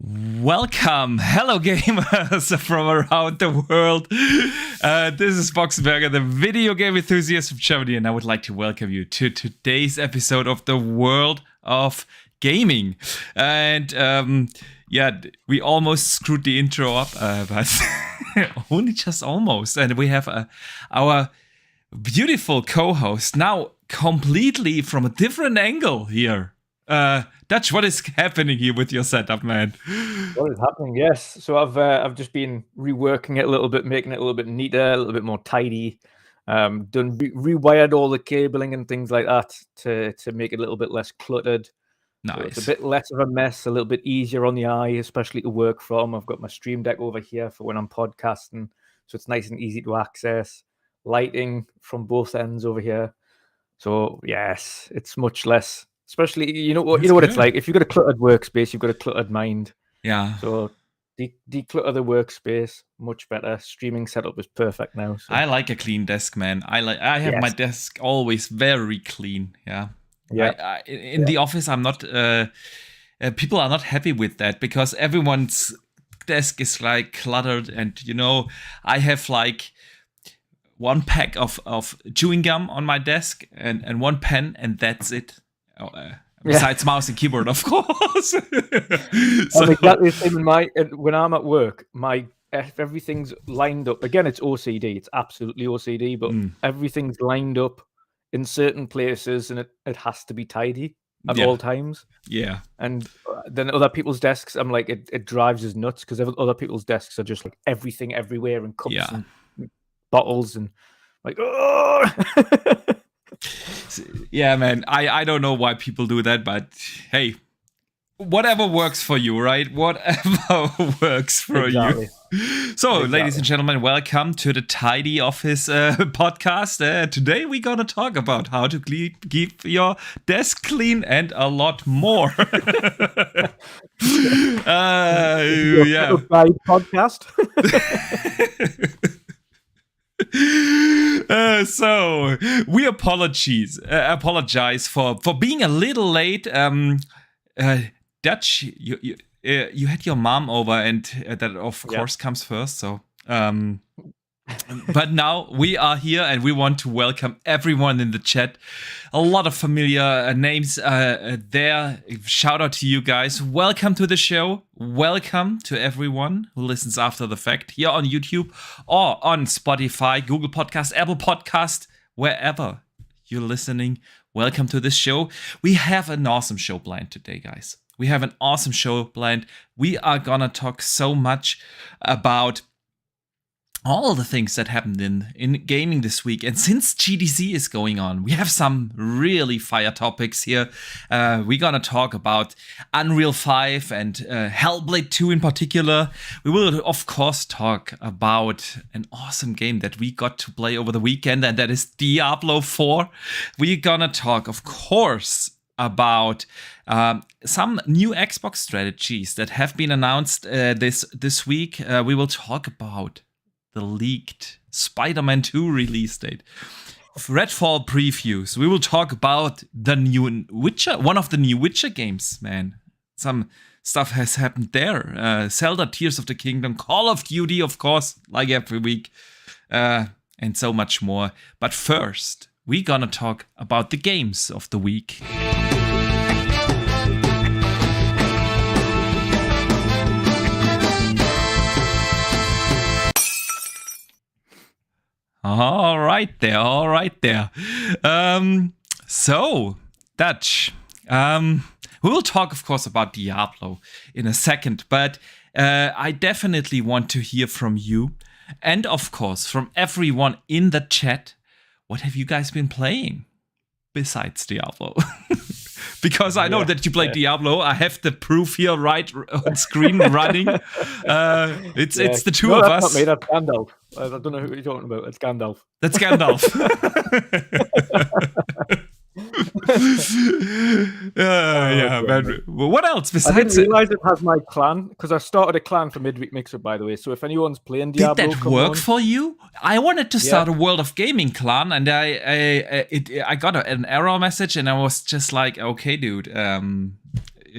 Welcome, hello gamers from around the world. This is Boxenberger, the video game enthusiast from Germany, and I would like to welcome you to today's episode of the World of Gaming. And we almost screwed the intro up, but only just almost. And we have our beautiful co-host now completely from a different angle here. Dutch, what is happening here with your setup, man? What is happening? Yes. So I've just been reworking it a little bit, making it a little bit neater, a little bit more tidy. Rewired all the cabling and things like that to make it a little bit less cluttered. Nice. So it's a bit less of a mess, a little bit easier on the eye, especially to work from. I've got my Stream Deck over here for when I'm podcasting, so it's nice and easy to access. Lighting from both ends over here. So yes, it's much less. Especially, you know what it's like. If you've got a cluttered workspace, you've got a cluttered mind. Yeah. So declutter the workspace, much better. Streaming setup is perfect now. So. I like a clean desk, man. I have my desk always very clean. Yeah. Yeah. In the office, I'm not. People are not happy with that because everyone's desk is like cluttered, and I have like one pack of chewing gum on my desk and one pen, and that's it. Besides mouse and keyboard, of course. I'm exactly the same when I'm at work. Everything's lined up. Again, it's OCD. It's absolutely OCD, but everything's lined up in certain places, and it has to be tidy at all times. Yeah. And then other people's desks, I'm like, it drives us nuts because other people's desks are just like everything everywhere and cups and bottles and like, oh. Yeah, man, I don't know why people do that, but hey, whatever works for you, right? Whatever works for you. So, ladies and gentlemen, welcome to the Tidy Office podcast. Today we're going to talk about how to keep your desk clean and a lot more. Podcast. So we apologize for being a little late. Dutch, you had your mom over, and that of course comes first. So, but now we are here, and we want to welcome everyone in the chat. A lot of familiar names there. Shout out to you guys. Welcome to the show. Welcome to everyone who listens after the fact here on YouTube or on Spotify, Google Podcast, Apple Podcast, wherever you're listening. Welcome to this show. We have an awesome show planned today, guys. We have an awesome show planned. We are gonna talk so much about all the things that happened in gaming this week. And since GDC is going on, we have some really fire topics here. We're gonna talk about Unreal 5 and Hellblade 2 in particular. We will, of course, talk about an awesome game that we got to play over the weekend, and that is Diablo 4. We're gonna talk, of course, about some new Xbox strategies that have been announced this week. We will talk about the leaked Spiderman 2 release date, Redfall Previews. We will talk about the new Witcher, one of the new Witcher games, man. Some stuff has happened there. Zelda Tears of the Kingdom, Call of Duty, of course, like every week, and so much more. But first, we're gonna talk about the games of the week. All right there. So, Dutch, we will talk, of course, about Diablo in a second, but I definitely want to hear from you and, of course, from everyone in the chat. What have you guys been playing besides Diablo? Because I know that you played Diablo. I have the proof here right on screen running. It's the two of us. Not me, that's Gandalf. I don't know who you're talking about. It's Gandalf. That's Gandalf. Man. Well, what else besides? I didn't realize it has my clan because I started a clan for Midweek Mixup, by the way. So if anyone's playing Diablo, did that work for you? I wanted to start a World of Gaming clan, and I got an error message, and I was just like, okay, dude,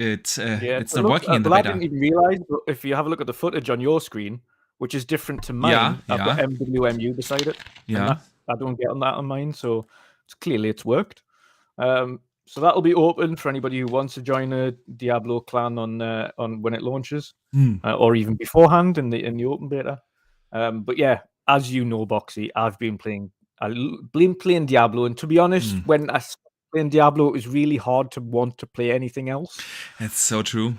It's Yeah, not working in the I beta. didn't even realize. But if you have a look at the footage on your screen, which is different to mine, Yeah, I've got yeah. MWMU beside it, and Yeah. that I don't get on that on mine. So clearly it's worked. So that'll be open for anybody who wants to join a Diablo clan on when it launches, or even beforehand in the open beta. But yeah, as you know, Boxy, I've been playing Diablo, and to be honest, when I started playing Diablo, it was really hard to want to play anything else. It's so true.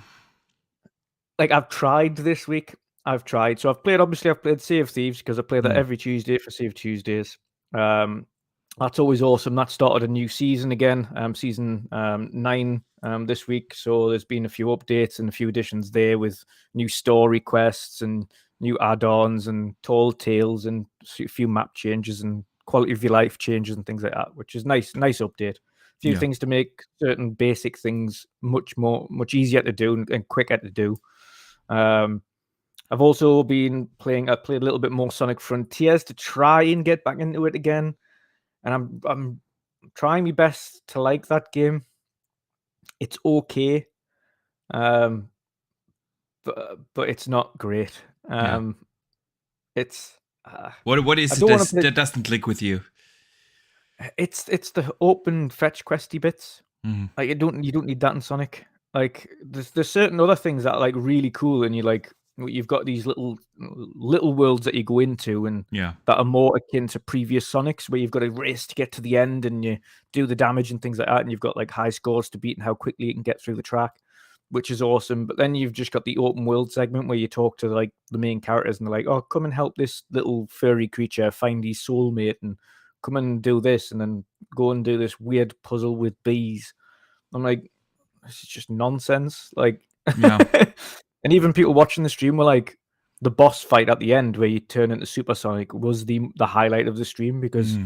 Like I've tried this week. I've tried. So I've played Sea of Thieves because I play that every Tuesday for Sea of Tuesdays. That's always awesome. That started a new season again, season 9 this week. So there's been a few updates and a few additions there with new story quests and new add-ons and tall tales and a few map changes and quality of your life changes and things like that, which is nice update. A few things to make certain basic things much easier to do and quicker to do. I've also been playing. I played a little bit more Sonic Frontiers to try and get back into it again, and I'm trying my best to like that game. It's okay, but it's not great. It's what is it that doesn't click with you? It's the open fetch questy bits. Like you don't need that in Sonic. Like there's certain other things that are like really cool, and you've got these little worlds that you go into and that are more akin to previous Sonics, where you've got to race to get to the end and you do the damage and things like that, and you've got like high scores to beat and how quickly you can get through the track, which is awesome. But then you've just got the open world segment where you talk to like the main characters and they're like, oh, come and help this little furry creature find his soulmate, and come and do this, and then go and do this weird puzzle with bees. I'm like, this is just nonsense. Like, and even people watching the stream were like, the boss fight at the end where you turn into Supersonic was the highlight of the stream, because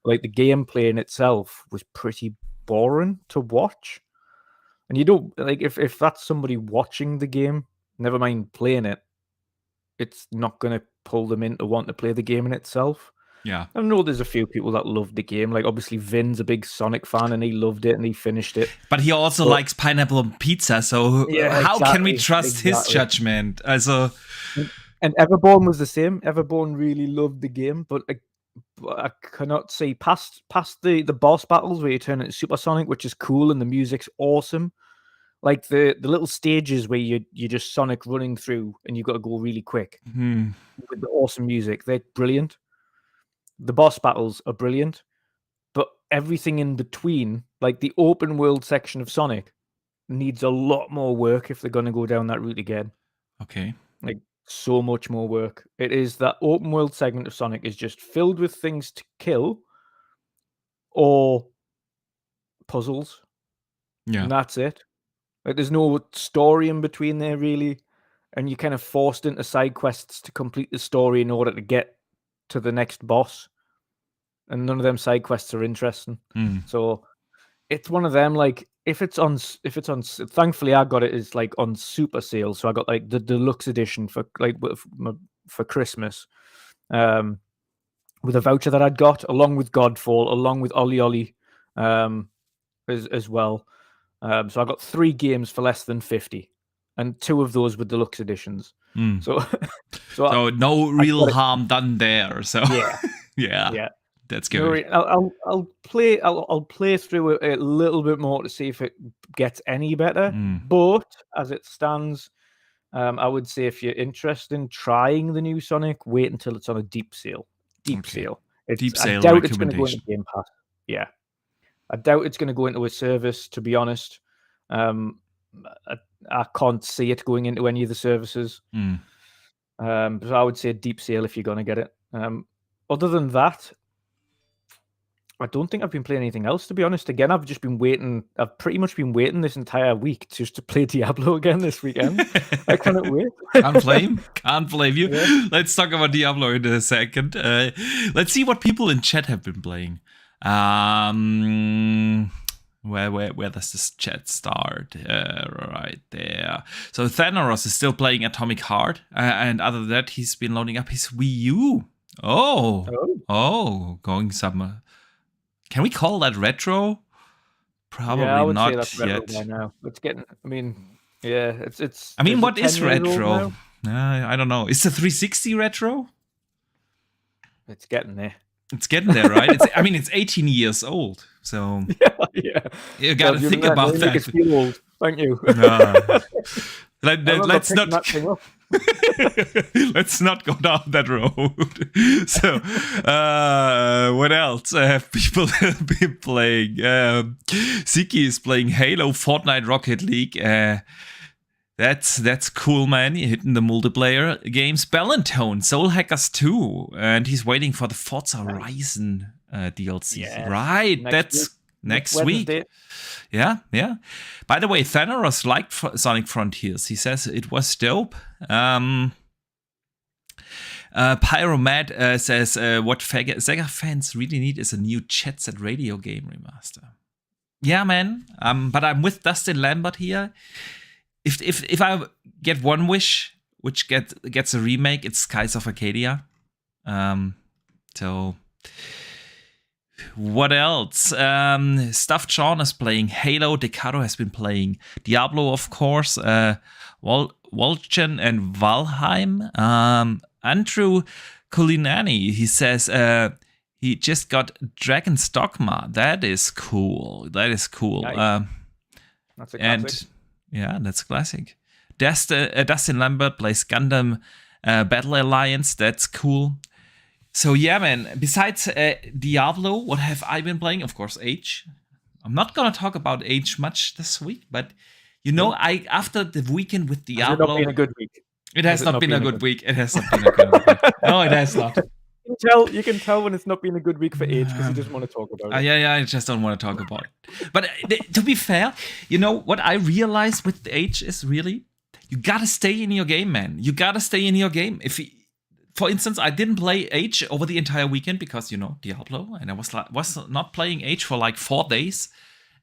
like the gameplay in itself was pretty boring to watch. And you don't like if that's somebody watching the game, never mind playing it, it's not going to pull them in to want to play the game in itself. Yeah. I know there's a few people that love the game. Like, obviously, Vin's a big Sonic fan, and he loved it, and he finished it. But he also likes pineapple on pizza, so how can we trust his judgment? Also, and Everborn was the same. Everborn really loved the game, but I cannot see past the boss battles where you turn into Supersonic, which is cool, and the music's awesome. Like the little stages where you just Sonic running through, and you've got to go really quick with the awesome music. They're brilliant. The boss battles are brilliant, but everything in between, like the open world section of Sonic, needs a lot more work if they're going to go down that route again. Okay. Like, so much more work. It is that open world segment of Sonic is just filled with things to kill or puzzles. Yeah. And that's it. Like, there's no story in between there, really. And you're kind of forced into side quests to complete the story in order to get to the next boss, and none of them side quests are interesting. So it's one of them, like, if it's on thankfully I got it as like on super sale, so I got like the deluxe edition for Christmas, with a voucher that I'd got along with Godfall, along with Ollie Ollie, as well. So I got 3 games for less than 50, and 2 of those were deluxe editions. So no real harm done there. So yeah, that's good. I'll play through it a little bit more to see if it gets any better. But as it stands, I would say if you're interested in trying the new Sonic, wait until it's on a deep sale. Sale. I doubt it's going to go into Game Pass. Yeah. I doubt it's going to go into a service, to be honest. I can't see it going into any of the services. So I would say deep sale if you're going to get it. Other than that, I don't think I've been playing anything else, to be honest. Again, I've just been waiting. I've pretty much been waiting this entire week just to play Diablo again this weekend. I cannot wait. Can't blame you. Yeah. Let's talk about Diablo in a second. Let's see what people in chat have been playing. Where does this chat start? Right there. So Thanaros is still playing Atomic Heart, and other than that, he's been loading up his Wii U. Oh, going some. Can we call that retro? Probably I would say not that's retro yet. by now. It's getting. I mean, yeah, it's. I mean, is it what 10 is years old retro? now? I don't know. Is the 360 retro? It's getting there. It's getting there, right? It's 18 years old, so Yeah. you got to think about Make us that. feel old. Thank you. No. I remember Let's picking not that thing up. let's not go down that road. So, what else have people been playing? Ziki is playing Halo, Fortnite, Rocket League. That's cool, man. You're hitting the multiplayer games. Bellantone, Soul Hackers 2, and he's waiting for the Forza Horizon DLC. Yes. Right, that's next week. Yeah. By the way, Thanos liked Sonic Frontiers. He says it was dope. Pyromat says what Sega fans really need is a new Jet Set Radio game remaster. Yeah, man. But I'm with Dustin Lambert here. If I get one wish, which gets a remake, it's Skies of Arcadia. So what else? Stuffed Sean is playing Halo. Decaro has been playing Diablo, of course. Wolchen and Valheim. Andrew Culinani, he says he just got Dragon's Dogma. That is cool. Nice. That's a classic. Yeah, that's classic. Dustin Lambert plays Gundam Battle Alliance. That's cool. So yeah, man. Besides Diablo, what have I been playing? Of course, Age. I'm not gonna talk about Age much this week, but after the weekend with Diablo, has it not been a good week? It has not been a good week. It has not been a good week. No, it has not. You can tell when it's not been a good week for Age because he doesn't want to talk about it. Yeah, I just don't want to talk about it. But to be fair, what I realized with Age is really, you gotta stay in your game, man. You gotta stay in your game. For instance, I didn't play Age over the entire weekend because Diablo, and I was not playing Age for like 4 days.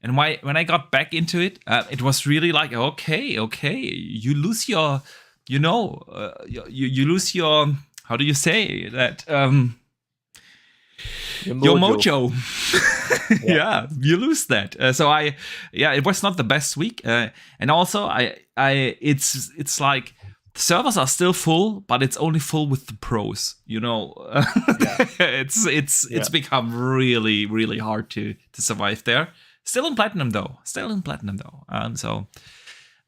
And when I got back into it, it was really like, okay, you lose your, you lose your. How do you say that? Your mojo. Yeah, you lose that. It was not the best week. And also, it's like servers are still full, but it's only full with the pros. It's become really, really hard to survive there. Still in platinum though.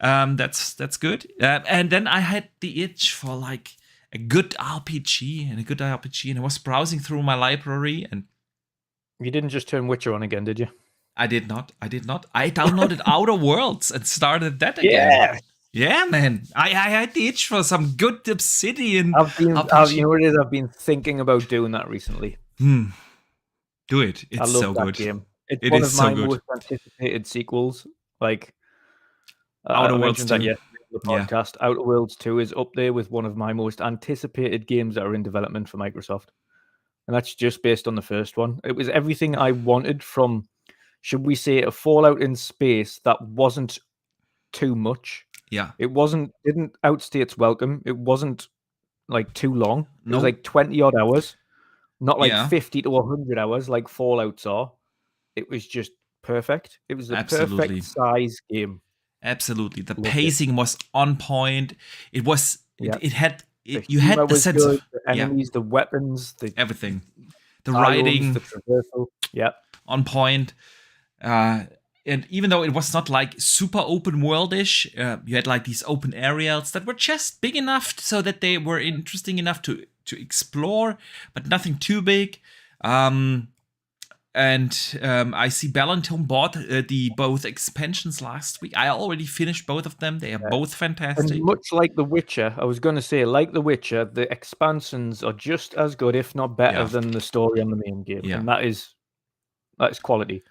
That's good. And then I had the itch for like a good RPG, and I was browsing through my library, and you didn't just turn Witcher on again, did you? I did not. I downloaded Outer Worlds and started that again. Yeah, man. I had the itch for some good Obsidian RPG. You know what it is? I've been thinking about doing that recently. Do it. It's I love so that good. Game. It's one of my most anticipated sequels. Like Outer Worlds 2. The podcast Outer Worlds 2 is up there with one of my most anticipated games that are in development for Microsoft, and that's just based on the first one. It was everything I wanted from, should we say, a Fallout in space that wasn't too much. Yeah, it didn't outstay its welcome. It wasn't like too long. It was like 20 odd hours, not like 50 to 100 hours like Fallouts are. It was just perfect. It was the perfect size game. Absolutely, the pacing was on point. It was. It had. You had the sense of the enemies, the weapons, everything, the writing, the traversal. Yeah, on point. And even though it was not like super open worldish, you had like these open areas that were just big enough so that they were interesting enough to explore, but nothing too big. And I see Bellantone bought the both expansions last week. I already finished both of them. They are both fantastic. And much like The Witcher, I was going to say, like The Witcher, the expansions are just as good, if not better, than the story on the main game. Yeah. And that is quality.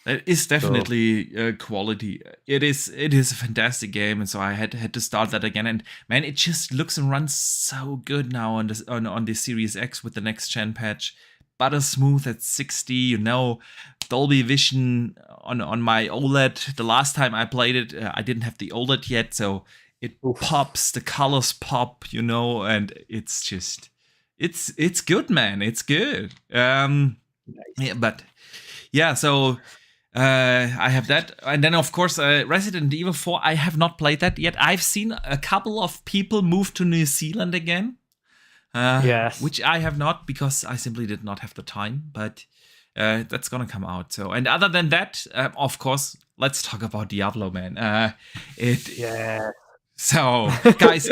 It is definitely quality. It is a fantastic game, and so I had to start that again. And man, it just looks and runs so good now on the Series X with the next gen patch. Butter smooth at 60, Dolby Vision on my OLED. The last time I played it, I didn't have the OLED yet, so it pops, the colors pop, and it's just, it's good, man. It's good. Nice. Yeah, but yeah, so I have that. And then, of course, Resident Evil 4. I have not played that yet. I've seen a couple of people move to New Zealand again. Yes. Which I have not, because I simply did not have the time. But that's going to come out. So, and other than that, of course, let's talk about Diablo, man. Yeah. So, guys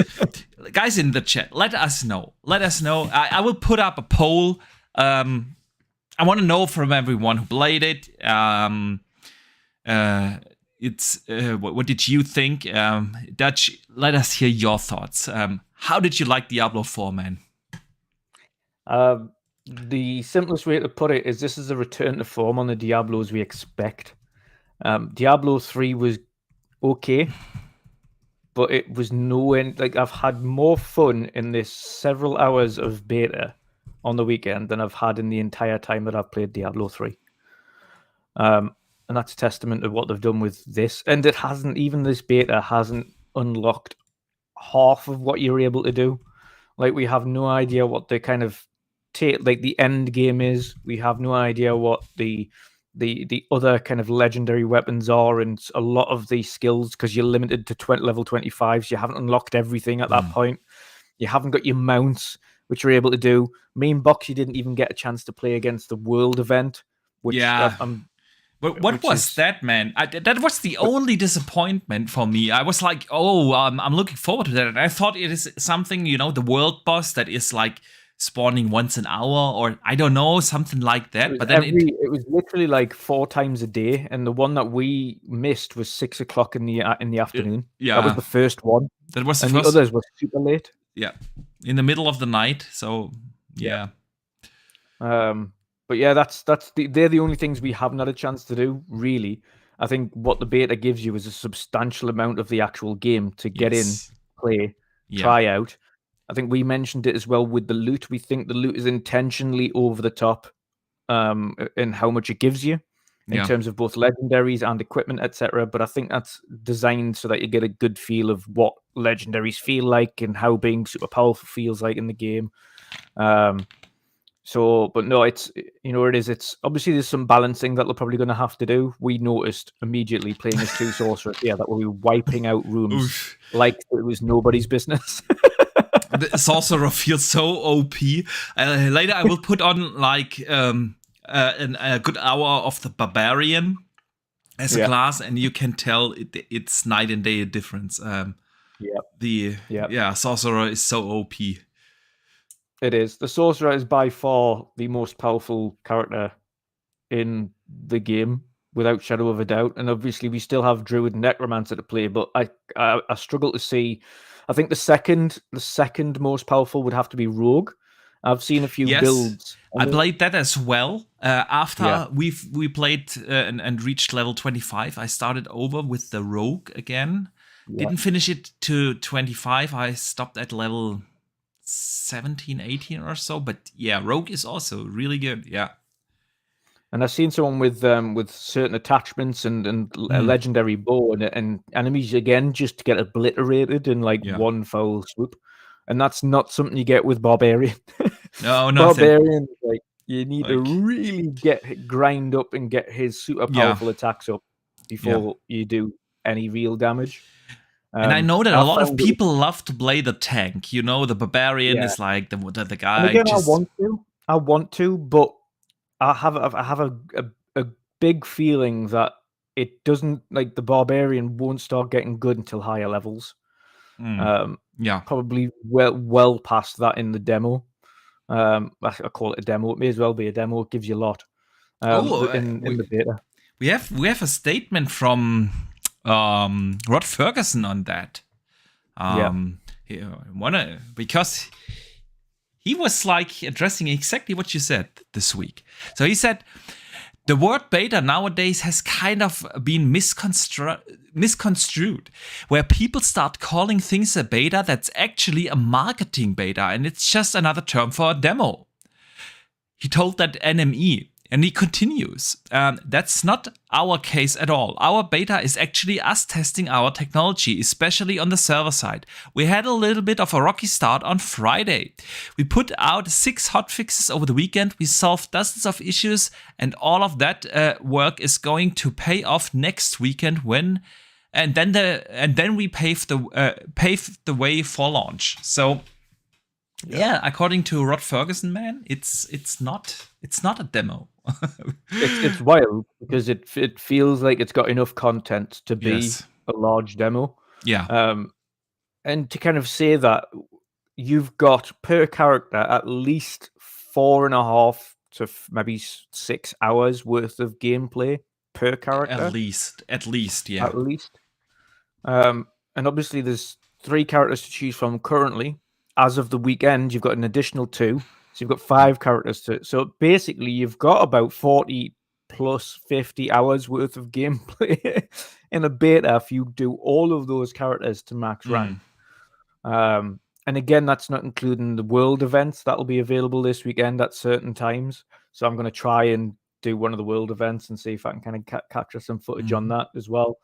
in the chat, let us know. I will put up a poll. I want to know from everyone who played it. What did you think? Dutch, let us hear your thoughts. How did you like Diablo 4, man? The simplest way to put it is this is a return to form on the Diablos we expect. Diablo 3 was okay, but it was nowhere. Like, I've had more fun in this several hours of beta on the weekend than I've had in the entire time that I've played Diablo 3. And that's a testament to what they've done with this. And it hasn't, even this beta hasn't unlocked half of what you're able to do. Like, we have no idea what the kind of the end game is. We have no idea what the other kind of legendary weapons are, and a lot of the skills, because you're limited to level 25, so you haven't unlocked everything at that point. You haven't got your mounts, which you're able to do. Main box, you didn't even get a chance to play against the world event, which But what was that, man? That was the only disappointment for me. I was like, I'm looking forward to that. And I thought it is something, the world boss that is like spawning once an hour, or I don't know, something like that. But then it was literally like 4 times a day, and the one that we missed was 6 o'clock in the afternoon. Yeah, that was the first one. That was the others were super late. Yeah, in the middle of the night. So yeah. But yeah, they're the only things we haven't had a chance to do, really. I think what the beta gives you is a substantial amount of the actual game to get in, play, try out. I think we mentioned it as well with the loot. We think the loot is intentionally over the top in how much it gives you in terms of both legendaries and equipment, etc. But I think that's designed so that you get a good feel of what legendaries feel like and how being super powerful feels like in the game. But no, it's it's obviously there's some balancing that they're probably going to have to do. We noticed immediately playing as 2 sorcerers, that we'll be wiping out rooms like it was nobody's business. The sorcerer feels so OP. Later, I will put on like a good hour of the barbarian as a class, and you can tell it's night and day difference. Sorcerer is so OP. It is. The sorcerer is by far the most powerful character in the game, without shadow of a doubt. And obviously, we still have druid and necromancer to play, but I struggle to see. I think the second most powerful would have to be rogue. I've seen a few builds. I played that as well. After we played and reached level 25, I started over with the rogue again. Didn't finish it to 25. I stopped at level 17, 18 or so. But yeah, rogue is also really good. Yeah. And I've seen someone with certain attachments and a legendary bow and enemies again just to get obliterated in like one foul swoop, and that's not something you get with barbarian. No, barbarian, like you need to really grind up and get his super powerful attacks up before you do any real damage. And I know that a lot of people love to play the tank. The barbarian is like the guy. And again, I want to, but I have a big feeling that it doesn't, like, the barbarian won't start getting good until higher levels. Probably well past that in the demo. I call it a demo. It may as well be a demo. It gives you a lot in the beta. We have a statement from Rod Ferguson on that. Because he was like addressing exactly what you said this week. So he said, the word beta nowadays has kind of been misconstrued, where people start calling things a beta that's actually a marketing beta, and it's just another term for a demo. He told that NME. And he continues, that's not our case at all. Our beta is actually us testing our technology, especially on the server side. We had a little bit of a rocky start on Friday. We put out 6 hotfixes over the weekend. We solved dozens of issues, and all of that work is going to pay off next weekend and then we pave the way for launch. So yeah, according to Rod Ferguson, man, it's not a demo. It's wild because it feels like it's got enough content to be Yes. a large demo. Yeah. And to kind of say that you've got per character at least 4.5 to maybe 6 hours worth of gameplay per character. At least, yeah. At least. And obviously there's 3 characters to choose from currently. As of the weekend, you've got an additional 2. So you've got 5 characters to. So basically, you've got about 40 plus 50 hours worth of gameplay in a beta if you do all of those characters to max rank. And again, that's not including the world events that'll be available this weekend at certain times. So I'm going to try and do one of the world events and see if I can kind of capture some footage on that as well.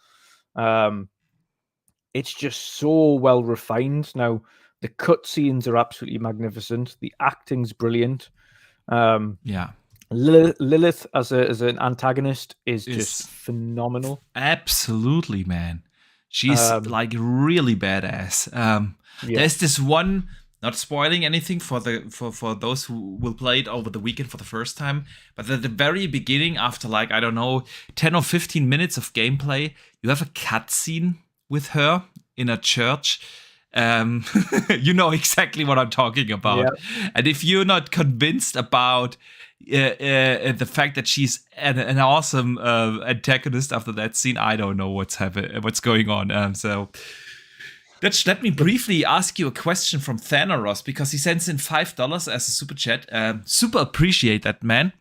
It's just so well refined. Now, the cutscenes are absolutely magnificent. The acting's brilliant. Yeah. Lilith as an antagonist is just phenomenal. Absolutely, man. She's like really badass. There's this one, not spoiling anything for those who will play it over the weekend for the first time, but at the very beginning, after like, I don't know, 10 or 15 minutes of gameplay, you have a cutscene with her in a church. You know exactly what I'm talking about. Yeah. And if you're not convinced about the fact that she's an awesome antagonist after that scene, I don't know what's going on. So let me briefly ask you a question from Thanaros, because he sends in $5 as a super chat. Super appreciate that, man.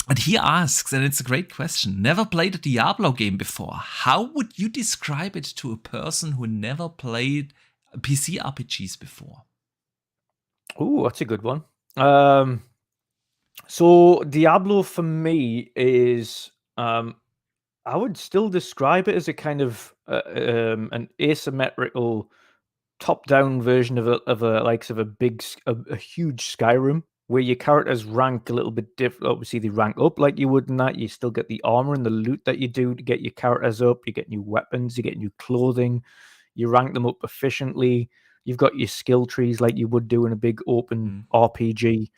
And he asks, and it's a great question, never played a Diablo game before. How would you describe it to a person who never played PC RPGs before? Oh, that's a good one. So Diablo for me is, I would still describe it as a kind of an asymmetrical top-down version of a huge Skyrim, where your characters rank a little bit different. Obviously, they rank up like you would in that. You still get the armor and the loot that you do to get your characters up. You get new weapons, you get new clothing. You rank them up efficiently. You've got your skill trees like you would do in a big open RPG.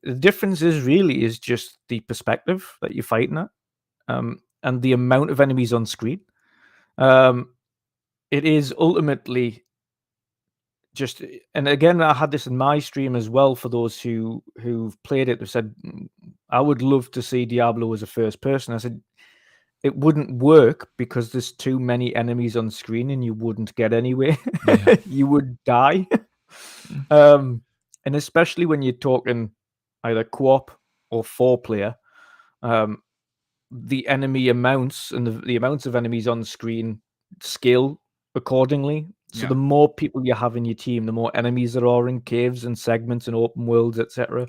The difference is just the perspective that you're fighting at, and the amount of enemies on screen. It is ultimately just, and again, I had this in my stream as well for those who've played it, who said, I would love to see Diablo as a first person. I said, it wouldn't work because there's too many enemies on screen and you wouldn't get anywhere. Yeah. You would die. And especially when you're talking either co-op or 4-player, the enemy amounts and the amounts of enemies on screen scale accordingly. So the more people you have in your team, the more enemies there are in caves and segments and open worlds, etc.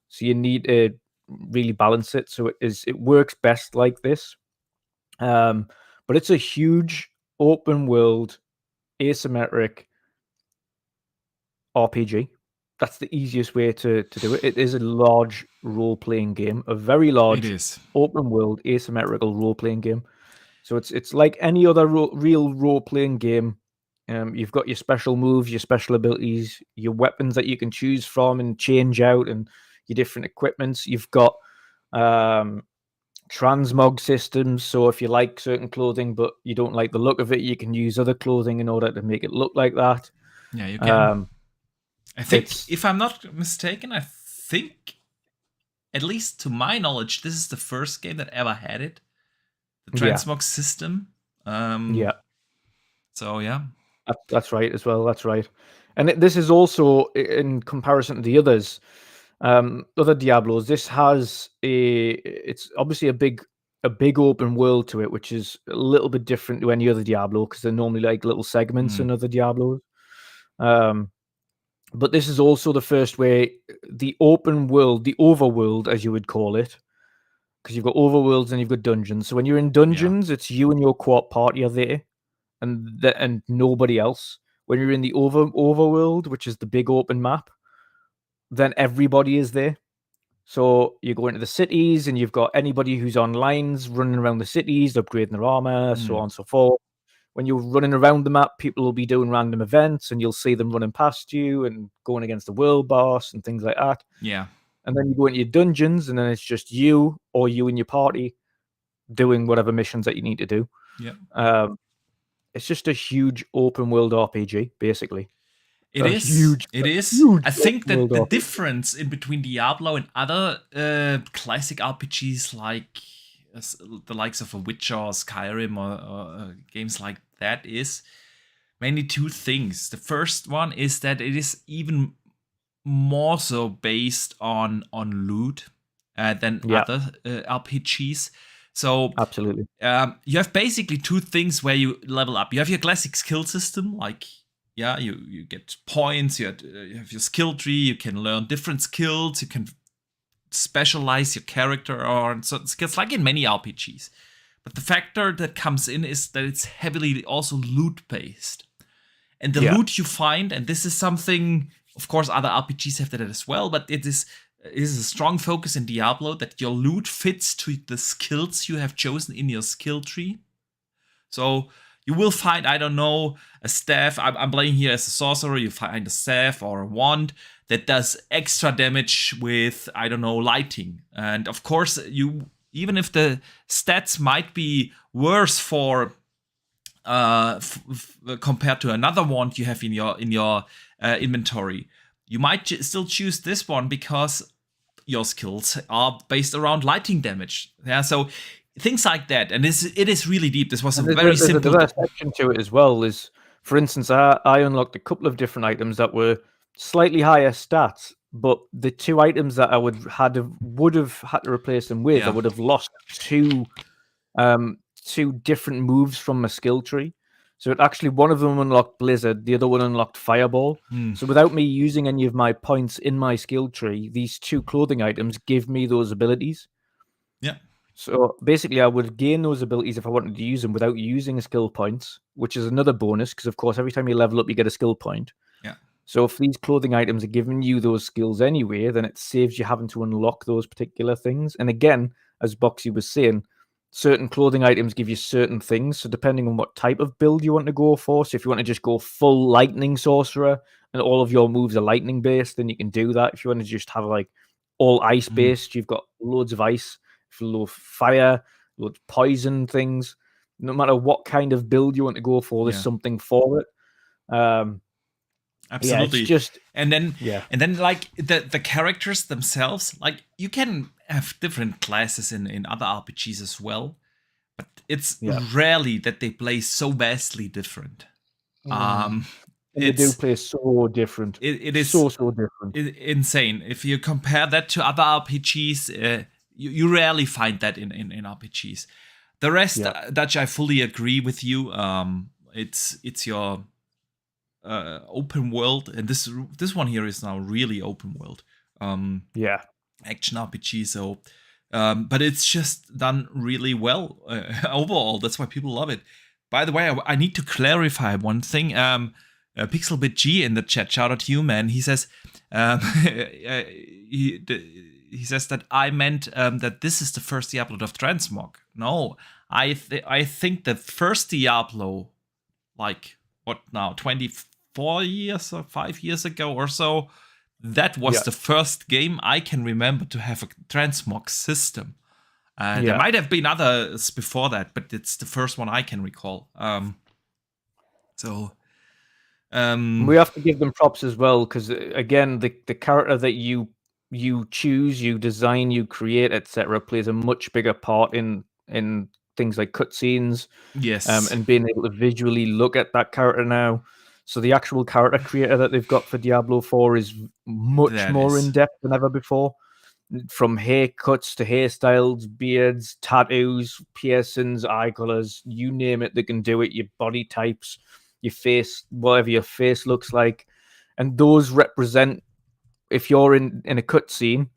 So you need to really balance it. So it works best like this. But it's a huge open world asymmetric RPG. That's the easiest way to do it. It is a large role-playing game, a very large open world asymmetrical role-playing game. So it's like any other real role-playing game. You've got your special moves, your special abilities, your weapons that you can choose from and change out, and your different equipments. You've got transmog systems. So if you like certain clothing but you don't like the look of it, you can use other clothing in order to make it look like that. Yeah, you can. I think, if I'm not mistaken, I think, at least to my knowledge, this is the first game that ever had it. The transmog system. So, yeah. That's right as well. That's right. And this is also, in comparison to the others, other Diablos, this has it's obviously a big open world to it, which is a little bit different to any other Diablo because they're normally like little segments in other Diablos. But this is also the first way the open world, the overworld, as you would call it, because you've got overworlds and you've got dungeons. So when you're in dungeons, it's you and your co-op party are there, and nobody else. When you're in the overworld, which is the big open map, then everybody is there. So you go into the cities, and you've got anybody who's on lines running around the cities, upgrading their armor, so on and so forth. When you're running around the map, people will be doing random events, and you'll see them running past you and going against the world boss and things like that. Yeah. And then you go into your dungeons, and then it's just you or you and your party doing whatever missions that you need to do. Yeah. It's just a huge open world RPG, basically. It is. Huge. I think that the difference in between Diablo and other classic RPGs like the likes of a Witcher or Skyrim or games like that is mainly two things. The first one is that it is even more so based on loot than other RPGs. So absolutely, you have basically two things where you level up. You have your classic skill system, like you get points. You have your skill tree. You can learn different skills. You can specialize your character on certain skills, like in many RPGs. But the factor that comes in is that it's heavily also loot based, and the loot you find, and this is something, of course, other RPGs have that as well, but it is a strong focus in Diablo that your loot fits to the skills you have chosen in your skill tree. So you will find, I don't know, a staff. I'm playing here as a sorcerer. You find a staff or a wand that does extra damage with, I don't know, lighting. And of course, even if the stats might be worse for compared to another wand you have in your inventory, you might still choose this one because your skills are based around lighting damage. Yeah, so things like that, and it is really deep. This was a very simple. There's a section to it as well. Is, for instance, I unlocked a couple of different items that were slightly higher stats, but the two items that I would have had to replace them with, I would have lost two different moves from my skill tree. So it actually, one of them unlocked Blizzard, the other one unlocked Fireball. So without me using any of my points in my skill tree, these two clothing items give me those abilities. Yeah. So basically, I would gain those abilities if I wanted to use them without using skill points, which is another bonus, because of course, every time you level up, you get a skill point. Yeah. So if these clothing items are giving you those skills anyway, then it saves you having to unlock those particular things. And again, as Boxy was saying, certain clothing items give you certain things. So depending on what type of build you want to go for, so if you want to just go full lightning sorcerer and all of your moves are lightning based, then you can do that. If you want to just have like all ice based, you've got loads of ice, loads of fire, loads of poison things. No matter what kind of build you want to go for, there's something for it. Absolutely. Yeah, it's just, and then like the characters themselves, like you can have different classes in other RPGs as well, but it's rarely that they play so vastly different. They do play so different. It is so different. Insane. If you compare that to other RPGs, you rarely find that in RPGs. The rest, Dutch, I fully agree with you. It's your open world, and this one here is now really open world. Action RPG. So, but it's just done really well overall. That's why people love it. By the way, I need to clarify one thing. Pixelbit G in the chat, shout out to you, man. He says, he says that I meant that this is the first Diablo of Transmog. No, I think the first Diablo, like what now, 24 years or 5 years ago or so, that was the first game I can remember to have a transmog system. There might have been others before that, but it's the first one I can recall. We have to give them props as well, because again, the character that you choose, you design, you create, etc., plays a much bigger part in things like cutscenes. Yes. And being able to visually look at that character now. So the actual character creator that they've got for Diablo 4 is much more in depth than ever before. From haircuts to hairstyles, beards, tattoos, piercings, eye colors, you name it, they can do it. Your body types, your face, whatever your face looks like. And those represent, if you're in a cutscene,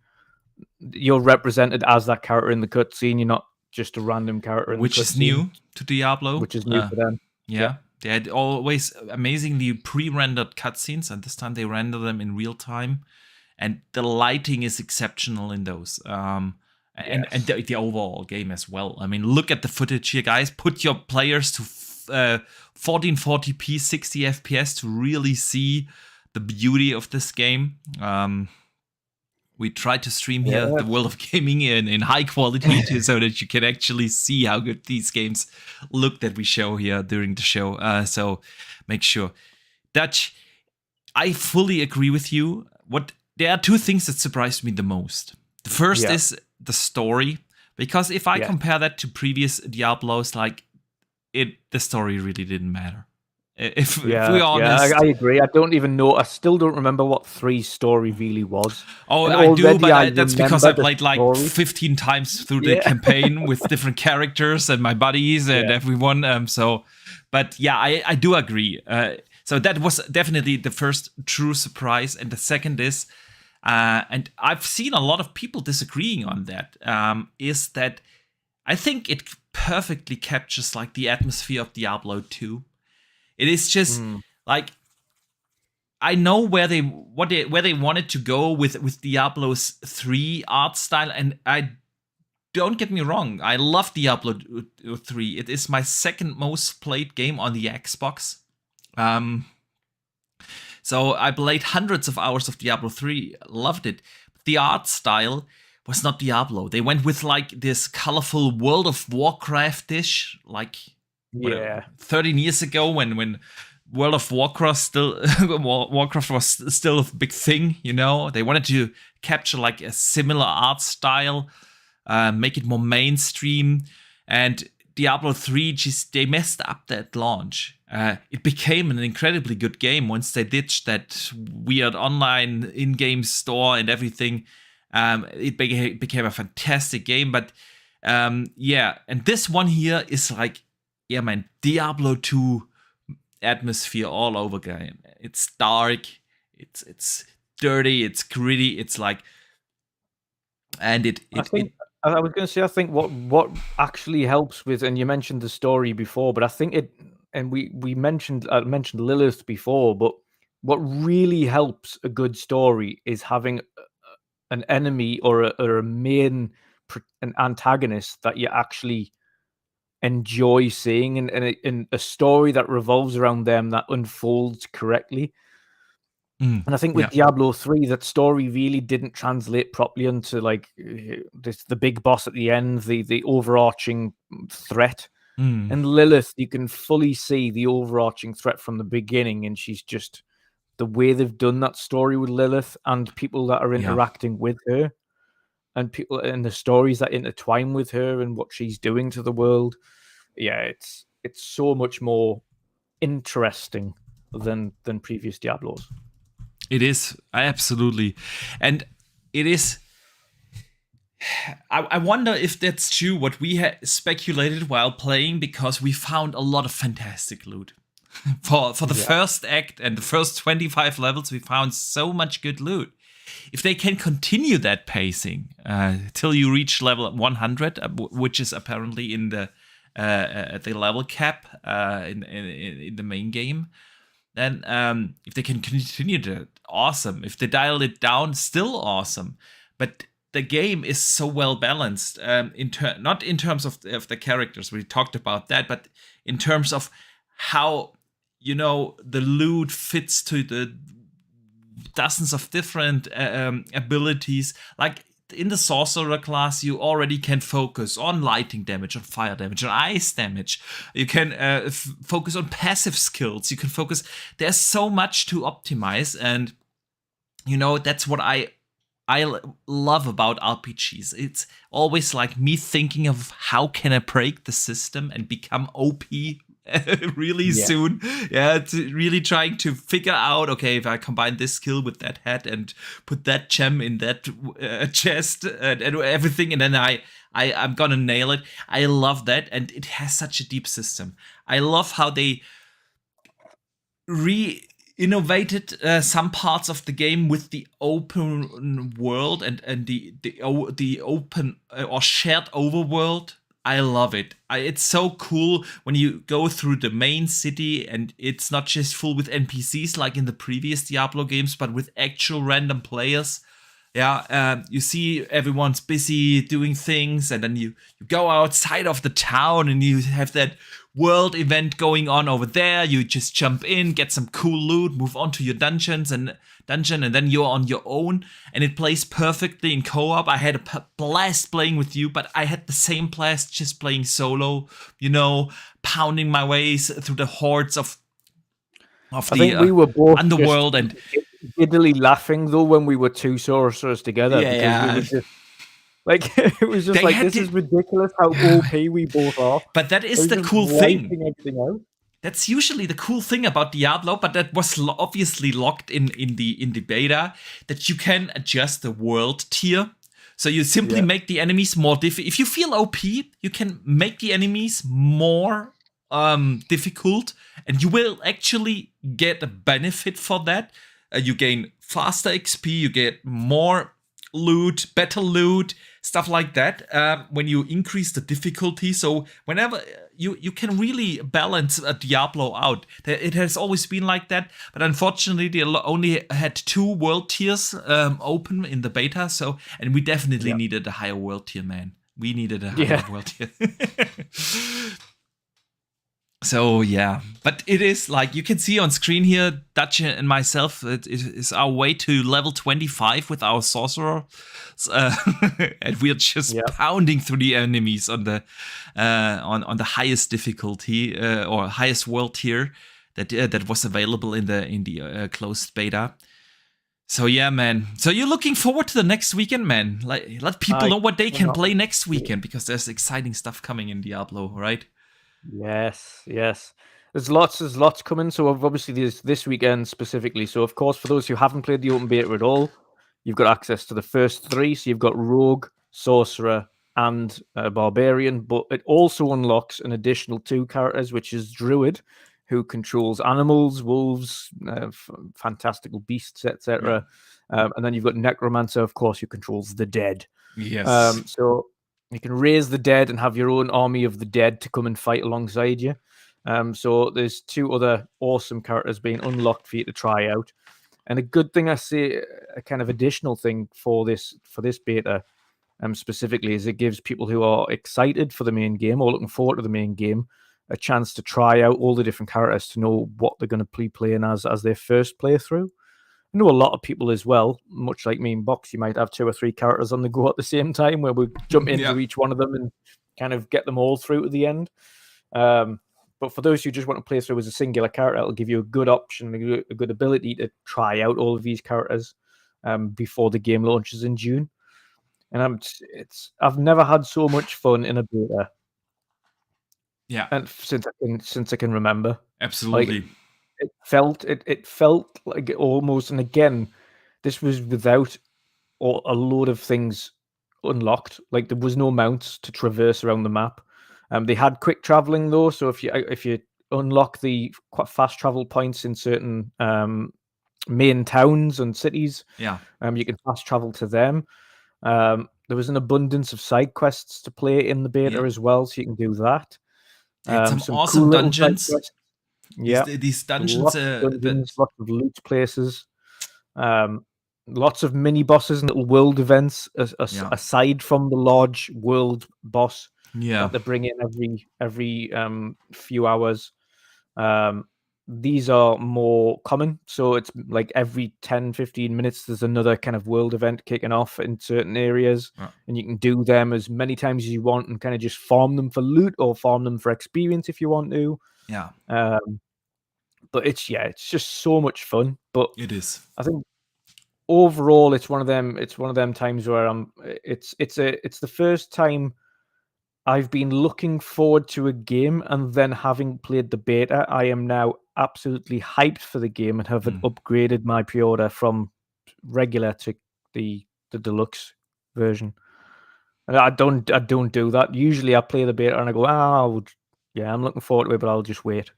you're represented as that character in the cutscene. You're not just a random character in which the is cutscene, new to Diablo. which is new for them. Yeah. They had always amazingly pre-rendered cutscenes, and this time they render them in real time, and the lighting is exceptional in those. And the overall game as well. I mean, look at the footage here, guys. Put your players to 1440p, 60 FPS to really see the beauty of this game. We try to stream here the world of gaming in high quality so that you can actually see how good these games look that we show here during the show. So make sure. Dutch, I fully agree with you. There are two things that surprised me the most. The first is the story, because if I compare that to previous Diablos, like the story really didn't matter. If we're honest, I agree. I don't even know. I still don't remember what 3's story really was. Oh, I do, but that's because I played like 15 times through the campaign with different characters and my buddies and everyone. But yeah, I do agree. So that was definitely the first true surprise, and the second is, and I've seen a lot of people disagreeing on that. Is that I think it perfectly captures like the atmosphere of Diablo 2. It is just like I know where they wanted to go with Diablo's 3 art style, and I don't get me wrong, I love Diablo 3. It is my second most played game on the Xbox. So I played hundreds of hours of Diablo 3, loved it. But the art style was not Diablo. They went with like this colorful World of Warcraft-ish, like 13 years ago when World of Warcraft was still a big thing, you know. They wanted to capture like a similar art style, make it more mainstream. And Diablo 3, they messed up that launch. It became an incredibly good game once they ditched that weird online in-game store and everything. It became a fantastic game, but and this one here is like, yeah, man, Diablo 2 atmosphere all over game. It's dark, it's dirty, it's gritty, it's like, and I was going to say, I think what actually helps with, and you mentioned the story before, but I think and we mentioned Lilith before, but what really helps a good story is having an enemy or a main an antagonist that you actually enjoy seeing, and a story that revolves around them that unfolds correctly. And I think with Diablo 3, that story really didn't translate properly into like the big boss at the end, the overarching threat. And Lilith, you can fully see the overarching threat from the beginning, and she's just the way they've done that story with Lilith and people that are interacting with her, and people and the stories that intertwine with her and what she's doing to the world. Yeah, it's so much more interesting than previous Diablos. It is, absolutely. And it is, I wonder if that's true what we had speculated while playing, because we found a lot of fantastic loot. For the first act and the first 25 levels, we found so much good loot. If they can continue that pacing till you reach level 100, which is apparently in the level cap in the main game, then if they can continue that, awesome. If they dial it down, still awesome. But the game is so well balanced, not in terms of the characters, we talked about that, but in terms of how, you know, the loot fits to the dozens of different abilities. Like in the sorcerer class, you already can focus on lighting damage, on fire damage, on ice damage. You can focus on passive skills. You can focus. There's so much to optimize, and you know that's what I love about RPGs. It's always like me thinking of how can I break the system and become OP really soon. Really trying to figure out, okay, if I combine this skill with that hat and put that gem in that chest and everything, and then I'm gonna nail it. I love that, and it has such a deep system. I love how they innovated some parts of the game with the open world and the open or shared overworld. I love it. It's so cool when you go through the main city and it's not just full with NPCs like in the previous Diablo games, but with actual random players. Yeah, you see everyone's busy doing things, and then you go outside of the town and you have that world event going on over there. You just jump in, get some cool loot, move on to your dungeon, and then you're on your own, and it plays perfectly in co-op. I had a blast playing with you, but I had the same blast just playing solo. Pounding my ways through the hordes of I think we were both underworld and giddily laughing though when we were two sorcerers together because we were just like it was just like this is ridiculous how OP we both are. But that is the cool thing. That's usually the cool thing about Diablo, but that was obviously locked in the beta, that you can adjust the world tier. So you simply make the enemies more difficult. If you feel OP, you can make the enemies more difficult, and you will actually get a benefit for that. You gain faster XP, you get more loot, better loot, stuff like that when you increase the difficulty. So whenever you can really balance a Diablo out. It has always been like that, but unfortunately they only had 2 world tiers open in the beta. So, and we definitely needed a higher world tier, man. We needed a higher world tier. So yeah, but it is like you can see on screen here, Dutch and myself, it is our way to level 25 with our sorcerer, and we're just pounding through the enemies on the highest difficulty or highest world tier that was available in the closed beta. So yeah, man. So you're looking forward to the next weekend, man. Like, let people know what they can play next weekend, because there's exciting stuff coming in Diablo, right? Yes. There's lots coming. So obviously this weekend specifically. So of course, for those who haven't played the open beta at all, you've got access to the first 3. So you've got Rogue, Sorcerer, and Barbarian. But it also unlocks an additional 2 characters, which is Druid, who controls animals, wolves, fantastical beasts, etc. And then you've got Necromancer, of course, who controls the dead. Yes. So you can raise the dead and have your own army of the dead to come and fight alongside you. So there's 2 other awesome characters being unlocked for you to try out. And a good thing, I say, a kind of additional thing for this beta specifically, is it gives people who are excited for the main game or looking forward to the main game a chance to try out all the different characters to know what they're going to be playing as their first playthrough. I know a lot of people as well, much like me and Box, you might have 2 or 3 characters on the go at the same time, where we jump into each one of them and kind of get them all through to the end. But for those who just want to play through as a singular character, it'll give you a good option, a good ability to try out all of these characters before the game launches in June. And I've never had so much fun in a beta. Yeah, and since I can remember, absolutely. Like, it felt like it almost, and again, this was without a load of things unlocked. Like, there was no mounts to traverse around the map. They had quick traveling though, so if you unlock the quite fast travel points in certain main towns and cities, you can fast travel to them. There was an abundance of side quests to play in the beta as well, so you can do that. Some awesome cool dungeons. Yeah, these dungeons, lots of loot places, lots of mini bosses and little world events aside from the large world boss that they bring in every few hours. These are more common, so it's like every 10-15 minutes there's another kind of world event kicking off in certain areas, and you can do them as many times as you want and kind of just farm them for loot or farm them for experience if you want to. But it's just so much fun. But it is, I think overall it's one of them times where it's the first time I've been looking forward to a game, and then having played the beta, I am now absolutely hyped for the game and have upgraded my pre-order from regular to the deluxe version. And I don't do that. Usually I play the beta and I go, I'm looking forward to it, but I'll just wait.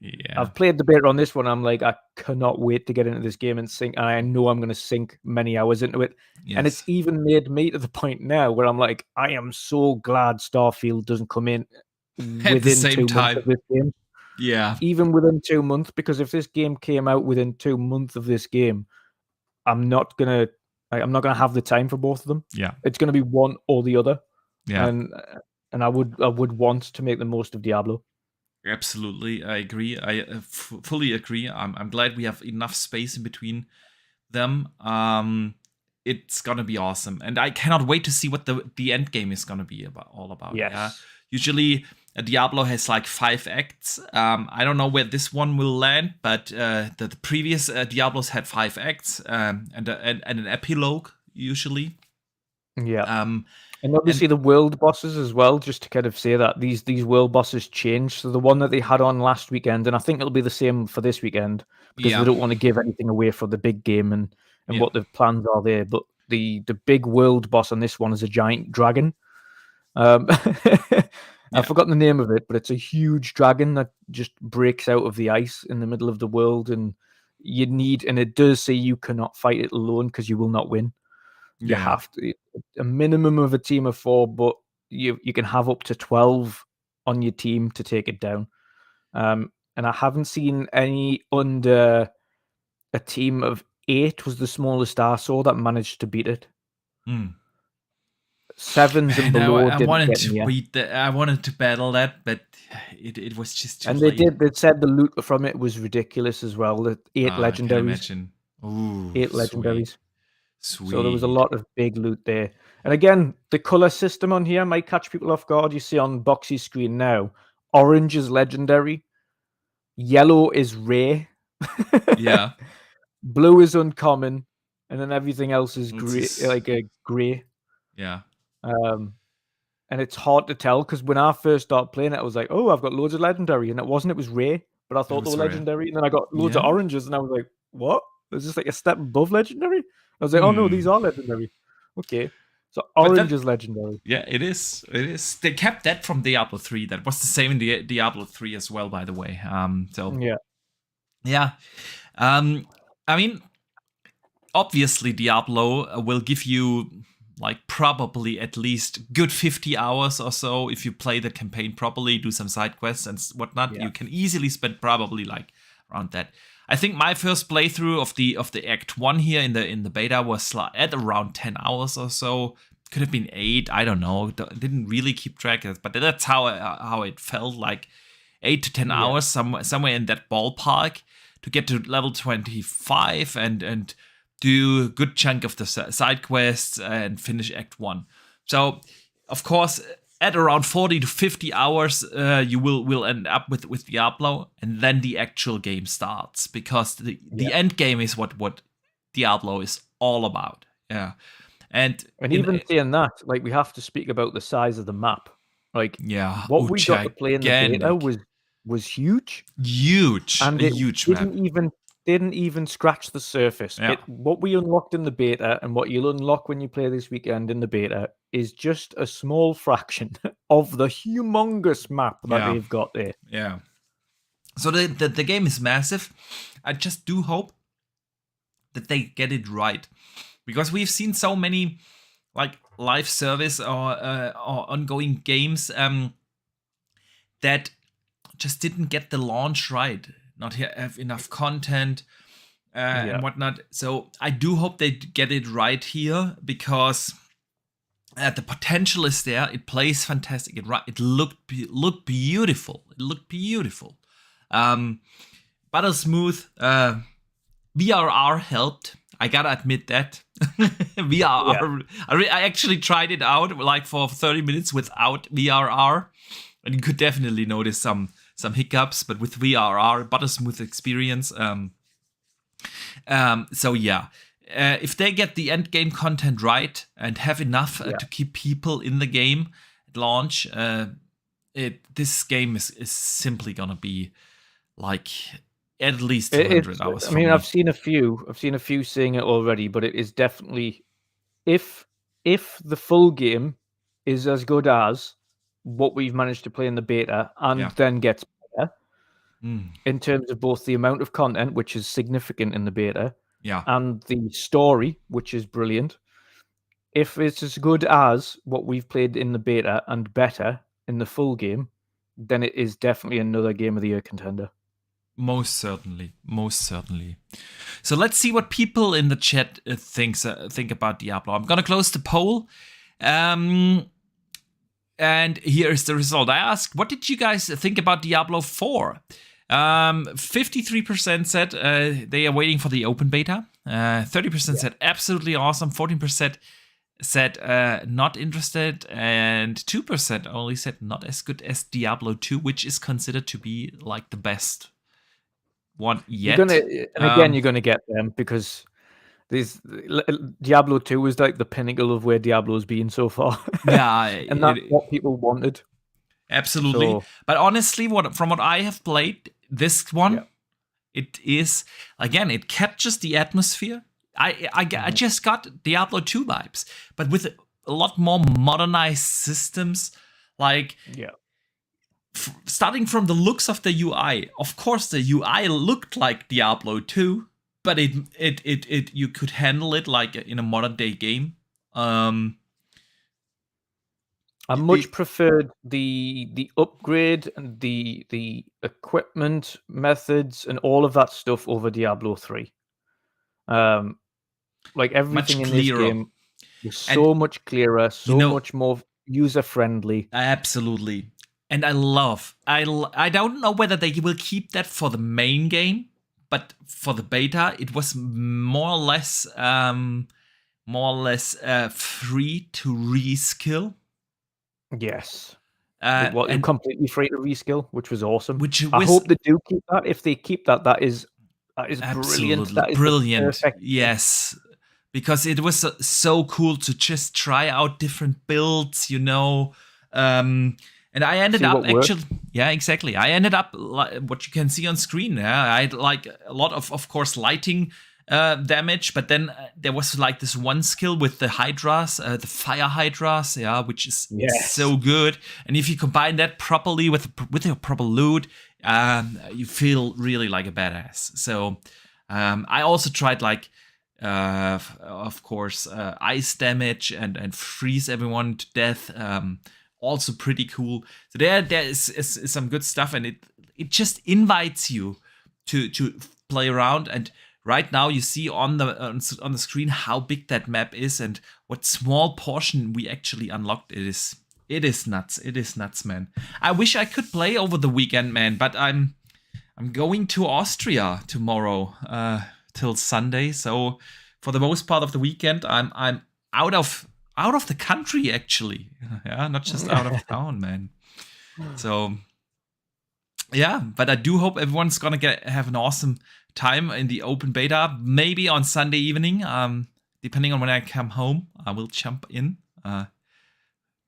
Yeah. I've played the beta on this one. I'm like, I cannot wait to get into this game and sink. And I know I'm going to sink many hours into it. Yes. And it's even made me to the point now where I'm like, I am so glad Starfield doesn't come in At the within same 2 months time. of this game. Yeah. Even within 2 months, because if this game came out within 2 months of this game, I'm not gonna have the time for both of them. Yeah. It's gonna be one or the other. Yeah. And I would want to make the most of Diablo. Absolutely, I agree. I fully agree. I'm glad we have enough space in between them. It's gonna be awesome, and I cannot wait to see what the end game is gonna be all about. Yes. Yeah. Usually, Diablo has like 5 acts. I don't know where this one will land, but the previous Diablos had 5 acts and an epilogue usually. Yeah. And obviously the world bosses as well, just to kind of say that these world bosses change. So the one that they had on last weekend, and I think it'll be the same for this weekend, because they don't want to give anything away for the big game and what the plans are there. But the big world boss on this one is a giant dragon. I've forgotten the name of it, but it's a huge dragon that just breaks out of the ice in the middle of the world, and it does say you cannot fight it alone because you will not win. You have to a minimum of a team of 4, but you can have up to 12 on your team to take it down. And I haven't seen any under a team of 8 was the smallest I saw that managed to beat it. 7s and below. I wanted to beat I wanted to battle that, but it was just too late. They said the loot from it was ridiculous as well. The 8 legendaries. I can imagine. Ooh, 8 legendaries. Sweet. So there was a lot of big loot there. And again, the color system on here might catch people off guard. You see on Boxy's screen now, orange is legendary, yellow is rare, yeah, blue is uncommon, and then everything else is gray, like a gray. Yeah. And it's hard to tell because when I first started playing it, I was like, "Oh, I've got loads of legendary," and it wasn't. It was rare, but I thought they were legendary, and then I got loads of oranges, and I was like, "What? Is this like a step above legendary?" I was like, "Oh no, these are legendary." Okay, so orange is legendary. Yeah, it is. It is. They kept that from Diablo 3. That was the same in Diablo 3 as well, by the way. So yeah. I mean, obviously, Diablo will give you like probably at least good 50 hours or so if you play the campaign properly, do some side quests and whatnot. You can easily spend probably like around that. I think my first playthrough of the Act 1 here in the beta was at around 10 hours or so. Could have been 8, I don't know. Didn't really keep track of it, but that's how it felt, like 8 to 10 hours, somewhere in that ballpark to get to level 25 and do a good chunk of the side quests and finish Act 1. So, of course, at around 40 to 50 hours, you will end up with Diablo, and then the actual game starts, because the end game is what Diablo is all about. Yeah. And even saying that, like, we have to speak about the size of the map. Like, what we got to play in the beta was huge. And a huge map. Didn't even scratch the surface. What we unlocked in the beta and what you'll unlock when you play this weekend in the beta is just a small fraction of the humongous map that they've got there. Yeah. So the game is massive. I just do hope that they get it right, because we've seen so many like live service or ongoing games that just didn't get the launch right. Not have enough content and whatnot. So I do hope they get it right here, because the potential is there. It plays fantastic. It looked beautiful. It looked beautiful. Butter smooth. VRR helped. I gotta admit that. VRR. I actually tried it out like for 30 minutes without VRR, and you could definitely notice some hiccups, but with VRR, butter smooth experience. So yeah, if they get the end game content right and have enough to keep people in the game at launch, this game is simply gonna be like at least 200 hours. I mean, I've seen a few saying it already, but it is definitely, if the full game is as good as what we've managed to play in the beta and then gets better, in terms of both the amount of content, which is significant in the beta, Yeah. and the story, which is brilliant. If it's as good as what we've played in the beta and better in the full game, then it is definitely another Game of the Year contender. Most certainly. So let's see what people in the chat think about Diablo. I'm gonna close the poll. And here is the result. I asked, what did you guys think about Diablo 4? 53% said they are waiting for the open beta. 30% said absolutely awesome. 14% said not interested. And 2% only said not as good as Diablo 2, which is considered to be like the best one yet. You're gonna get them because Diablo 2 was like the pinnacle of where Diablo's been so far. Yeah, and that's what people wanted. Absolutely. So, but honestly, from what I have played, this one, it is, again, it captures the atmosphere. I just got Diablo 2 vibes, but with a lot more modernized systems. Like, starting from the looks of the UI, of course, the UI looked like Diablo 2. But it you could handle it like in a modern day game. I much preferred the upgrade and the equipment methods and all of that stuff over Diablo 3. Like everything in this game is so much clearer, much more user friendly. Absolutely, and I don't know whether they will keep that for the main game. But for the beta, it was more or less free to reskill. Yes. And completely free to reskill, which was awesome. I hope they do keep that. If they keep that, that is brilliant. That is brilliant. Yes. Because it was so cool to just try out different builds, and I ended up actually, exactly. I ended up what you can see on screen. I had like a lot of course, lighting damage, but then there was like this one skill with the hydras, the fire hydras, which is so good. And if you combine that properly with your proper loot, you feel really like a badass. So I also tried like, of course, ice damage and freeze everyone to death. Also pretty cool. So there is some good stuff, and it just invites you to play around. And right now you see on the screen how big that map is and what small portion we actually unlocked. It is nuts. It is nuts, man. I wish I could play over the weekend, man, but I'm going to Austria tomorrow till Sunday. So for the most part of the weekend, I'm out of the country, actually. Not just out of town, man. So, but I do hope everyone's gonna have an awesome time in the open beta. Maybe on Sunday evening, depending on when I come home, I will jump in.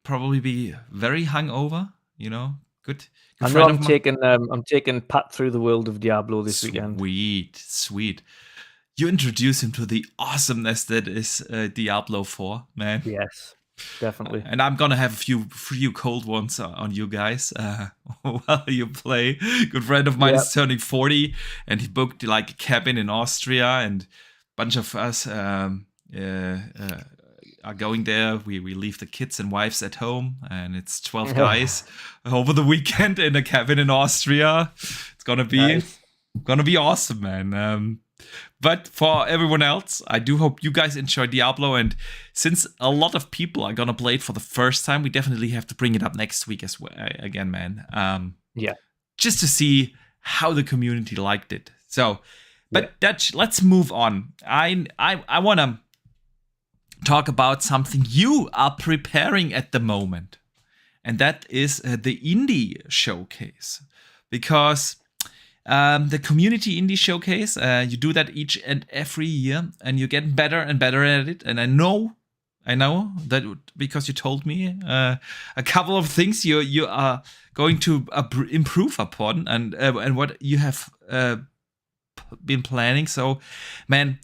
Probably be very hungover, Good I know I'm taking Pat through the world of Diablo this weekend. Sweet. You introduce him to the awesomeness that is Diablo 4, man. Yes, definitely. And I'm gonna have a few cold ones on you guys while you play. Good friend of mine is turning 40, and he booked like a cabin in Austria, and a bunch of us are going there. We leave the kids and wives at home, and it's 12 guys over the weekend in a cabin in Austria. It's gonna be awesome, man. But for everyone else, I do hope you guys enjoy Diablo. And since a lot of people are gonna play it for the first time, we definitely have to bring it up next week as well. Again, man. Just to see how the community liked it. So, but let's move on. I wanna talk about something you are preparing at the moment, and that is the indie showcase, because. The community indie showcase, you do that each and every year, and you get better and better at it. And I know that because you told me a couple of things you are going to improve upon, and what you have been planning. So, man,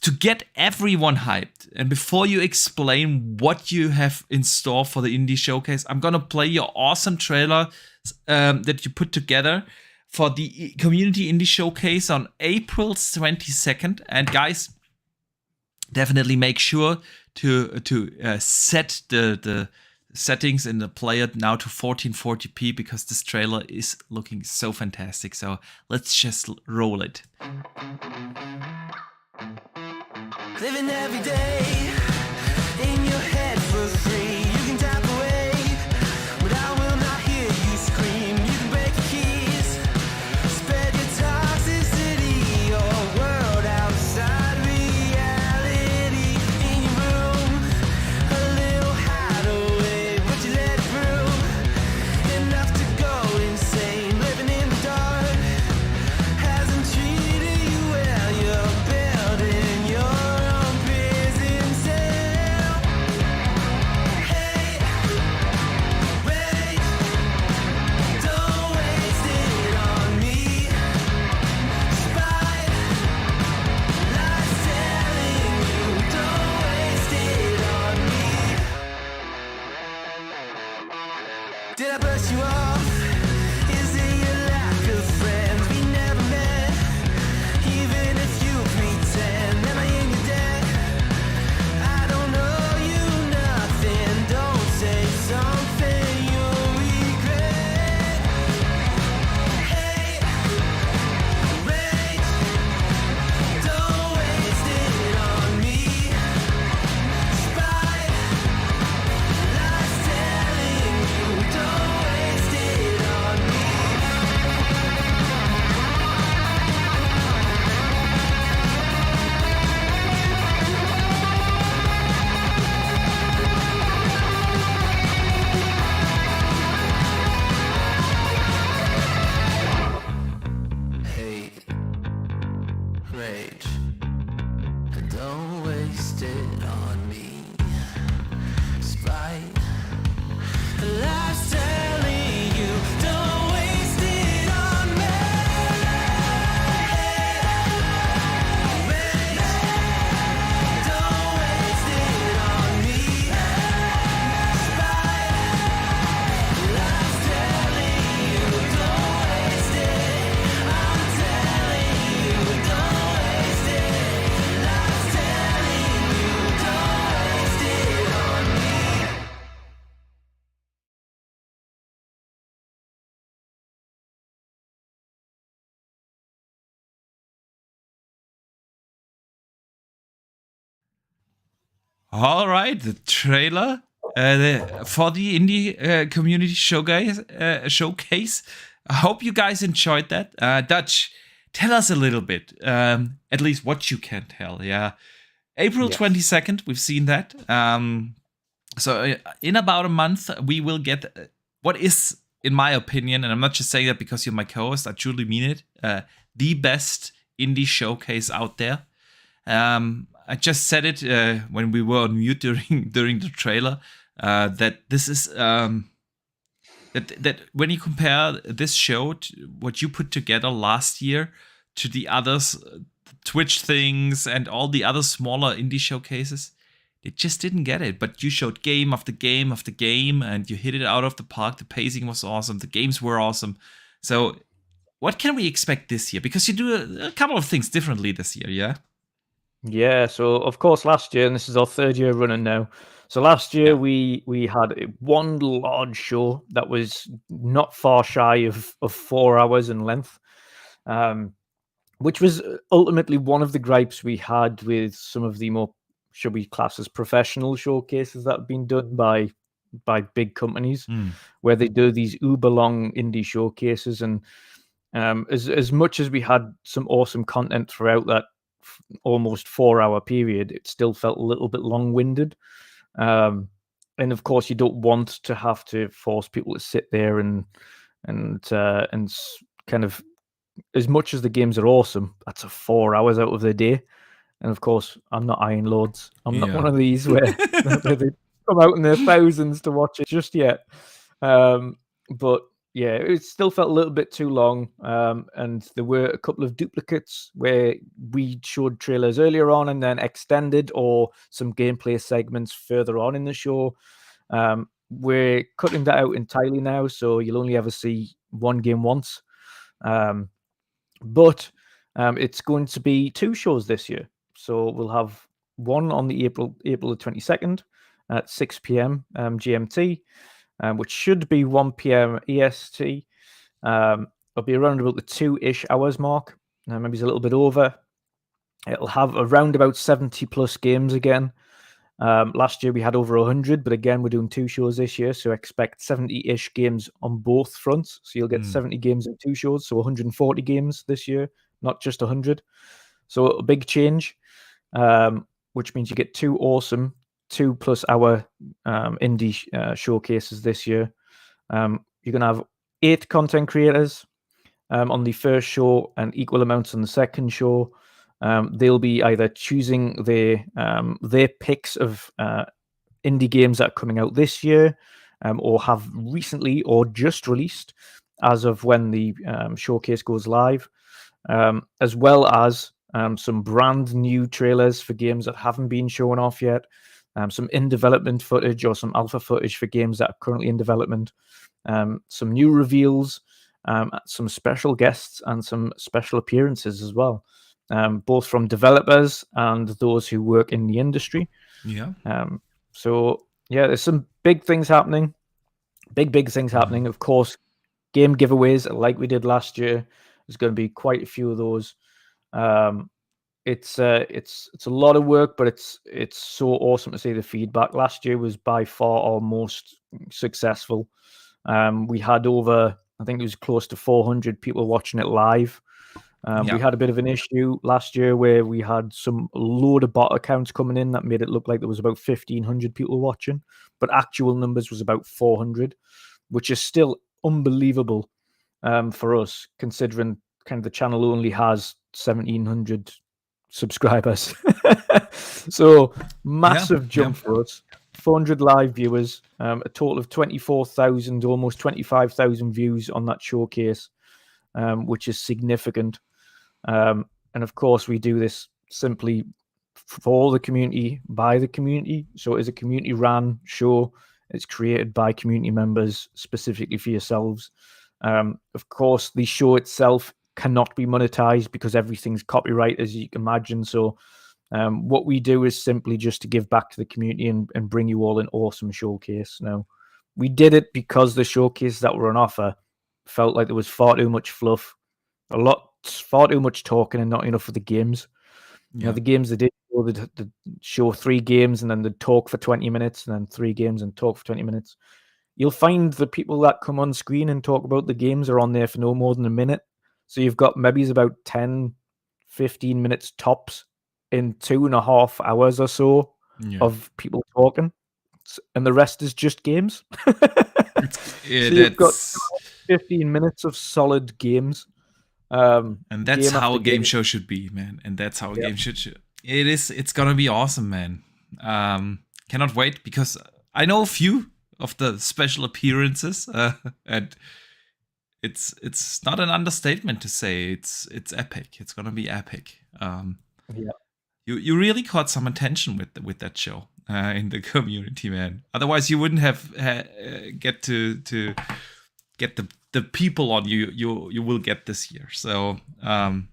to get everyone hyped, and before you explain what you have in store for the indie showcase, I'm gonna play your awesome trailer that you put together for the Community Indie Showcase on April 22nd. And guys, definitely make sure to set the settings in the player now to 1440p, because this trailer is looking so fantastic. So let's just roll it. Living every day in your head for free. You can tap away, but I will not hear you scream. You can break the keys, spread your toxicity, your world outside reality. In your room, a little hideaway, but you let it through. Enough to go insane. Living in the dark hasn't treated you well. You're building your own prison cell. Hey, wait, don't waste it on me. Spy, lies telling you, don't waste it on me. Did I brush you off? Is it your lack of friends? We never met, even if you pretend. Am I in your debt? I don't know you nothing. Don't say something you'll regret. Hey, wait, don't waste it on me. Spy, lies telling you, don't waste it on me. Hate, rage, don't waste it on me. Spite, life's telling you, don't waste it on me. Rage, don't waste it on me. Spite, life's telling you, don't waste it. I'm telling you, don't waste it. Life's telling you, don't waste it on me. All right, the trailer for the indie community showcase. I hope you guys enjoyed that. Dutch, tell us a little bit, at least what you can tell. Yeah, April Yes. 22nd, we've seen that. So in about a month, we will get what is, in my opinion, and I'm not just saying that because you're my co-host, I truly mean it, the best indie showcase out there. I just said it when we were on mute during the trailer, that this is that when you compare this show to what you put together last year to the others, Twitch things and all the other smaller indie showcases, it just didn't get it. But you showed game after game after game, and you hit it out of the park. The pacing was awesome. The games were awesome. So what can we expect this year? Because you do a couple of things differently this year, yeah? Yeah, so of course last year, and this is our third year running now. So last year Yeah. we had one large show that was not far shy of 4 hours in length, which was ultimately one of the gripes we had with some of the more, should we class as professional showcases that have been done by big companies, where they do these uber long indie showcases. And as much as we had some awesome content throughout that almost 4 hour period, it still felt a little bit long winded. And of course, you don't want to have to force people to sit there and kind of, as much as the games are awesome, that's a 4 hours out of their day. And of course, I'm not Iron Lords. I'm not one of these where they come out in their thousands to watch it just yet. But yeah, it still felt a little bit too long. And there were a couple of duplicates where we showed trailers earlier on and then extended, or some gameplay segments further on in the show. We're cutting that out entirely now, so you'll only ever see one game once. But it's going to be 2 shows this year. So we'll have one on the April the 22nd at 6 p.m. GMT, which should be 1 p.m. EST. It'll be around about the 2-ish hours mark, maybe it's a little bit over. It'll have around about 70 plus games again. Last year we had over 100, but again, we're doing 2 shows this year, so expect 70-ish games on both fronts. So you'll get 70 games in 2 shows, so 140 games this year, not just 100. So a big change, which means you get 2 awesome 2+ hour indie showcases this year. You're going to have 8 content creators on the first show and equal amounts on the second show. They'll be either choosing their picks of indie games that are coming out this year, or have recently or just released as of when the showcase goes live, as well as some brand new trailers for games that haven't been shown off yet, some in-development footage or some alpha footage for games that are currently in development, some new reveals, some special guests, and some special appearances as well. Both from developers and those who work in the industry. Yeah. So yeah, there's some big things happening. Big things happening. Of course, game giveaways like we did last year. There's going to be quite a few of those. It's a lot of work, but it's so awesome to see the feedback. Last year was by far our most successful. We had over, I think it was close to 400 people watching it live. We had a bit of an issue last year where we had some load of bot accounts coming in that made it look like there was about 1,500 people watching, but actual numbers was about 400, which is still unbelievable for us, considering kind of the channel only has 1,700 subscribers. So massive jump for us. 400 live viewers, a total of 24,000, almost 25,000 views on that showcase, which is significant. And of course, we do this simply for the community, by the community. So it's a community-run show. It's created by community members specifically for yourselves. Of course, the show itself cannot be monetized because everything's copyright, as you can imagine. So what we do is simply just to give back to the community and bring you all an awesome showcase. Now, we did it because the showcases that were on offer felt like there was far too much fluff, far too much talking and not enough of the games. You know, the games they did show 3 games and then they'd talk for 20 minutes and then 3 games and talk for 20 minutes. You'll find the people that come on screen and talk about the games are on there for no more than a minute. So you've got maybe about 10, 15 minutes tops in 2.5 hours or so of people talking. And the rest is just games. So you've got 15 minutes of solid games. And that's how a game show should be, man. And that's how a game should. It's gonna be awesome, man. Cannot wait, because I know a few of the special appearances, and it's not an understatement to say it's epic. It's gonna be epic. You really caught some attention with that show in the community, man. Otherwise, you wouldn't have get to get the people on you will get this year. So and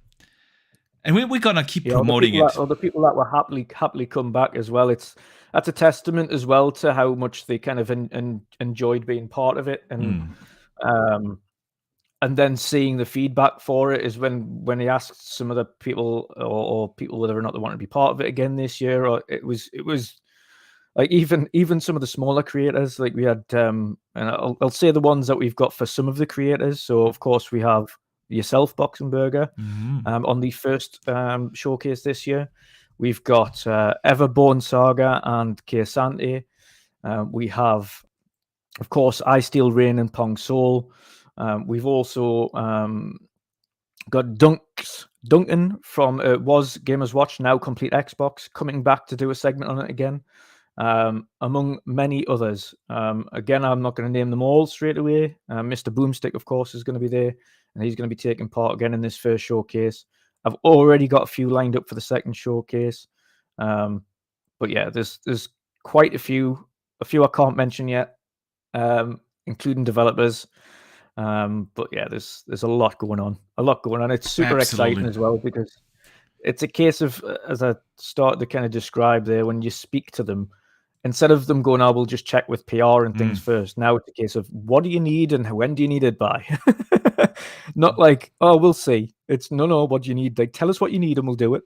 we're gonna keep promoting it. The people that were happily come back as well. That's a testament as well to how much they kind of enjoyed being part of it, and then seeing the feedback for it is when they asked some of the people or people whether or not they want to be part of it again this year. Or it was like even some of the smaller creators, like we had, and I'll say the ones that we've got for some of the creators. So of course we have yourself, Boxenberger, on the first showcase this year. We've got Everborn Saga and Kersante. We have, of course, I Steal Rain and Pong Soul. We've also got Duncan from was Gamers Watch, now Complete Xbox, coming back to do a segment on it again, among many others. Again, I'm not going to name them all straight away. Mr. Boomstick, of course, is going to be there, and he's going to be taking part again in this first showcase. I've already got a few lined up for the second showcase. But yeah, there's quite a few I can't mention yet, including developers. But yeah, there's a lot going on. It's super Absolutely. exciting as well because it's a case of, as I started to kind of describe there, when you speak to them, instead of them going, "Oh, we'll just check with PR and things first." Now it's a case of, "What do you need and when do you need it by?" Not like, "Oh, we'll see." It's no. What do you need? Like, tell us what you need and we'll do it.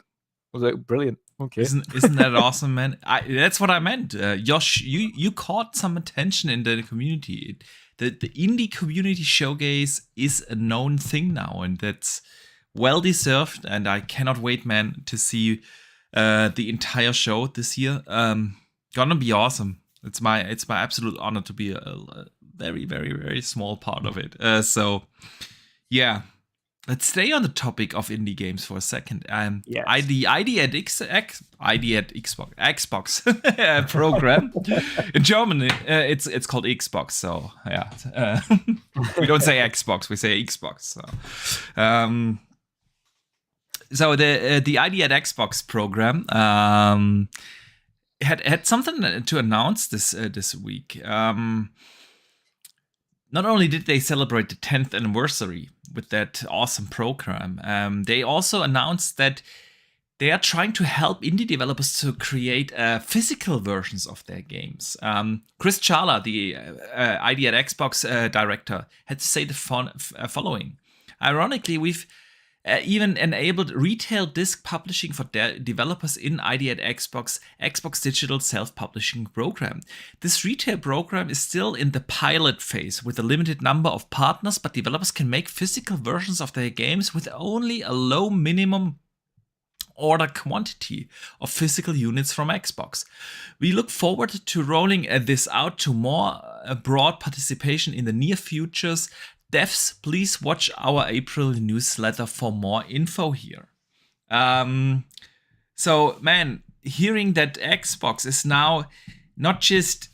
I was like, brilliant. Okay. Isn't that awesome, man? That's what I meant. Josh, you caught some attention in the community. The indie community showcase is a known thing now, and that's well deserved. And I cannot wait, man, to see the entire show this year. Gonna be awesome. It's my absolute honor to be a very, very, very small part of it. So yeah. Let's stay on the topic of indie games for a second. Yes. The ID at Xbox program in German, it's called Xbox. So yeah, we don't say Xbox, we say Xbox. So the ID at Xbox program had something to announce this week. Not only did they celebrate the 10th anniversary with that awesome program, they also announced that they are trying to help indie developers to create physical versions of their games. Chris Chala, the ID at Xbox director, had to say the following. Ironically, we've even enabled retail disc publishing for developers in ID at Xbox Digital Self-Publishing Program. This retail program is still in the pilot phase with a limited number of partners, but developers can make physical versions of their games with only a low minimum order quantity of physical units from Xbox. We look forward to rolling this out to more broad participation in the near futures. Devs, please watch our April newsletter for more info here. So, man, hearing that Xbox is now not just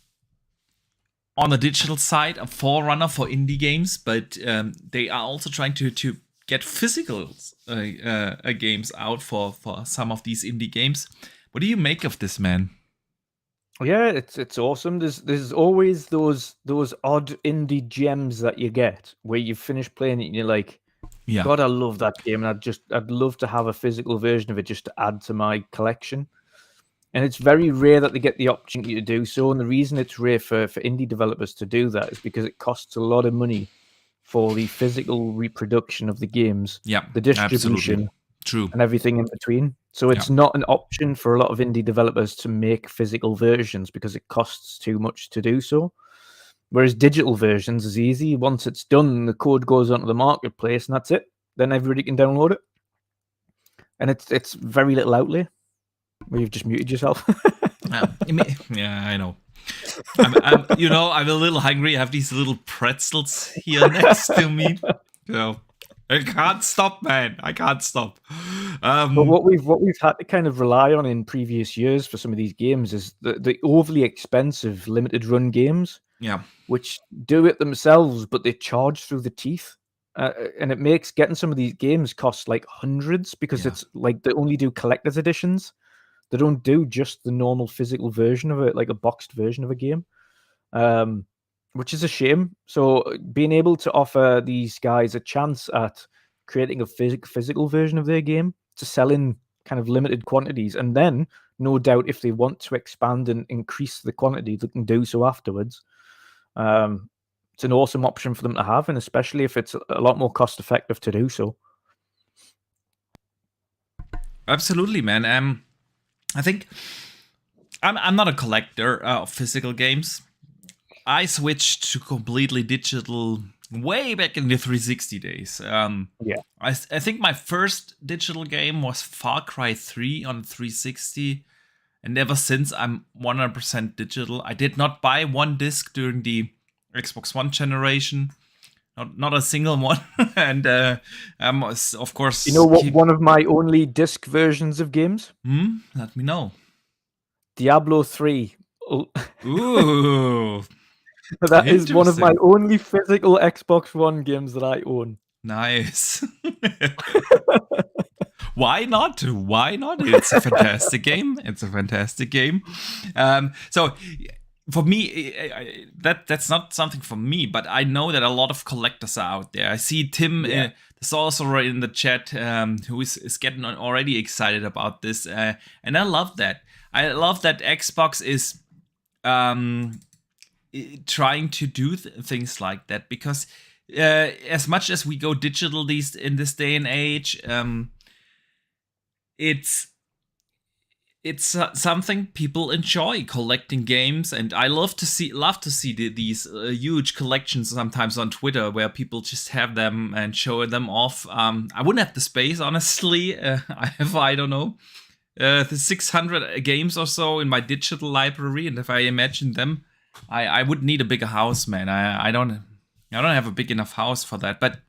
on the digital side a forerunner for indie games, but they are also trying to get physical games out for some of these indie games. What do you make of this, man? Yeah, it's awesome. There's always those odd indie gems that you get where you finish playing it and you're like, yeah, God, I love that game, and I'd love to have a physical version of it just to add to my collection. And it's very rare that they get the opportunity to do so. And the reason it's rare for indie developers to do that is because it costs a lot of money for the physical reproduction of the games, yeah, the distribution, absolutely. True, and everything in between. So it's not an option for a lot of indie developers to make physical versions because it costs too much to do so. Whereas digital versions is easy. Once it's done, the code goes onto the marketplace and that's it. Then everybody can download it. And it's very little outlay. Well, you've just muted yourself. Yeah, I know. I'm a little hungry. I have these little pretzels here next to me. So I can't stop, man. I can't stop. But what we've had to kind of rely on in previous years for some of these games is the overly expensive limited run games. Yeah, which do it themselves, but they charge through the teeth. And it makes getting some of these games cost like hundreds because it's like they only do collector's editions. They don't do just the normal physical version of it, like a boxed version of a game, which is a shame. So being able to offer these guys a chance at creating a physical version of their game to sell in kind of limited quantities, and then no doubt if they want to expand and increase the quantity, they can do so afterwards. It's an awesome option for them to have, and especially if it's a lot more cost effective to do so. Absolutely, man. I think I'm not a collector of physical games. I switched to completely digital way back in the 360 days. I think my first digital game was Far Cry 3 on 360. And ever since, I'm 100% digital. I did not buy one disc during the Xbox One generation. Not a single one. And of course... You know what? One of my only disc versions of games? Let me know. Diablo 3. Ooh. That is one of my only physical Xbox One games that I own. Nice. Why not? Why not? It's a fantastic game. So for me, that's not something for me, but I know that a lot of collectors are out there. I see Tim, the sorcerer, in the chat, who is getting already excited about this, and I love that. I love that Xbox is trying to do things like that, because as much as we go digital in this day and age, it's something people enjoy, collecting games, and I love to see these huge collections sometimes on Twitter where people just have them and show them off. I wouldn't have the space, honestly. I don't know, the 600 games or so in my digital library, and if I imagine them, I would need a bigger house, man. I don't have a big enough house for that, but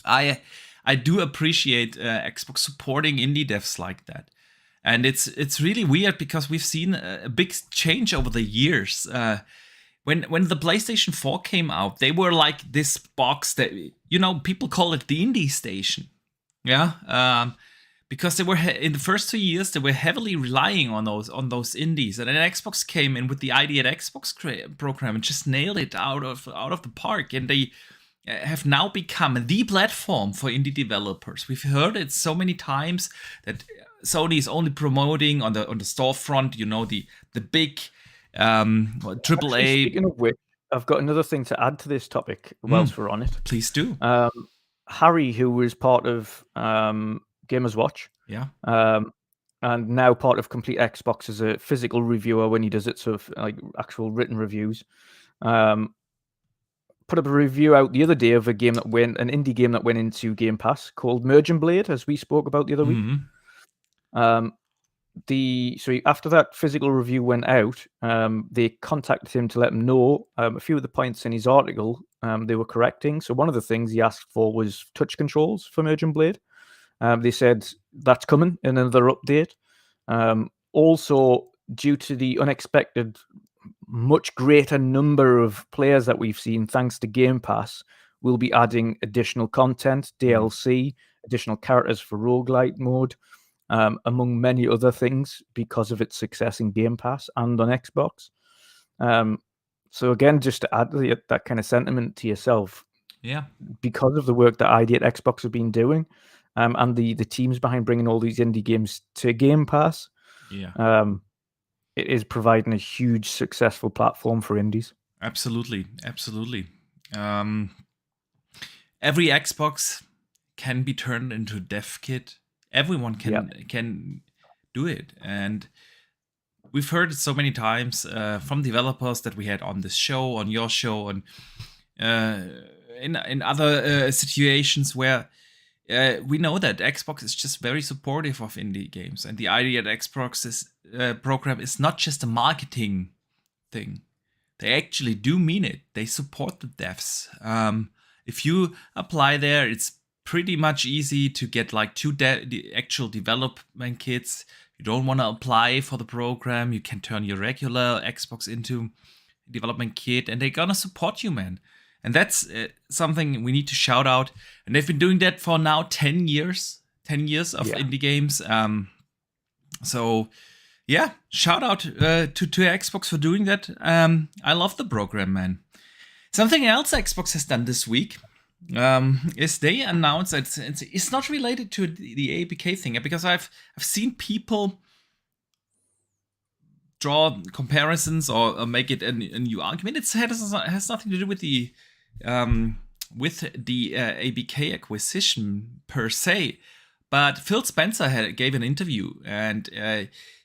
I do appreciate Xbox supporting indie devs like that. And it's really weird because we've seen a big change over the years. When the PlayStation 4 came out, they were like this box that, people call it the indie station. Yeah. Because they were in the first 2 years, they were heavily relying on those indies. And then Xbox came in with the ID at Xbox program and just nailed it out of the park. And they have now become the platform for indie developers. We've heard it so many times that Sony is only promoting on the storefront, the big AAA. Actually, speaking of which, I've got another thing to add to this topic whilst we're on it. Please do. Harry, who was part of Gamers Watch, and now part of Complete Xbox as a physical reviewer when he does it, sort of like actual written reviews, put up a review out the other day of an indie game that went into Game Pass called Merge and Blade, as we spoke about the other week. So after that physical review went out, they contacted him to let him know a few of the points in his article they were correcting. So one of the things he asked for was touch controls for Merge and Blade. They said that's coming in another update. Also, due to the unexpected much greater number of players that we've seen thanks to Game Pass, we'll be adding additional content, DLC, additional characters for roguelite mode, among many other things because of its success in Game Pass and on Xbox. So again, just to add that kind of sentiment to yourself, because of the work that ID at Xbox have been doing, and the teams behind bringing all these indie games to Game Pass, it is providing a huge successful platform for indies. Absolutely. Every Xbox can be turned into a dev kit. Everyone can do it, and we've heard it so many times from developers that we had on this show, on your show, and in other situations where we know that Xbox is just very supportive of indie games, and the idea at Xbox's program is not just a marketing thing. They actually do mean it. They support the devs. If you apply there, it's pretty much easy to get like the actual development kits. You don't want to apply for the program, you can turn your regular Xbox into a development kit, and they're gonna support you, man. And that's something we need to shout out. And they've been doing that for now 10 years of indie games. So yeah, shout out to Xbox for doing that. I love the program, man. Something else Xbox has done this week is they announced that it's not related to the ABK thing, because I've seen people draw comparisons or make it a new argument. It has nothing to do with the ABK acquisition per se, but Phil Spencer gave an interview, and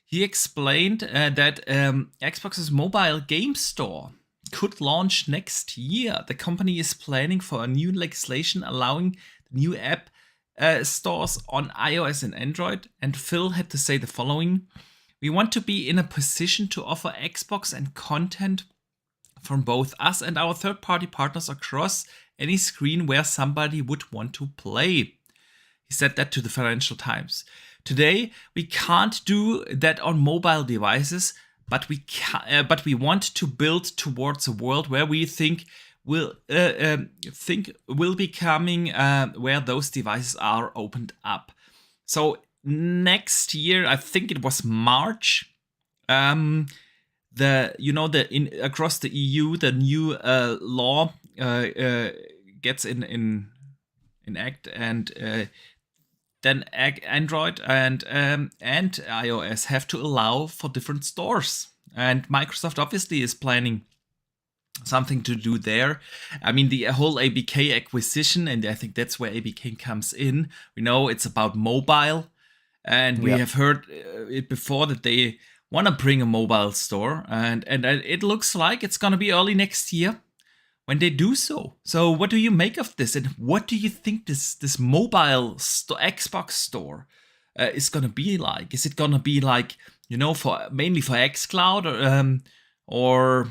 he explained that Xbox's mobile game store could launch next year. The company is planning for a new legislation allowing new app stores on iOS and Android. And Phil had to say the following: "We want to be in a position to offer Xbox and content from both us and our third-party partners across any screen where somebody would want to play." He said that to the Financial Times. "Today, we can't do that on mobile devices, but we want to build towards a world where we think will be coming, where those devices are opened up." So next year, I think it was March, across the EU, the new law gets in act, and then Android and iOS have to allow for different stores. And Microsoft obviously is planning something to do there. I mean, the whole ABK acquisition, and I think that's where ABK comes in. We know it's about mobile, and we have heard it before that they want to bring a mobile store, and it looks like it's going to be early next year when they do so. So what do you make of this, and what do you think this mobile Xbox store is going to be like? Is it going to be like, mainly for xCloud, or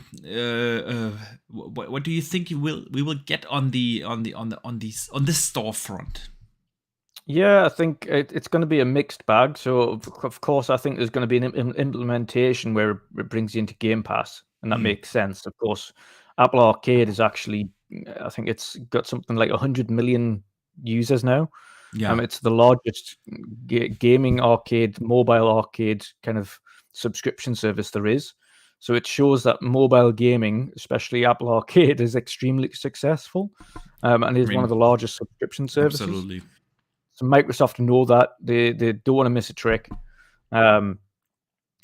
what do you think we will get on this storefront? Yeah, I think it's going to be a mixed bag. So, of course, I think there's going to be an implementation where it brings you into Game Pass, and that makes sense. Of course, Apple Arcade is actually, I think it's got something like 100 million users now. Yeah, it's the largest gaming arcade, mobile arcade kind of subscription service there is. So it shows that mobile gaming, especially Apple Arcade, is extremely successful, and is one of the largest subscription services. Absolutely. So Microsoft know that they don't want to miss a trick, and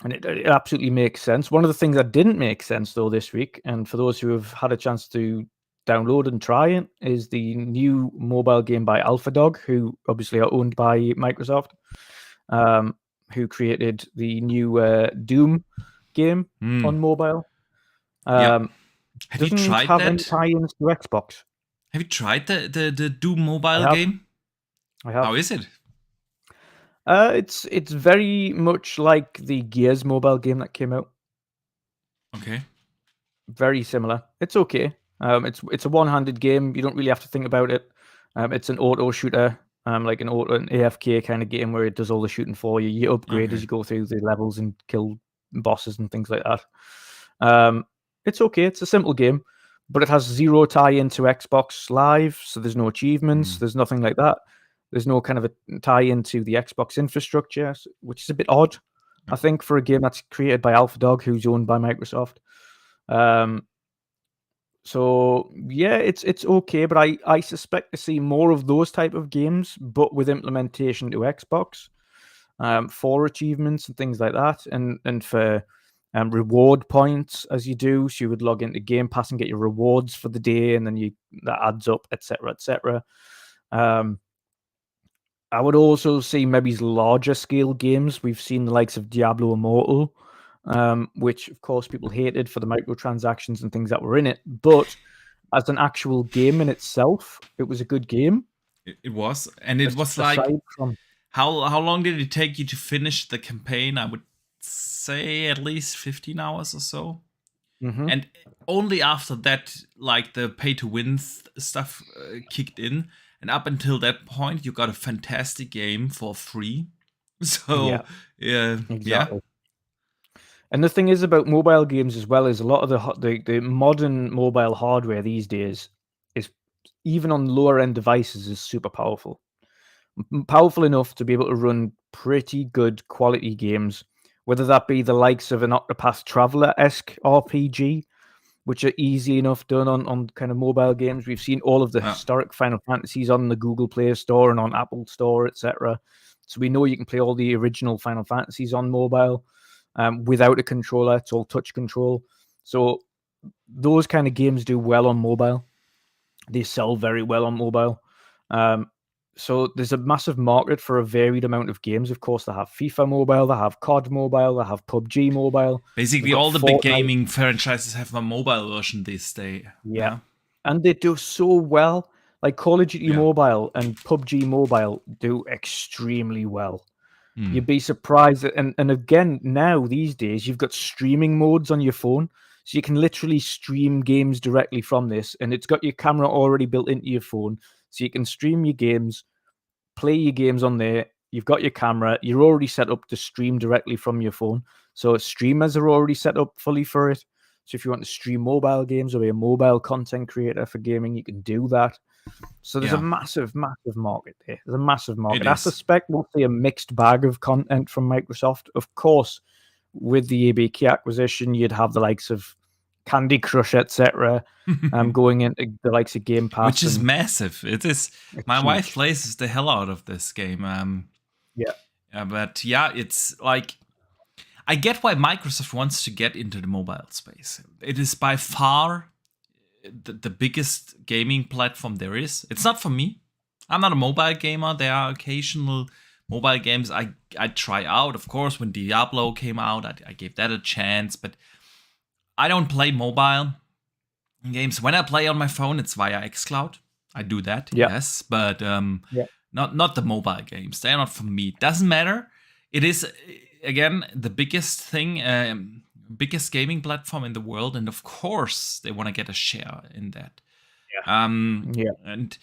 it absolutely makes sense. One of the things that didn't make sense though this week, and for those who have had a chance to download and try it, is the new mobile game by AlphaDog, who obviously are owned by Microsoft, who created the new Doom game on mobile. Have you tried have that? any tie-ins to Xbox. Have you tried the Doom mobile game? I have. How is it? It's very much like the Gears mobile game that came out. Okay. Very similar. It's okay. It's a one-handed game. You don't really have to think about it. It's an auto shooter, like an AFK kind of game where it does all the shooting for you. You upgrade as you go through the levels and kill bosses and things like that. It's okay. It's a simple game, but it has zero tie-in to Xbox Live, so there's no achievements. There's nothing like that. There's no kind of a tie-in to the Xbox infrastructure, which is a bit odd, I think, for a game that's created by AlphaDog, who's owned by Microsoft. So yeah, it's okay, but I suspect to see more of those type of games, but with implementation to Xbox, for achievements and things like that, and for reward points as you do. So you would log into Game Pass and get your rewards for the day, and then that adds up, etc., etc. I would also see maybe larger scale games. We've seen the likes of Diablo Immortal, which of course people hated for the microtransactions and things that were in it. But as an actual game in itself, it was a good game. It was, and it was like how long did it take you to finish the campaign? I would say at least 15 hours or so. And only after that, like the pay to win stuff kicked in. And up until that point, you got a fantastic game for free. So, yeah. Exactly. And the thing is about mobile games as well is a lot of the modern mobile hardware these days is, even on lower end devices, is super powerful. Powerful enough to be able to run pretty good quality games, whether that be the likes of an Octopath Traveler-esque RPG, which are easy enough done on kind of mobile games. We've seen all of the historic Final Fantasies on the Google Play Store and on Apple Store, etc. So we know you can play all the original Final Fantasies on mobile without a controller. It's all touch control. So those kind of games do well on mobile. They sell very well on mobile. So there's a massive market for a varied amount of games. Of course, they have FIFA Mobile, they have COD Mobile, they have PUBG Mobile. Basically, all the big gaming franchises have a mobile version these days. Yeah. And they do so well. Like Call of Duty Mobile and PUBG Mobile do extremely well. You'd be surprised. And again, now, these days, you've got streaming modes on your phone. So you can literally stream games directly from this. And it's got your camera already built into your phone. So you can stream your games, play your games on there. You've got your camera. You're already set up to stream directly from your phone. So streamers are already set up fully for it. So if you want to stream mobile games or be a mobile content creator for gaming, you can do that. So there's a massive, massive market there. There's a massive market. I suspect we'll see a mixed bag of content from Microsoft. Of course, with the ABK acquisition, you'd have the likes of Candy Crush, etc., going into the likes of Game Pass, which is massive. It is. My huge. wife plays the hell out of this game. But yeah, it's like, I get why Microsoft wants to get into the mobile space. It is by far the biggest gaming platform there is. It's not for me. I'm not a mobile gamer. There are occasional mobile games I try out. Of course, when Diablo came out, I gave that a chance. But I don't play mobile games. When I play on my phone, it's via xCloud. I do that, yes. But not the mobile games. They're not for me. Doesn't matter. It is, again, the biggest thing, biggest gaming platform in the world, and of course they want to get a share in that. And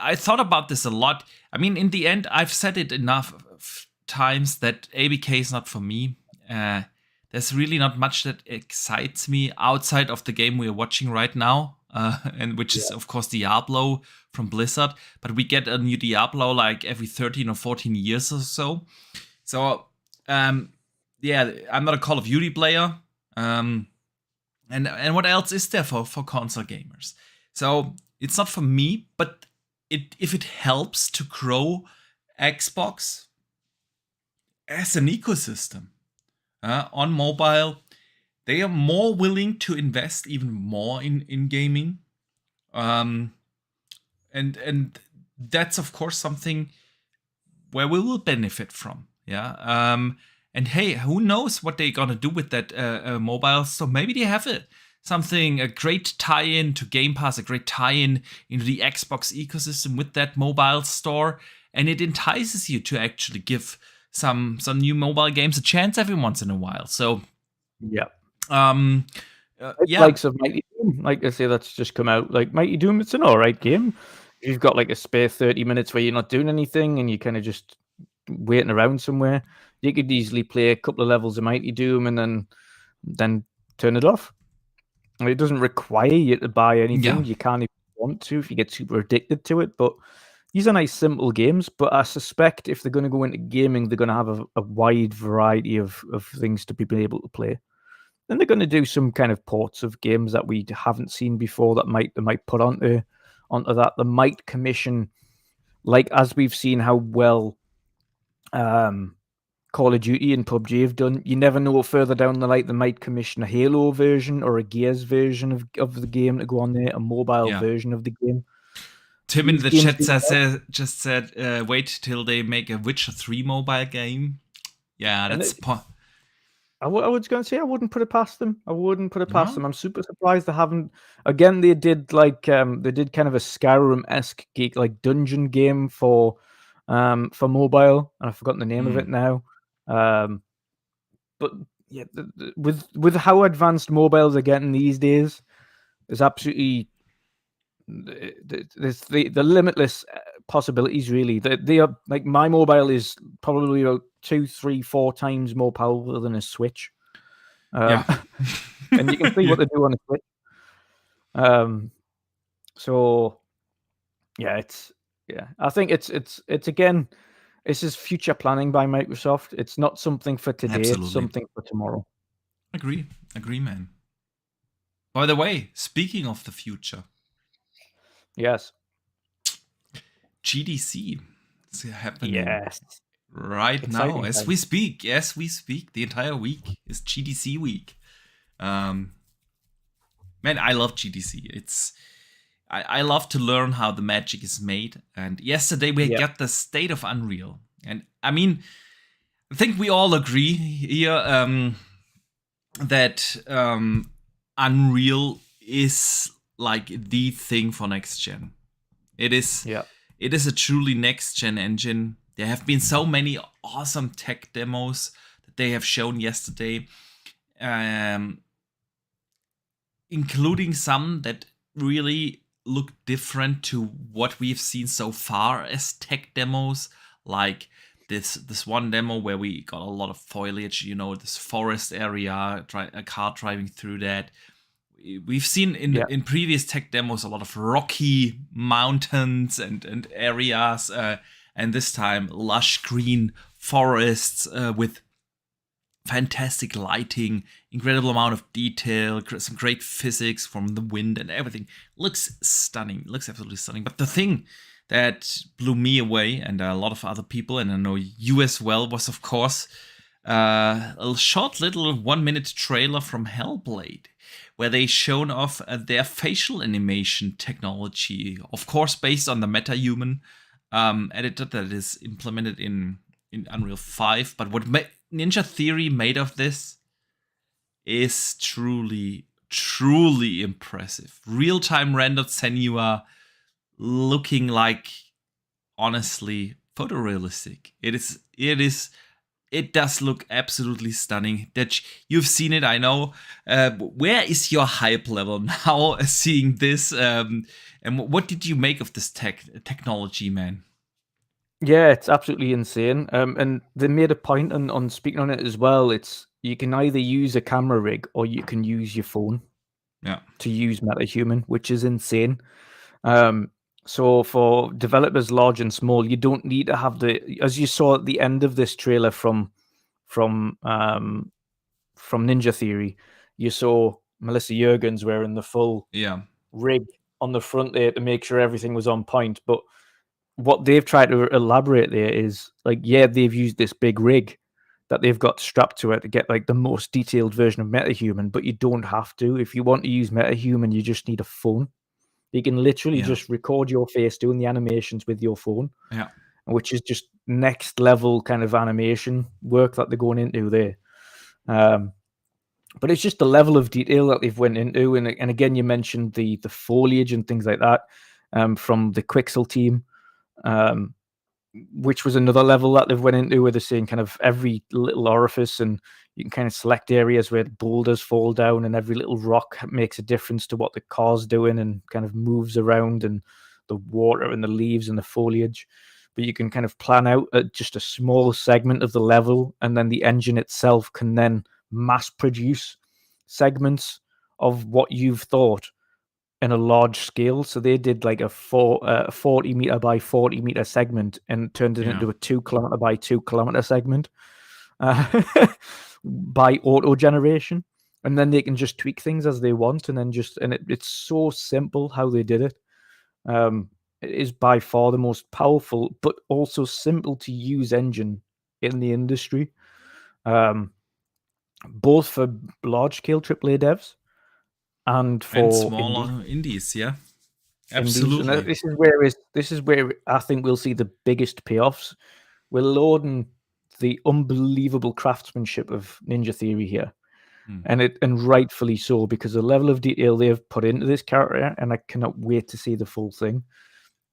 I thought about this a lot. I mean, in the end, I've said it enough times that ABK is not for me. There's really not much that excites me outside of the game we're watching right now, and which is, of course, Diablo from Blizzard. But we get a new Diablo like every 13 or 14 years or so. So, I'm not a Call of Duty player. And what else is there for console gamers? So it's not for me, but if it helps to grow Xbox as an ecosystem on mobile, they are more willing to invest even more in gaming. And that's, of course, something where we will benefit from. And hey, who knows what they're gonna do with that mobile? So maybe they have a great tie-in to Game Pass, a great tie-in into the Xbox ecosystem with that mobile store, and it entices you to actually give some new mobile games a chance every once in a while. So likes of Mighty Doom, like I say, that's just come out. Like Mighty Doom, it's an alright game. You've got like a spare 30 minutes where you're not doing anything and you're kind of just waiting around somewhere. You could easily play a couple of levels of Mighty Doom and then turn it off. I mean, it doesn't require you to buy anything. You can't even want to if you get super addicted to it. But these are nice, simple games. But I suspect if they're going to go into gaming, they're going to have a wide variety of things to be able to play. Then they're going to do some kind of ports of games that we haven't seen before that they might put onto that. They might commission, like as we've seen how well Call of Duty and PUBG have done. You never know, further down the line they might commission a Halo version or a Gears version of the game to go on there, a mobile version of the game. Tim in the chat just said, wait till they make a Witcher 3 mobile game. Yeah, that's... I was going to say I wouldn't put it past them. I'm super surprised they haven't. Again, they did kind of a Skyrim-esque like dungeon game for mobile, and I've forgotten the name of it now. But yeah, with how advanced mobiles are getting these days, there's absolutely there's the limitless possibilities. Really, they are like, my mobile is probably about 2, 3, 4 times more powerful than a Switch. And you can see what they do on a Switch. So yeah, I think it's again, this is future planning by Microsoft. It's not something for today. Absolutely. It's something for tomorrow. Agree, man. By the way, speaking of the future, yes, GDC is happening. Yes. Right exciting now, as we speak. The entire week is GDC week. Man, I love GDC. I love to learn how the magic is made. And yesterday we got the State of Unreal. And I mean, I think we all agree here that Unreal is like the thing for next gen. It is a truly next gen engine. There have been so many awesome tech demos that they have shown yesterday, including some that really look different to what we've seen so far as tech demos, like this one demo where we got a lot of foliage, this forest area, a car driving through that. We've seen in previous tech demos a lot of rocky mountains and areas, and this time lush green forests with fantastic lighting, incredible amount of detail, some great physics from the wind and everything. Looks stunning, looks absolutely stunning. But the thing that blew me away, and a lot of other people, and I know you as well, was of course a short little 1-minute trailer from Hellblade, where they shown off their facial animation technology, of course based on the MetaHuman editor that is implemented in Unreal 5. But what Ninja Theory made of this is truly, truly impressive. Real-time rendered Senua looking like, honestly, photorealistic. It does look absolutely stunning. That you've seen it, I know. Where is your hype level now seeing this? And what did you make of this technology, man? Yeah, it's absolutely insane. And they made a point on speaking on it as well. It's you can either use a camera rig or you can use your phone. Yeah. To use MetaHuman, which is insane. So for developers large and small, you don't need to have as you saw at the end of this trailer from Ninja Theory, you saw Melissa Juergens wearing the full rig on the front there to make sure everything was on point. But what they've tried to elaborate there is they've used this big rig that they've got strapped to it to get the most detailed version of MetaHuman, but you don't have to. If you want to use MetaHuman, you just need a phone. You can literally just record your face doing the animations with your phone, which is just next level kind of animation work that they're going into there. But it's just the level of detail that they've went into, and again, you mentioned the foliage and things like that from the Quixel team. Which was another level that they've went into, where they're saying kind of every little orifice, and you can kind of select areas where boulders fall down, and every little rock makes a difference to what the car's doing and kind of moves around, and the water and the leaves and the foliage. But you can kind of plan out just a small segment of the level, and then the engine itself can then mass produce segments of what you've thought in a large scale. So they did a 40 meter by 40 meter segment and turned it into a 2 kilometer by 2 kilometer segment by auto generation. And then they can just tweak things as they want, and then it's so simple how they did it. It is by far the most powerful but also simple to use engine in the industry, both for large scale AAA devs and for smaller indies, absolutely. And this is where I think we'll see the biggest payoffs. We're lauding the unbelievable craftsmanship of Ninja Theory here, and rightfully so, because the level of detail they've put into this character, and I cannot wait to see the full thing.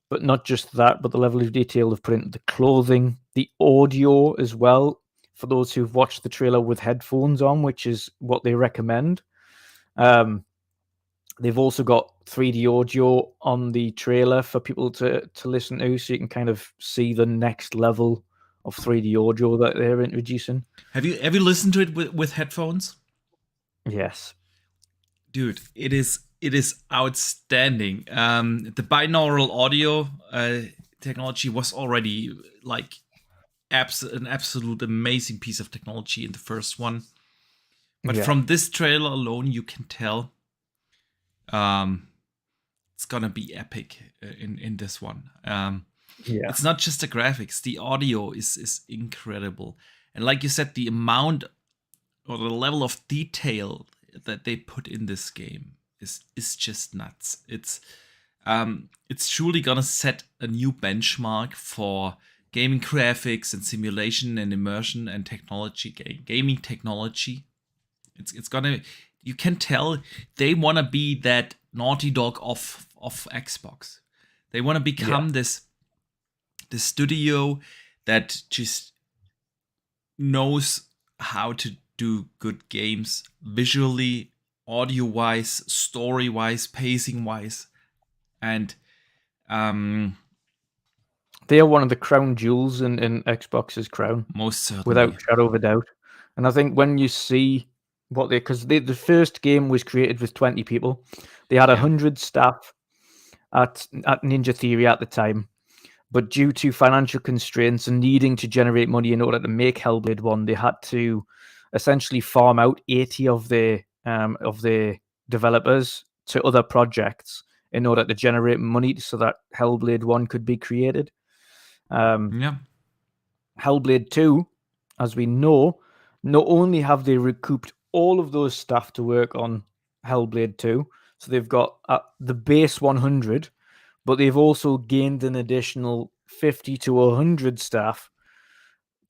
But not just that, but the level of detail they've put into the clothing, the audio as well. For those who've watched the trailer with headphones on, which is what they recommend. They've also got 3D audio on the trailer for people to listen to, so you can kind of see the next level of 3D audio that they're introducing. Have you listened to it with headphones? Yes. Dude, it is outstanding. The binaural audio technology was already an absolute amazing piece of technology in the first one. But from this trailer alone, you can tell it's gonna be epic in this one. It's not just the graphics; the audio is incredible, and like you said, the amount or the level of detail that they put in this game is just nuts. It's truly gonna set a new benchmark for gaming graphics and simulation and immersion and technology, gaming technology. It's gonna. You can tell they want to be that Naughty Dog of Xbox. They want to become this studio that just knows how to do good games visually, audio-wise, story-wise, pacing-wise. And they are one of the crown jewels in Xbox's crown. Most certainly. Without a shadow of a doubt. And I think when you see because the first game was created with 20 people. They had 100 staff at Ninja Theory at the time. But due to financial constraints and needing to generate money in order to make Hellblade 1, they had to essentially farm out 80 of the developers to other projects in order to generate money so that Hellblade 1 could be created. Yeah. Hellblade 2, as we know, not only have they recouped all of those staff to work on Hellblade 2, so they've got the base 100, but they've also gained an additional 50 to 100 staff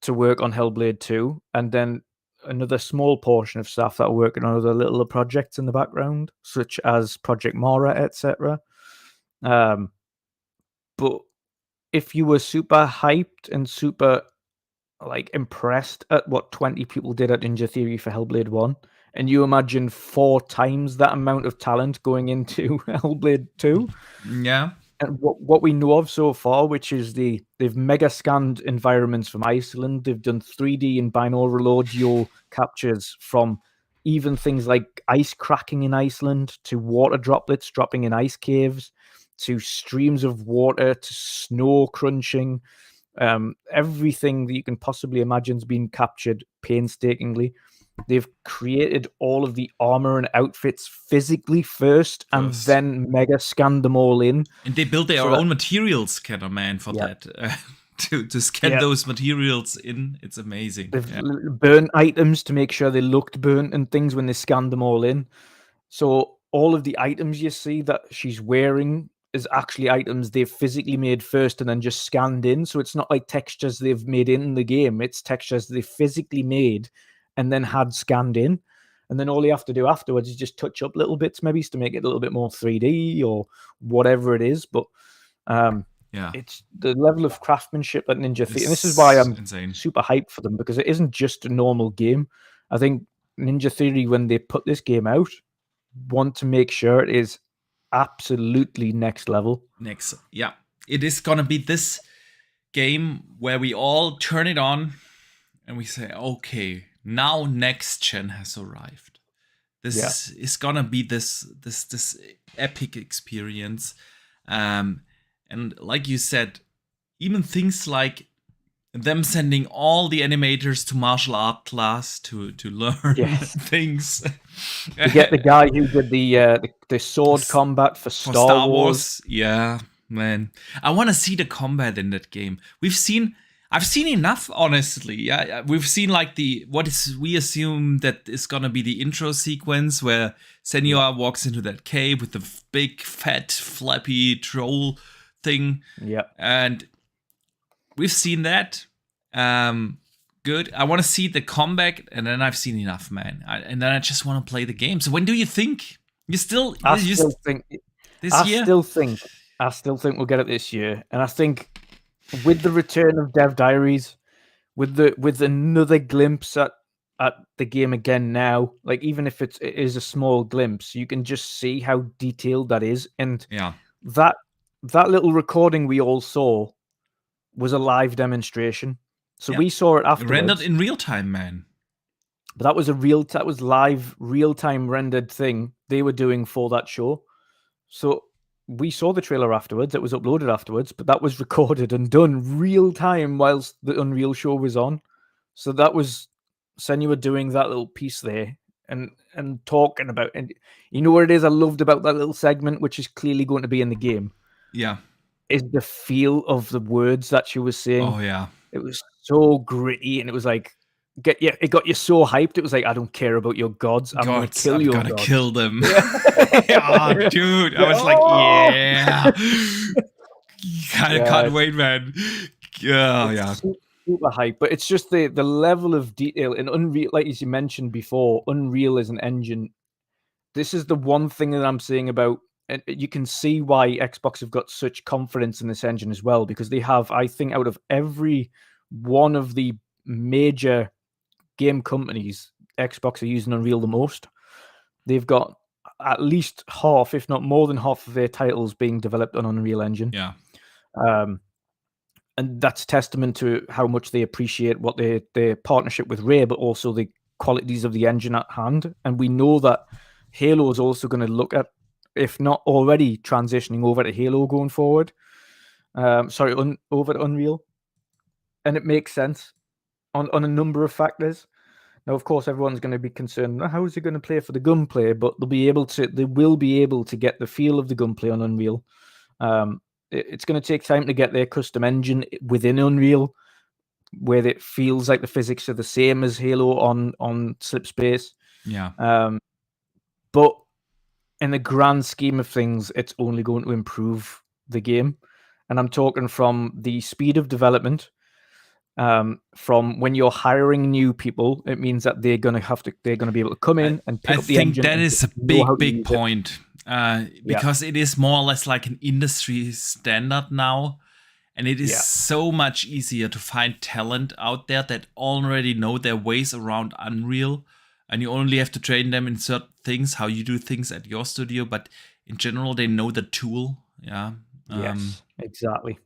to work on Hellblade 2, and then another small portion of staff that are working on other little projects in the background, such as Project Mara, etc. But if you were super hyped and super impressed at what 20 people did at Ninja Theory for Hellblade 1, and you imagine 4 times that amount of talent going into Hellblade 2, Yeah. and what we know of so far, which is they've mega scanned environments from Iceland. They've done 3D and binaural audio captures from even things like ice cracking in Iceland to water droplets dropping in ice caves to streams of water to snow crunching. Everything that you can possibly imagine has been captured painstakingly. They've created all of the armor and outfits physically first, and then mega scanned them all in. And they built their own material scanner, man, for that. To scan those materials in. It's amazing. They've burnt items to make sure they looked burnt and things when they scanned them all in. So all of the items you see that she's wearing is actually items they've physically made first and then just scanned in. So it's not like textures they've made in the game. It's textures they physically made and then had scanned in. And then all you have to do afterwards is just touch up little bits, maybe to make it a little bit more 3D or whatever it is. But it's the level of craftsmanship at Ninja Theory. And this is why I'm super hyped for them, because it isn't just a normal game. I think Ninja Theory, when they put this game out, want to make sure it is absolutely next level. It is gonna be this game where we all turn it on and we say, okay, now next gen has arrived. This is gonna be this epic experience. And like you said, even things like them sending all the animators to martial art class to learn things. To get the guy who did the sword combat for Star Wars. Yeah, man. I want to see the combat in that game. I've seen enough, honestly. Yeah, we've seen like we assume that is gonna be the intro sequence where Senua walks into that cave with the big, fat, flappy troll thing. Yeah, and we've seen that. Good. I want to see the comeback, and then I've seen enough, man. And then I just want to play the game. So when do you think? I still think we'll get it this year, and I think with the return of Dev Diaries, with another glimpse at the game again now, like even if it is a small glimpse, you can just see how detailed that is, and that little recording we all saw was a live demonstration. So we saw it afterwards. Rendered in real time, man. But that was live, real-time rendered thing they were doing for that show. So we saw the trailer afterwards. It was uploaded afterwards, but that was recorded and done real time whilst the Unreal show was on. So that was Senua doing that little piece there and talking about, and you know what it is I loved about that little segment, which is clearly going to be in the game. Yeah. Is the feel of the words that she was saying. Oh yeah. It was so gritty, and it was like, it got you so hyped. It was like, I don't care about your gods. I'm going to kill your gods. I'm going to kill them. Oh, dude. I was like, yeah. Can't wait, man. Yeah. Super hype. But it's just the level of detail in Unreal, like as you mentioned before, Unreal is an engine. This is the one thing that I'm saying about, and you can see why Xbox have got such confidence in this engine as well, because they have, I think, out of every one of the major game companies, Xbox are using Unreal the most. They've got at least half, if not more than half of their titles being developed on Unreal Engine. Yeah. And that's testament to how much they appreciate what their partnership with Ray, but also the qualities of the engine at hand. And we know that Halo is also going to look at, if not already transitioning over to Halo going forward. Over to Unreal. And it makes sense on a number of factors. Now, of course, everyone's going to be concerned, how is it going to play for the gunplay? But they will be able to get the feel of the gunplay on Unreal. It's going to take time to get their custom engine within Unreal, where it feels like the physics are the same as Halo on Slipspace. Yeah. But in the grand scheme of things, it's only going to improve the game. And I'm talking from the speed of development. From when you're hiring new people, it means that they're going to be able to come in and pick up the engine. I think that is a big point, because it is more or less like an industry standard now, and it is so much easier to find talent out there that already know their ways around Unreal, and you only have to train them in certain things, how you do things at your studio, but in general they know the tool. Yes, exactly.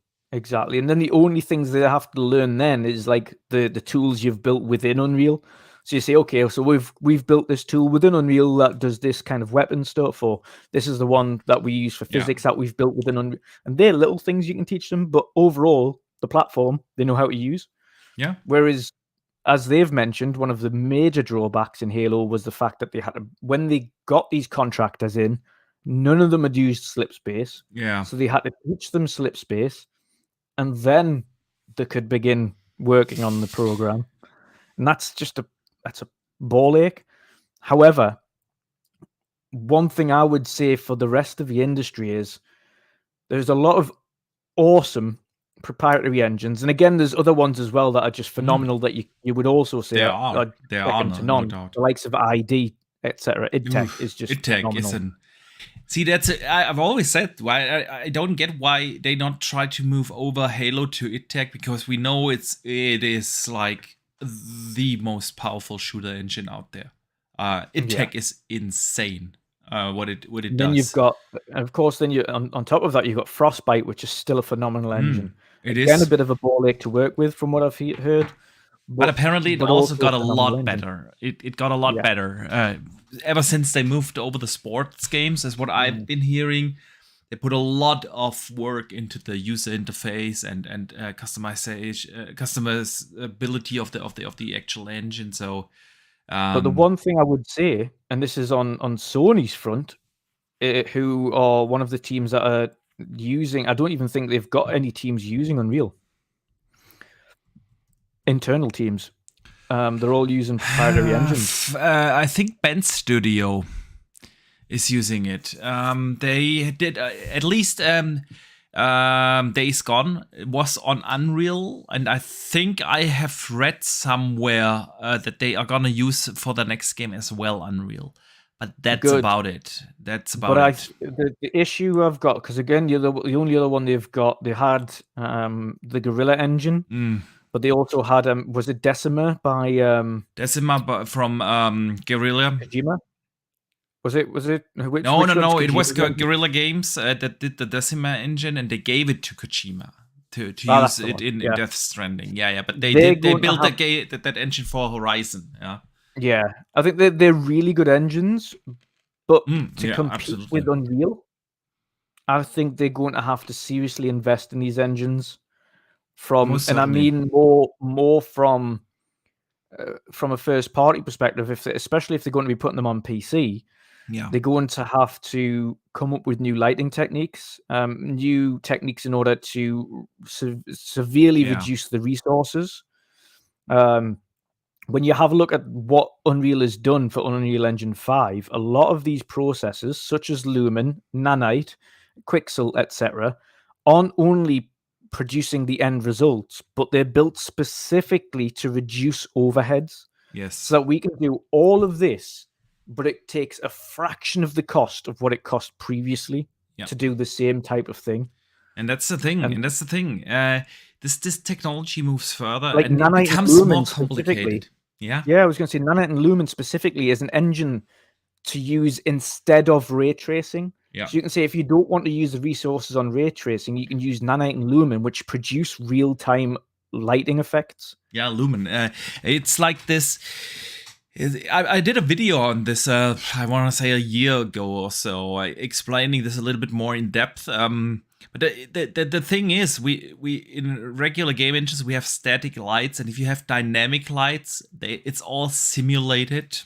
And then the only things they have to learn then is like the tools you've built within Unreal. So you say, okay, so we've built this tool within Unreal that does this kind of weapon stuff, or this is the one that we use for physics that we've built within Unreal. And they're little things you can teach them, but overall, the platform they know how to use. Yeah. Whereas, as they've mentioned, one of the major drawbacks in Halo was the fact that when they got these contractors in, none of them had used Slipspace. Yeah. So they had to teach them Slipspace, and then they could begin working on the program. And that's a ball ache. However, one thing I would say for the rest of the industry is there's a lot of awesome proprietary engines, and again, there's other ones as well that are just phenomenal that you would also say there are no doubt. The likes of ID, etc. IdTech is just phenomenal. See, I've always said why I don't get why they not try to move over Halo to IdTech, because we know it is like the most powerful shooter engine out there. IdTech is insane. What it does. Then you've got, of course, on top of that you've got Frostbite, which is still a phenomenal engine. It Again, is a bit of a ball ache to work with, from what I've heard. But apparently it also got a lot better. It got a lot better. Ever since they moved over the sports games, is what I've been hearing. They put a lot of work into the user interface and customization, customizability of the actual engine. So, but the one thing I would say, and this is on Sony's front, who are one of the teams that are using, I don't even think they've got any teams using Unreal. Internal teams. They're all using proprietary engines. I think Bend Studio is using it. They did at least Days Gone was on Unreal, and I think I have read somewhere that they are gonna use for the next game as well Unreal. But that's about it. The issue I've got, because again, the only other one they've got, they had the Guerrilla engine. But they also had was it Decima by Decima from Guerrilla? Kojima? Was it? Which no. It was Guerrilla Games that did the Decima engine, and they gave it to Kojima to use it in Death Stranding. Yeah. But they built that engine for Horizon. Yeah, I think they're really good engines, but to compete with Unreal, I think they're going to have to seriously invest in these engines. I mean more from a first party perspective. Especially if they're going to be putting them on PC, they're going to have to come up with new lighting techniques, in order to severely reduce the resources. When you have a look at what Unreal has done for Unreal Engine 5, a lot of these processes, such as Lumen, Nanite, Quixel, etc., aren't only producing the end results, but they're built specifically to reduce overheads. Yes. So that we can do all of this, but it takes a fraction of the cost of what it cost previously to do the same type of thing. And that's the thing. This technology moves further, like and Nanite it becomes more complicated. Yeah, I was going to say Nanite and Lumen specifically is an engine to use instead of ray tracing. Yeah. So you can say if you don't want to use the resources on ray tracing, you can use Nanite and Lumen, which produce real-time lighting effects. Yeah, Lumen. It's like this. I did a video on this, I want to say a year ago or so, explaining this a little bit more in depth. But the thing is, we in regular game engines we have static lights, and if you have dynamic lights, it's all simulated.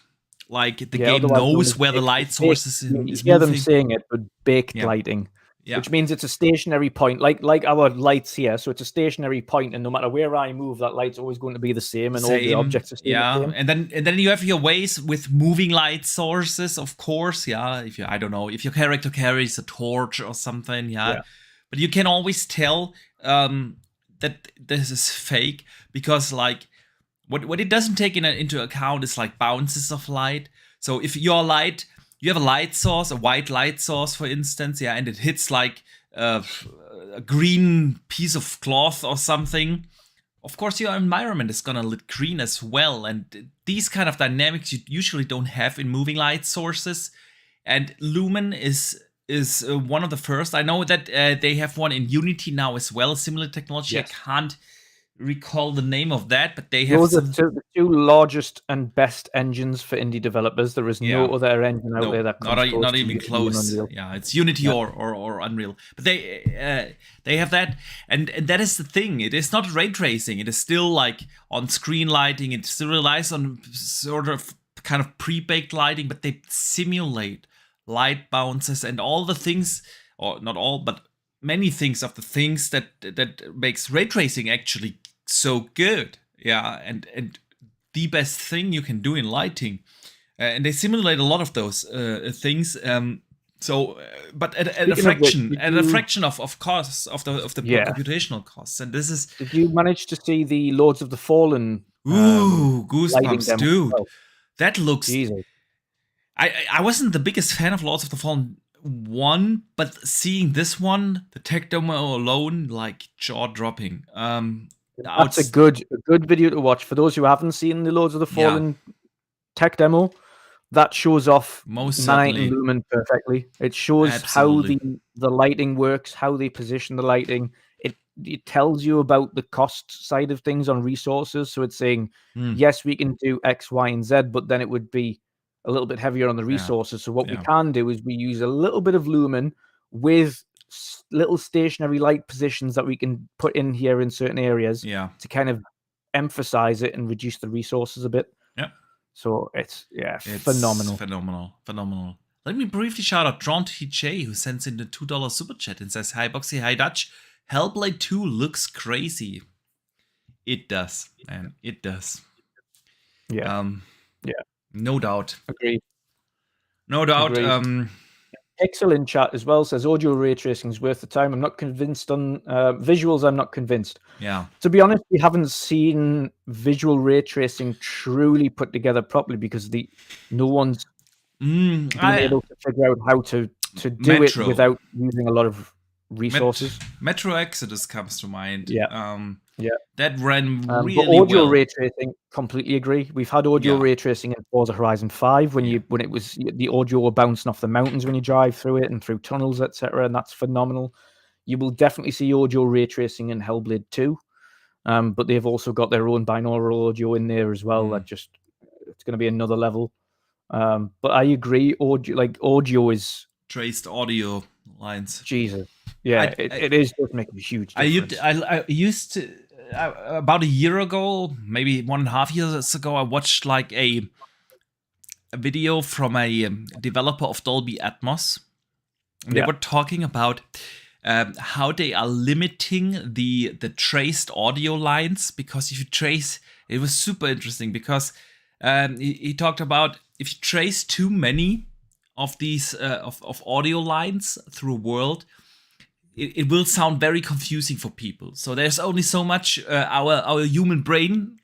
Like the game otherwise known knows as where the baked- light source is, You is hear them moving. saying it, but baked Yeah. lighting, Yeah. which means it's a stationary point, like our lights here. So it's a stationary point, and no matter where I move, that light's always going to be the same, and all the objects are staying the same. And then you have your ways with moving light sources, of course. Yeah, if your character carries a torch or something. Yeah. But you can always tell that this is fake because like what it doesn't take into account is like bounces of light. So if you have a light source, a white light source, for instance, and it hits like a green piece of cloth or something, of course your environment is gonna lit green as well. And these kind of dynamics you usually don't have in moving light sources. And Lumen is one of the first. I know that they have one in Unity now as well, similar technology. Yes. I can't recall the name of that, but they have Those are the two largest and best engines for indie developers. There is no other engine out there that comes not to even Unity and close. Unreal. Yeah, it's Unity or Unreal. But they have that, and that is the thing. It is not ray tracing. It is still like on screen lighting. It still relies on sort of kind of pre-baked lighting, but they simulate light bounces and all the things, or not all, but many things of the things that makes ray tracing actually so good. Yeah, and the best thing you can do in lighting, and they simulate a lot of those things. But at a fraction of costs of the computational costs, and this is. Did you manage to see the Lords of the Fallen? Ooh, lighting goosebumps, demo dude! as well? That looks. Jesus. I wasn't the biggest fan of Lords of the Fallen 1, but seeing this one, the tech demo alone, like jaw-dropping. That's a good video to watch. For those who haven't seen the Lords of the Fallen tech demo, that shows off Most Nanite certainly. and Lumen perfectly. It shows Absolutely. how the lighting works, how they position the lighting. It tells you about the cost side of things on resources. So it's saying, yes, we can do X, Y, and Z, but then it would be a little bit heavier on the resources. So what we can do is we use a little bit of Lumen with little stationary light positions that we can put in here in certain areas to kind of emphasize it and reduce the resources a bit. Yeah. So it's phenomenal. Phenomenal. Let me briefly shout out Drawn TJ, who sends in the $2 super chat and says, "Hi Boxy, hi Dutch. Hellblade 2 looks crazy." It does, man. It does. Yeah. No doubt. Agreed. No doubt. Agreed. Pixel in chat as well says audio ray tracing is worth the time. I'm not convinced on visuals. I'm not convinced. Yeah. To be honest, we haven't seen visual ray tracing truly put together properly because no one's been able to figure out how to do it without using a lot of resources. Metro Exodus comes to mind. Yeah. That ran really but audio well. ray tracing, completely agree. We've had audio ray tracing in Forza Horizon 5 when it was the audio were bouncing off the mountains when you drive through it and through tunnels, etc. And that's phenomenal. You will definitely see audio ray tracing in Hellblade 2. But they've also got their own binaural audio in there as well. That it's going to be another level. But I agree. Audio is traced audio lines. Jesus, yeah, it is just making a huge difference. I used to about a year ago, maybe 1.5 years ago, I watched like a video from a developer of Dolby Atmos. And they were talking about how they are limiting the traced audio lines, because if you trace, it was super interesting because he talked about if you trace too many of these of audio lines through a world, it will sound very confusing for people. So there's only so much our human brain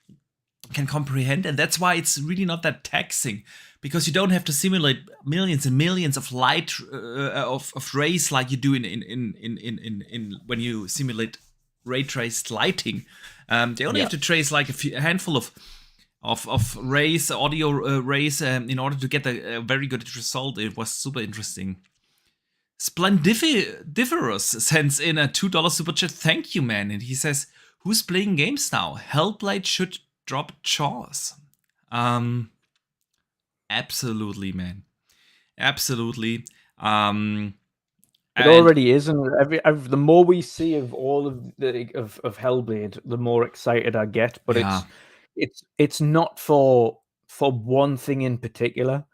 can comprehend, and that's why it's really not that taxing, because you don't have to simulate millions and millions of light of rays like you do in when you simulate ray traced lighting. They only have to trace like a handful of rays, audio rays, in order to get a very good result. It was super interesting. Splendiferous sends in a $2 super chat. Thank you, man. And he says, "Who's playing games now? Hellblade should drop Jaws." Absolutely, man. Absolutely. It already is, and the more we see of all of of Hellblade, the more excited I get. But it's not for one thing in particular.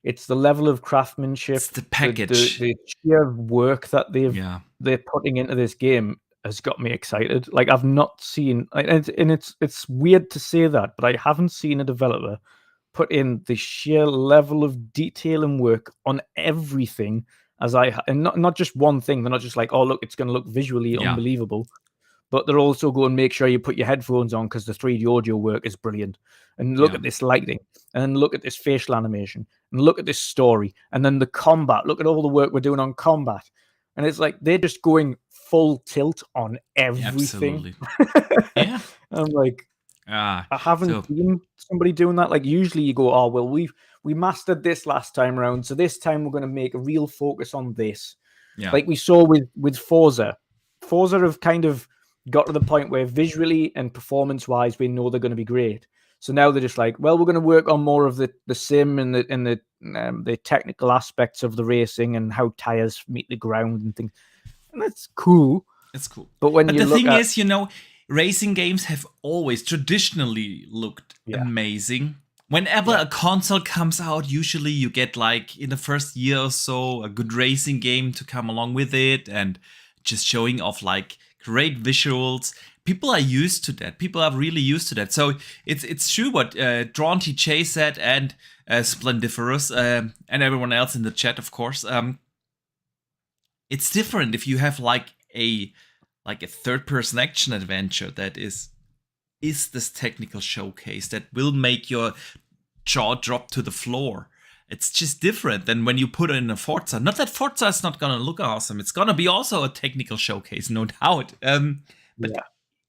It's the level of craftsmanship, it's the package. the sheer work that they're putting into this game has got me excited. Like I've not seen, and it's weird to say that, but I haven't seen a developer put in the sheer level of detail and work on everything and not just one thing. They're not just like, oh look, it's going to look visually unbelievable, but they're also going, make sure you put your headphones on because the 3D audio work is brilliant, and look at this lighting, and look at this facial animation, and look at this story, and then the combat. Look at all the work we're doing on combat, and it's like they're just going full tilt on everything. Yeah, I'm like, I haven't seen somebody doing that. Like usually you go, oh well, we mastered this last time around, so this time we're going to make a real focus on this. Like we saw with Forza. Forza have kind of got to the point where visually and performance wise we know they're going to be great. So now they're just like, well, we're going to work on more of the sim and the technical aspects of the racing and how tires meet the ground and things. And that's cool. It's cool. But the thing is, racing games have always traditionally looked amazing. Whenever a console comes out, usually you get like in the first year or so a good racing game to come along with it, and just showing off like great visuals. People are used to that. People are really used to that. So it's true what Drawn TJ said, and Splendiferous and everyone else in the chat, of course. It's different if you have like a third-person action adventure that is this technical showcase that will make your jaw drop to the floor. It's just different than when you put it in a Forza. Not that Forza is not gonna look awesome. It's gonna be also a technical showcase, no doubt. But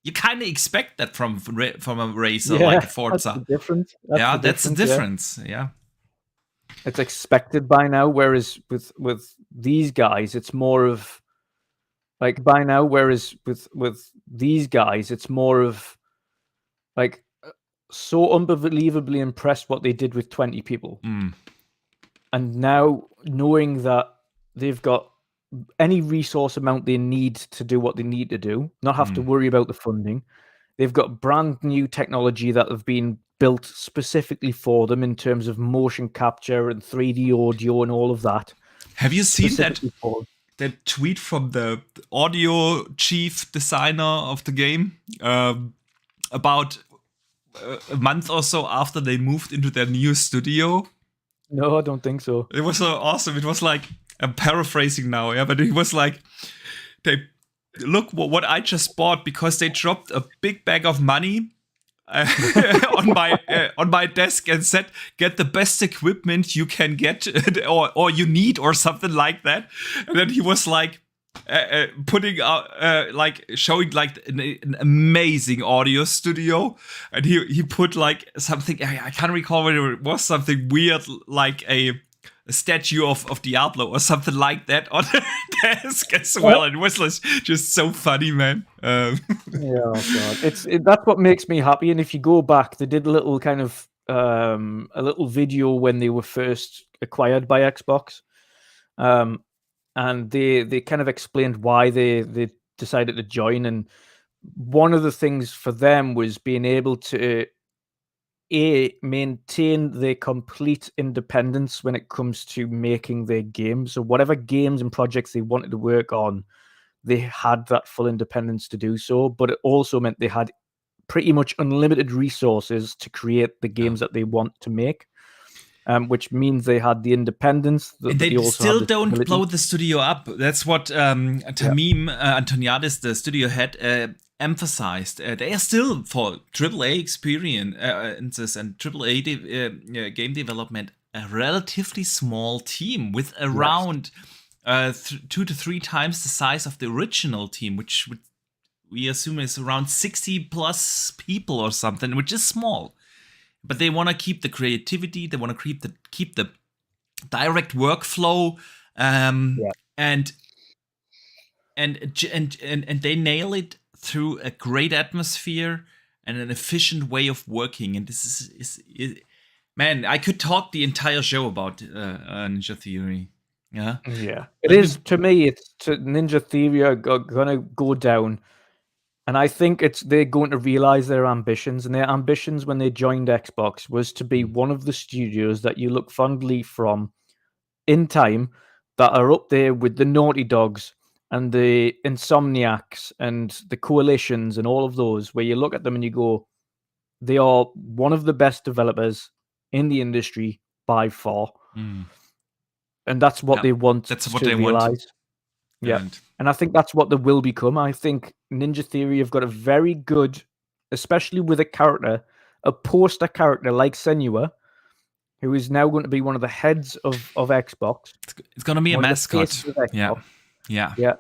you kind of expect that from a racer like a Forza. That's the difference. That's the difference. Yeah. It's expected by now, whereas with these guys, it's more of like by now. Whereas with these guys, it's more of like so unbelievably impressed what they did with 20 people. And now knowing that they've got any resource amount they need to do what they need to do, not have to worry about the funding. They've got brand new technology that have been built specifically for them in terms of motion capture and 3D audio and all of that. Have you seen that tweet from the audio chief designer of the game about a month or so after they moved into their new studio? No, I don't think so. It was so awesome. It was like, I'm paraphrasing now, but it was like, they look what I just bought because they dropped a big bag of money on my desk and said, get the best equipment you can get or you need or something like that. And then he was like putting out like showing like an amazing audio studio, and he put like something, I can't recall whether it was something weird like a statue of Diablo or something like that on the desk as well. And it was like just so funny, man. Yeah, God. That's what makes me happy. And if you go back, they did a little kind of a little video when they were first acquired by Xbox, and they kind of explained why they decided to join. And one of the things for them was being able to maintain their complete independence when it comes to making their games. So whatever games and projects they wanted to work on, they had that full independence to do so. But it also meant they had pretty much unlimited resources to create the games that they want to make, which means they had the independence. And they still don't blow the studio up. That's what Tamim Antoniadis, the studio head, emphasized. They are still, for AAA experiences and AAA game development, a relatively small team with around 2 to 3 times the size of the original team, which we assume is around 60 plus people or something, which is small. But they want to keep the creativity. They want to keep the direct workflow, and they nail it through a great atmosphere and an efficient way of working. And this is man, I could talk the entire show about Ninja Theory. Yeah. Yeah, it Let me- is to me. It's to Ninja Theory are gonna go down, and I think they're going to realize their ambitions. And their ambitions when they joined Xbox was to be one of the studios that you look fondly from in time, that are up there with the Naughty Dogs and the Insomniacs and the Coalitions and all of those, where you look at them and you go, they are one of the best developers in the industry by far. Mm. And that's what Yeah, they want that's what to they want. realize. Yeah. And And I think that's what they will become. I think Ninja Theory have got a very good, especially with a poster character like Senua, who is now going to be one of the heads of Xbox. it's gonna be a One of the mascot. faces of Yeah. Xbox. Yeah. Yeah.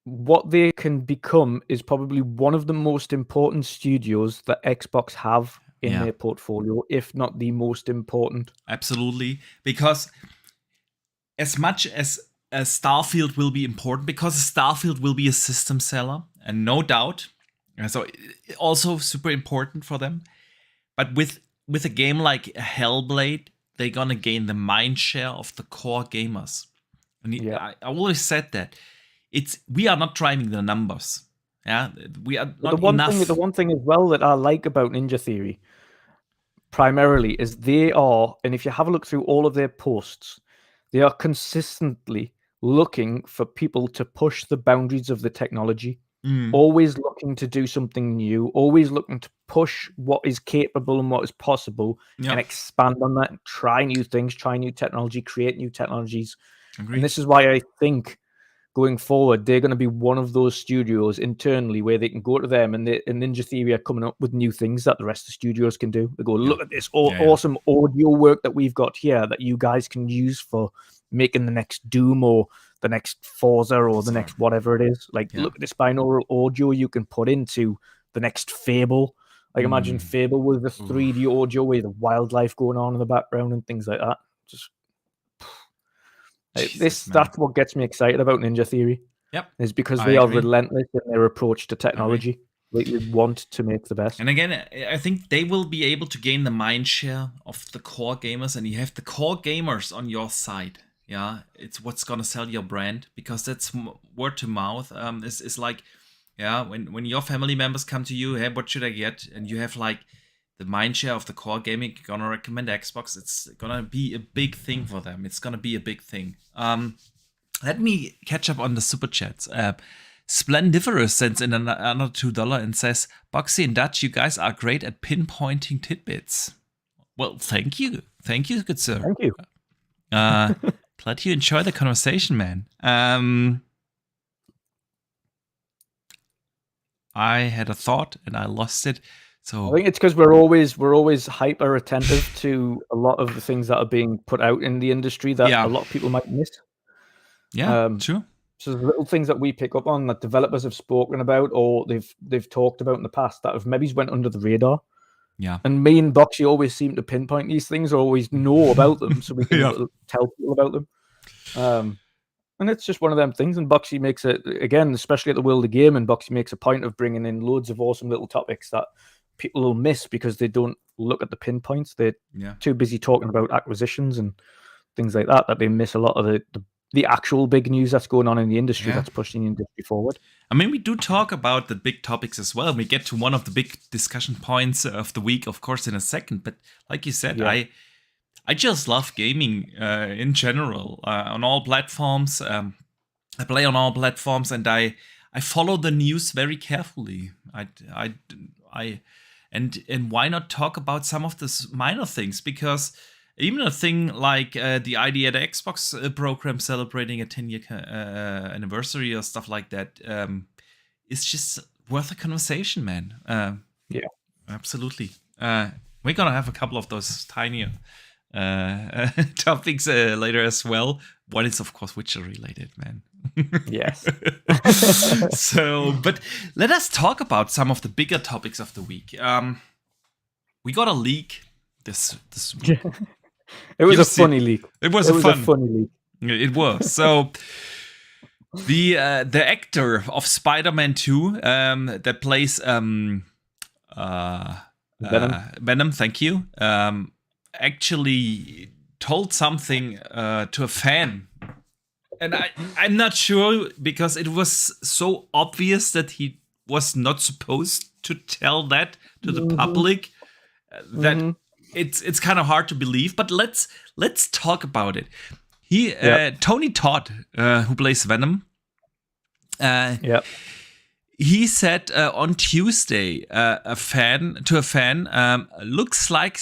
What they can become is probably one of the most important studios that Xbox have in Yeah. their portfolio, if not the most important. Absolutely. Because as much as Starfield will be important, because Starfield will be a system seller, and no doubt, so also super important for them. But with a game like Hellblade, they're gonna gain the mind share of the core gamers. And Yeah. I always said that we are not driving the numbers. Yeah, we are But not enough. the one thing as well that I like about Ninja Theory primarily is they are, and if you have a look through all of their posts, they are consistently looking for people to push the boundaries of the technology, always looking to do something new, always looking to push what is capable and what is possible, Yeah. and expand on that, and try new things, try new technology, create new technologies. Agree. And this is why I think going forward, they're going to be one of those studios internally where they can go to them and Ninja Theory are coming up with new things that the rest of the studios can do. They go, look at this awesome audio work that we've got here that you guys can use for making the next Doom or the next Forza or the next whatever it is. Like, look at this binaural audio you can put into the next Fable. Like, imagine Fable with the 3D audio with the wildlife going on in the background and things like that. Just that's what gets me excited about Ninja Theory. Yep. Is because I they are agree. relentless in their approach to technology. They want to make the best. And again, I think they will be able to gain the mind share of the core gamers, and you have the core gamers on your side. Yeah, it's what's gonna sell your brand, because that's word to mouth. Is like, yeah, when your family members come to you, hey, what should I get? And you have like the mind share of the core gaming, you're gonna recommend Xbox. It's gonna be a big thing for them. It's gonna be a big thing. Let me catch up on the super chats. Splendiferous sends in another $2 and says, Boxy and Dutch, you guys are great at pinpointing tidbits. Well, thank you. Thank you, good sir. Thank you. Glad you enjoy the conversation, man. I had a thought and I lost it. So I think it's because we're always hyper attentive to a lot of the things that are being put out in the industry that a lot of people might miss. Yeah, true. So there's little things that we pick up on that developers have spoken about or they've talked about in the past that have maybe went under the radar. Yeah. And me and Boxy always seem to pinpoint these things or always know about them so we can tell people about them. And it's just one of them things. And Boxy makes it, again, especially at the World of Game, and Boxy makes a point of bringing in loads of awesome little topics that people will miss because they don't look at the pinpoints. They're too busy talking about acquisitions and things like that they miss a lot of the actual big news that's going on in the industry that's pushing the industry forward. I mean, we do talk about the big topics as well. We get to one of the big discussion points of the week, of course, in a second. But like you said, I just love gaming in general on all platforms. I play on all platforms, and I follow the news very carefully. And why not talk about some of the minor things? Because even a thing like the ID at Xbox program celebrating a 10-year anniversary or stuff like that is just worth a conversation, man. Yeah, absolutely. We're gonna have a couple of those tinier topics later as well. One is, of course, Witcher related, man. Yes. So, but let us talk about some of the bigger topics of the week. We got a leak this week. It was a funny leak. It was a funny leak. It was. So the actor of Spider-Man 2 that plays Venom, thank you, actually told something to a fan And I'm not sure because it was so obvious that he was not supposed to tell that to the public that it's kind of hard to believe. But let's talk about it. Tony Todd, who plays Venom, he said on Tuesday a fan looks like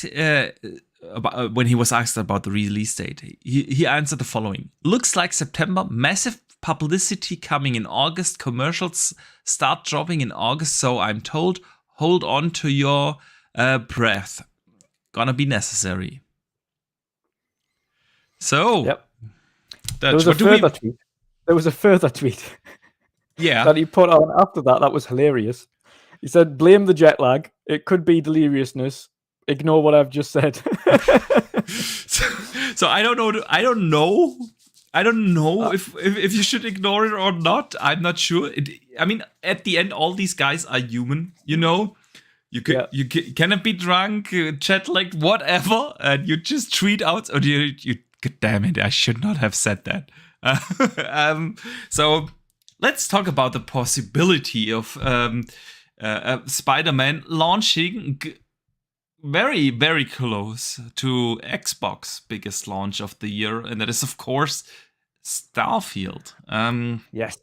when he was asked about the release date, he answered the following: looks like September, massive publicity coming in August, commercials start dropping in August, so I'm told, hold on to your breath, gonna be necessary. So there was a further tweet that he put on after that was hilarious. He said, blame the jet lag, it could be deliriousness, ignore what I've just said. So I don't know if you should ignore it or not. I'm not sure. I mean, at the end, all these guys are human. You know, you cannot be drunk, jet lagged, whatever, and you just tweet out. Or you God damn it! I should not have said that. So let's talk about the possibility of Spider-Man launching very, very close to Xbox biggest launch of the year, and that is, of course, Starfield. Yes.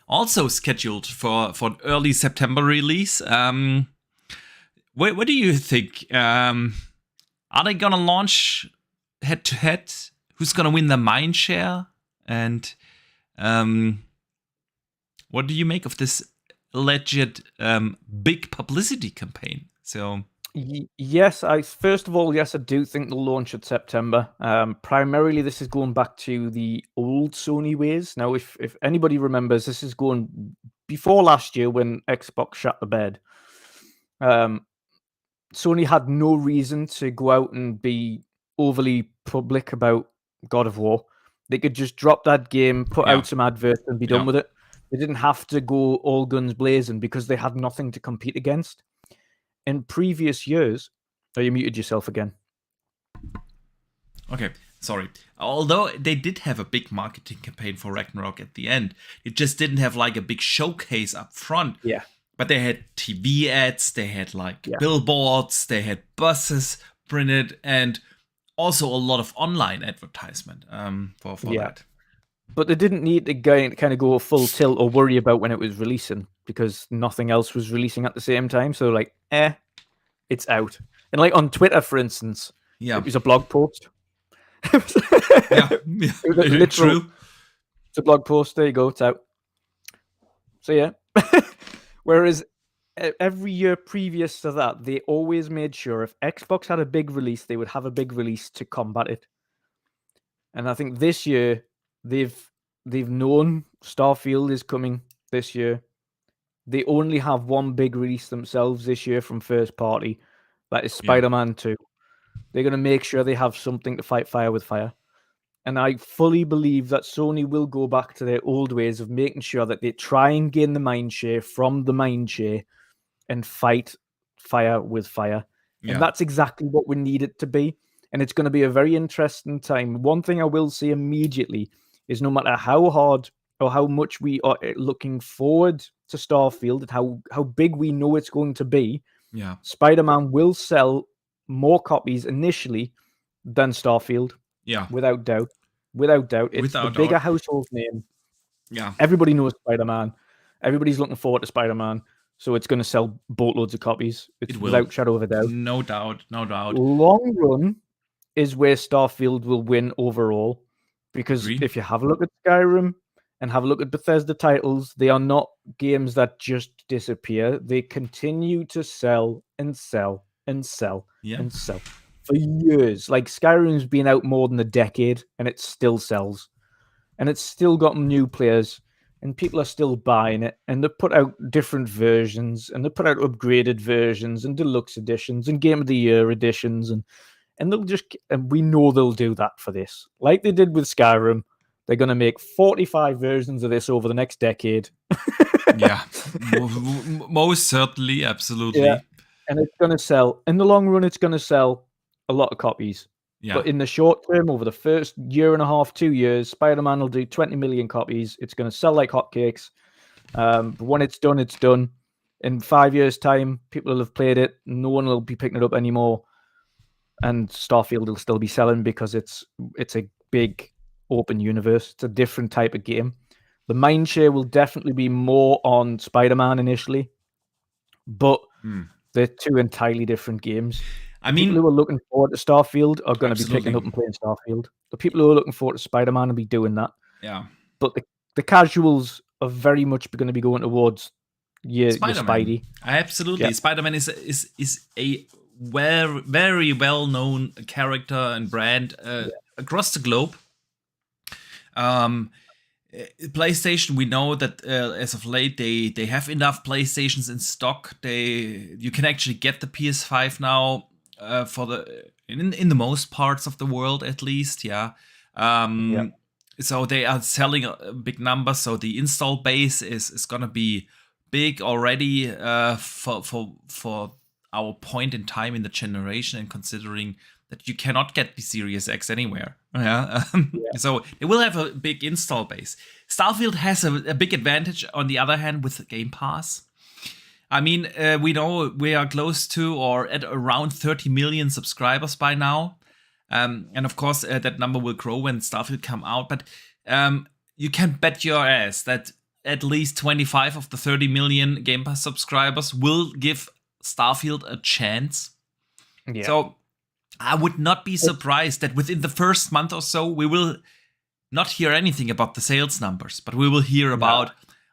Also scheduled for an early September release. What do you think? Are they gonna launch head to head? Who's gonna win the mind share? And what do you make of this alleged big publicity campaign? So. Yes, first of all, I do think they'll launch at September. Primarily, this is going back to the old Sony ways. Now, if anybody remembers, this is going before last year when Xbox shut the bed. Sony had no reason to go out and be overly public about God of War. They could just drop that game, put out some adverts, and be done with it. They didn't have to go all guns blazing because they had nothing to compete against. In previous years, you muted yourself again. Okay, sorry. Although they did have a big marketing campaign for Ragnarok at the end, it just didn't have like a big showcase up front. Yeah. But they had TV ads, they had like billboards, they had buses printed, and also a lot of online advertisement for that. But they didn't need to kind of go full tilt or worry about when it was releasing because nothing else was releasing at the same time. So like, it's out. And like on Twitter, for instance, it was a blog post. It's true. It's a blog post. There you go. It's out. So yeah. Whereas every year previous to that, they always made sure if Xbox had a big release, they would have a big release to combat it. And I think this year they've known Starfield is coming this year. They only have one big release themselves this year from first party. That is Spider-Man 2. They're going to make sure they have something to fight fire with fire. And I fully believe that Sony will go back to their old ways of making sure that they try and gain the mind share from the mind share and fight fire with fire. Yeah. And that's exactly what we need it to be. And it's going to be a very interesting time. One thing I will say immediately is no matter how hard or how much we are looking forward to Starfield and how big we know it's going to be, Spider-Man will sell more copies initially than Starfield. Yeah. Without doubt. It's a bigger household name. Yeah. Everybody knows Spider-Man. Everybody's looking forward to Spider-Man. So it's going to sell boatloads of copies. It will. Without shadow of a doubt. No doubt. Long run is where Starfield will win overall. Because if you have a look at Skyrim and have a look at Bethesda titles, they are not games that just disappear. They continue to sell and sell and sell and sell for years. Like Skyrim's been out more than a decade and it still sells. And it's still got new players and people are still buying it. And they put out different versions and they put out upgraded versions and deluxe editions and Game of the Year editions. And we know they'll do that for this. Like they did with Skyrim. They're going to make 45 versions of this over the next decade. Yeah. Most certainly. Absolutely. Yeah. And it's going to sell. In the long run, it's going to sell a lot of copies. Yeah. But in the short term, over the first year and a half, 2 years, Spider-Man will do 20 million copies. It's going to sell like hotcakes. But when it's done, it's done. In 5 years' time, people will have played it. No one will be picking it up anymore. And Starfield will still be selling because it's a big open universe. It's a different type of game. The mind share will definitely be more on Spider-Man initially. But they're two entirely different games. I People mean, who are looking forward to Starfield are going to be Absolutely. picking up and playing Starfield. The people who are looking forward to Spider-Man will be doing that. yeah. But the casuals are very much going to be going towards your Spider-Man. Spidey. Absolutely. Yeah. Spider-Man is a very well-known character and brand across the globe. PlayStation, we know that as of late they have enough PlayStations in stock. You can actually get the PS5 now for in the most parts of the world, at least. Yeah. So they are selling a big number. So the install base is gonna be big already for our point in time in the generation, and considering that you cannot get the Sirius X anywhere. Yeah. So it will have a big install base. Starfield has a big advantage, on the other hand, with Game Pass. I mean, we know we are close to or at around 30 million subscribers by now. And of course, that number will grow when Starfield come out. But you can bet your ass that at least 25 of the 30 million Game Pass subscribers will give Starfield a chance. Yeah. So I would not be surprised that within the first month or so, we will not hear anything about the sales numbers, but we will hear about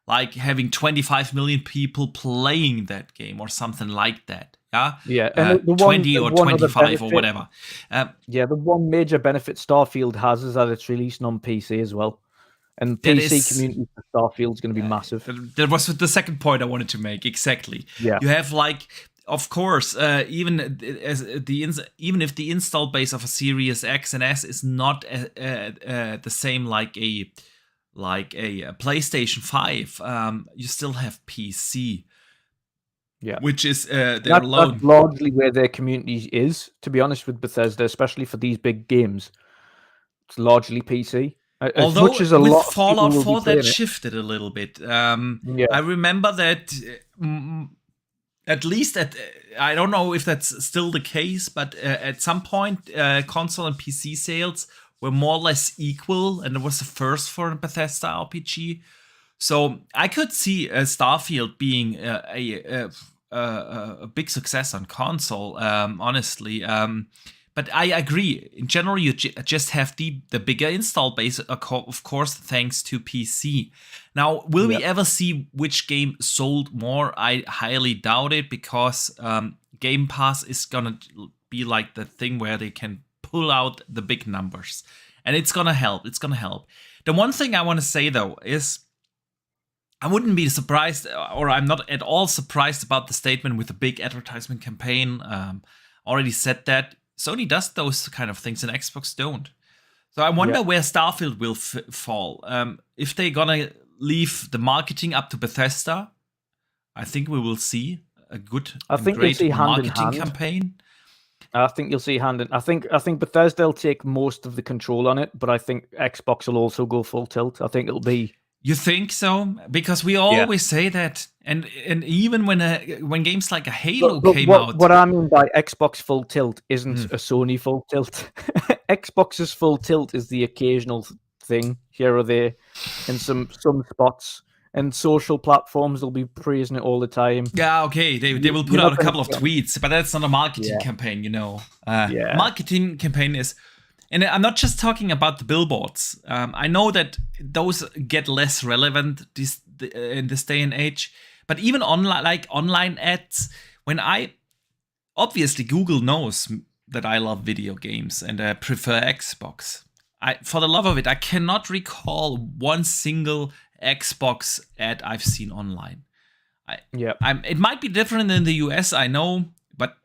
like having 25 million people playing that game or something like that. Yeah. Yeah. And the 20 or one other 25 or benefit- whatever. Yeah, the one major benefit Starfield has is that it's releasing on PC as well. And That PC is- community for Starfield is going to be massive. That was the second point I wanted to make. Exactly. Yeah. You have like, of course, even if the install base of a Series X and S is not the same like a PlayStation 5, you still have PC. Yeah. Which is they're That's alone. largely where their community is, to be honest, with Bethesda, especially for these big games. It's largely PC. As Although much as a with lot of Fallout people will 4 be playing that it. shifted a little bit. Yeah. I remember that at least I don't know if that's still the case, but at some point console and PC sales were more or less equal, and it was the first for a Bethesda RPG. So I could see Starfield being a big success on console, honestly. But I agree. In general, you just have the bigger install base, of course, thanks to PC. Now, will we ever see which game sold more? I highly doubt it, because Game Pass is gonna be like the thing where they can pull out the big numbers, and it's gonna help. It's gonna help. The one thing I want to say though is, I wouldn't be surprised, or I'm not at all surprised about the statement with the big advertisement campaign. Already said that Sony does those kind of things and Xbox don't. So I wonder where Starfield will fall. If they're gonna leave the marketing up to Bethesda, I think we will see a good, great marketing campaign. I think you'll see hand in. I think Bethesda will take most of the control on it, but I think Xbox will also go full tilt. I think it'll be. You think so? Because we always say that, and even when games like a Halo came out. What I mean by Xbox full tilt isn't a Sony full tilt. Xbox's full tilt is the occasional thing here or there, in some spots, and social platforms will be praising it all the time. Yeah, okay, they will put out a couple of tweets, but that's not a marketing campaign, you know. Marketing campaign is. And I'm not just talking about the billboards. I know that those get less relevant in this day and age. But even online ads, obviously Google knows that I love video games and I prefer Xbox. For the love of it, I cannot recall one single Xbox ad I've seen online. It might be different in the US, I know, but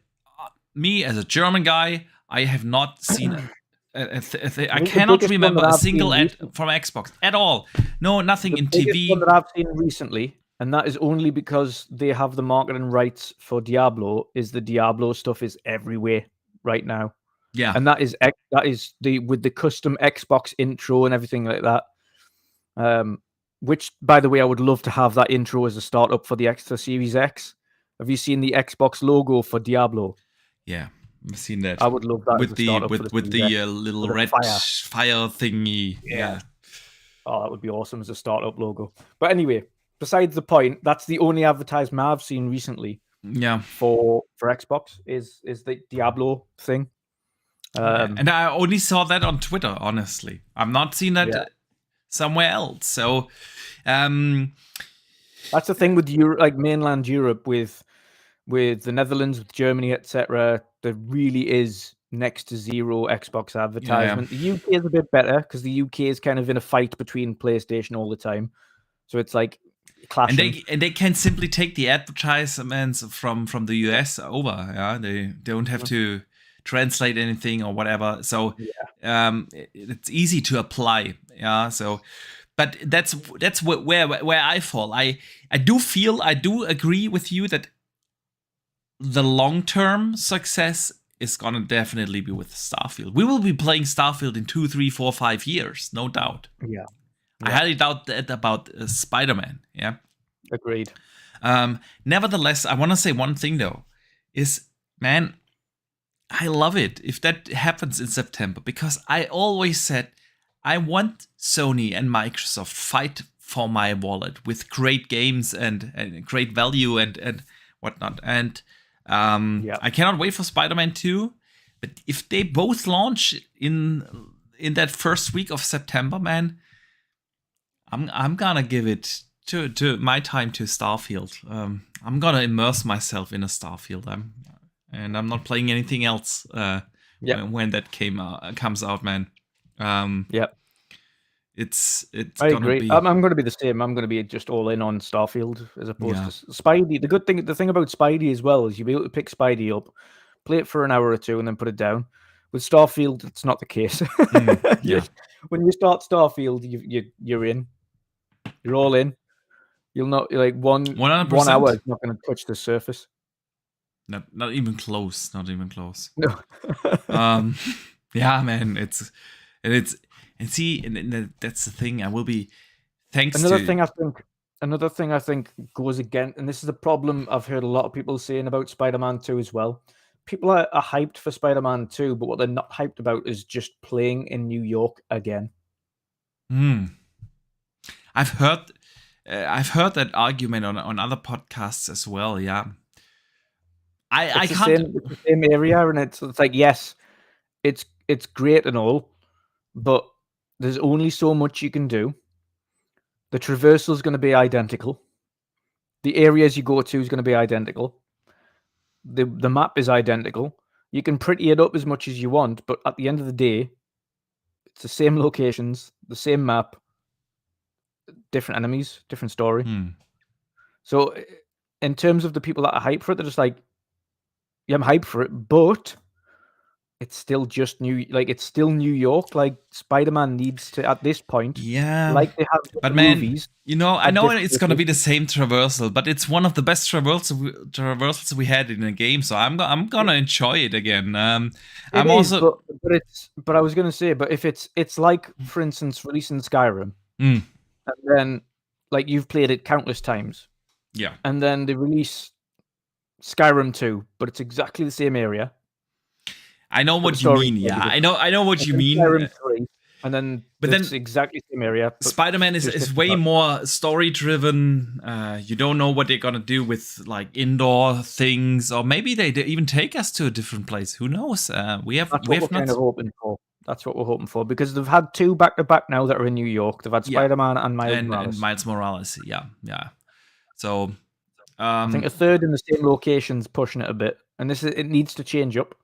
me as a German guy, I have not seen I cannot remember a single ad from Xbox at all. No, nothing in TV. The one that I've seen recently, and that is only because they have the marketing rights for Diablo, is the Diablo stuff is everywhere right now. Yeah. and that is with the custom Xbox intro and everything like that. Which, by the way, I would love to have that intro as a startup for the Series X. Have you seen the Xbox logo for Diablo? Yeah, I've seen that. I would love that with as a the startup for with the with Series the X. little With a red fire thingy. Yeah. Oh, that would be awesome as a startup logo. But anyway, besides the point, that's the only advertisement I've seen recently Yeah. for Xbox is the Diablo thing. And I only saw that on Twitter, honestly. I've not seen that somewhere else. So that's the thing with Europe, like mainland Europe, with the Netherlands, with Germany, etc. There really is next to zero Xbox advertisement. The UK is a bit better because the UK is kind of in a fight between PlayStation all the time. So it's like clashing. And they can simply take the advertisements from the US over. Yeah, they don't have to translate anything or whatever. So it's easy to apply. Yeah. So, but that's where I fall. I do agree with you that the long-term success is gonna definitely be with Starfield. We will be playing Starfield in 2, 3, 4, 5 years, no doubt. Yeah. I highly doubt that about Spider-Man. Yeah. Agreed. Nevertheless, I want to say one thing though, is man, I love it if that happens in September, because I always said I want Sony and Microsoft fight for my wallet with great games and great value and whatnot. And I cannot wait for Spider-Man 2. But if they both launch in that first week of September, man, I'm gonna give it to my time to Starfield. I'm gonna immerse myself in a Starfield. I'm not playing anything else when that comes out, man. It's I gonna agree. be. I'm going to be the same. I'm going to be just all in on Starfield as opposed to Spidey. The thing about Spidey as well is you'll be able to pick Spidey up, play it for an hour or two, and then put it down. With Starfield, it's not the case. When you start Starfield, you're in. You're all in. You'll not like 100%. 1 hour is not going to touch the surface. Not even close. Not even close. No. Yeah, man. That's the thing. I will be. Another thing I think goes against, and this is the problem I've heard a lot of people saying about Spider-Man 2 as well. People are hyped for Spider-Man 2, but what they're not hyped about is just playing in New York again. I've heard that argument on other podcasts as well. Yeah, I can't. It's the same area, and it's like, yes, it's great and all, but there's only so much you can do. The traversal is going to be identical. The areas you go to is going to be identical. The map is identical. You can pretty it up as much as you want, but at the end of the day, it's the same locations, the same map, different enemies, different story. So in terms of the people that are hyped for it, they're just like, yeah, I'm hyped for it, but it's still just it's still New York. Like Spider-Man needs to, at this point, like they have but movies. Man, I know it's gonna be the same traversal, but it's one of the best traversals we had in a game, so I'm gonna enjoy it again. But I was gonna say, but if it's like, for instance, releasing Skyrim, and then like you've played it countless times, and then they release Skyrim 2, but it's exactly the same area. I know what you mean. Yeah, I know what you mean. Skyrim 3, and then it's exactly the same area. Spider-Man is way more story driven. You don't know what they're gonna do with like indoor things, or maybe they even take us to a different place. Who knows? That's what we're kind of hoping for. That's what we're hoping for, because they've had 2 back-to-back now that are in New York. They've had Spider-Man and Miles Morales. And Miles Morales. Yeah. So I think a third in the same location's pushing it a bit, and it needs to change up.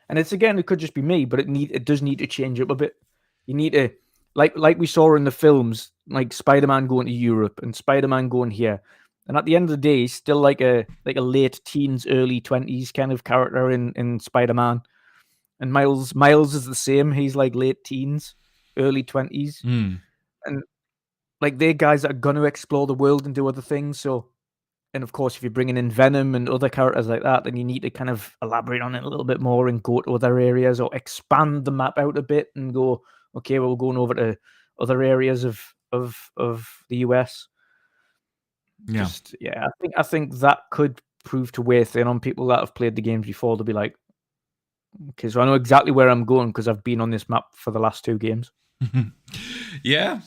And it could just be me, but it does need to change up a bit. You need to, like we saw in the films, like Spider-Man going to Europe and Spider-Man going here. And at the end of the day, he's still like a late teens, early 20s kind of character in Spider-Man. And Miles is the same. He's like late teens, early 20s. And like they're guys that are going to explore the world and do other things. So And of course, if you're bringing in Venom and other characters like that, then you need to kind of elaborate on it a little bit more and go to other areas or expand the map out a bit and go, okay, well, we're going over to other areas of the US. Yeah. I think that could prove to weigh thin on people that have played the games before. They'll be like, okay, so I know exactly where I'm going because I've been on this map for the last 2 games. Yeah,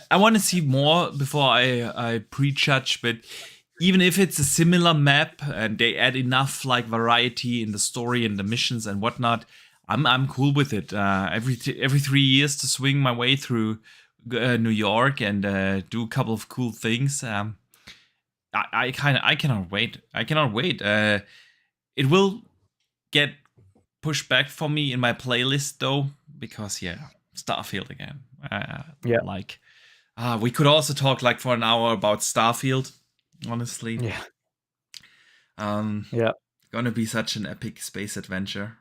I want to see more before I prejudge, but even if it's a similar map and they add enough like variety in the story and the missions and whatnot, I'm cool with it. Every 3 years to swing my way through New York and do a couple of cool things. I cannot wait. I cannot wait. It will get pushed back for me in my playlist though, because Starfield again. Like we could also talk like for an hour about Starfield. Honestly, gonna be such an epic space adventure.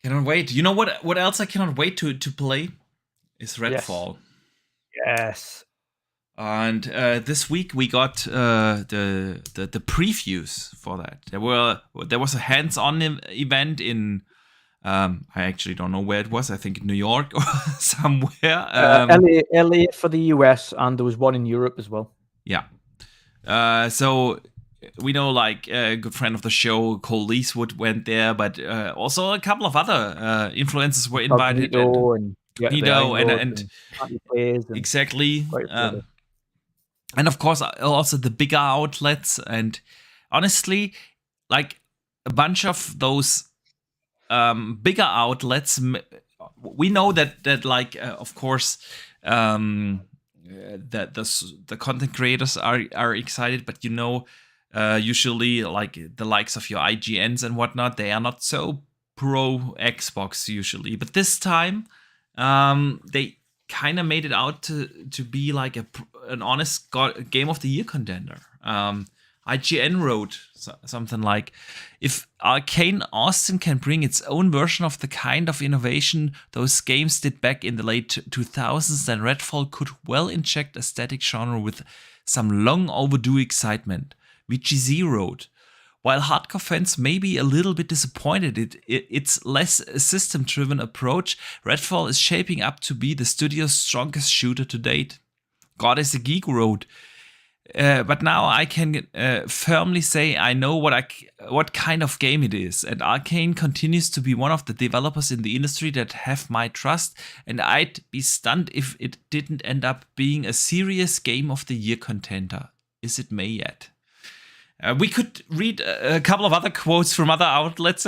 Cannot wait. You know what else I cannot wait to play is Redfall. Yes. And this week we got the previews for that. There was a hands-on event in I actually don't know where it was. I think New York or somewhere. LA for the US, and there was one in Europe as well. Yeah. So we know like a good friend of the show, Cole Eastwood, went there, but also a couple of other influencers were invited. And exactly. And of course, also the bigger outlets. And honestly, like a bunch of those bigger outlets, we know that like, of course, that the content creators are excited, but usually like the likes of your IGNs and whatnot, they are not so pro Xbox usually. But this time, they kind of made it out to be like an honest Game of the Year contender. IGN wrote something like, if Arcane Austin can bring its own version of the kind of innovation those games did back in the late 2000s, then Redfall could well inject a static genre with some long overdue excitement. VGZ wrote, while hardcore fans may be a little bit disappointed its less system-driven approach, Redfall is shaping up to be the studio's strongest shooter to date. God is a Geek wrote, but now I can firmly say I know what kind of game it is, and Arcane continues to be one of the developers in the industry that have my trust, and I'd be stunned if it didn't end up being a serious Game of the Year contender. Is it May yet? We could read a couple of other quotes from other outlets,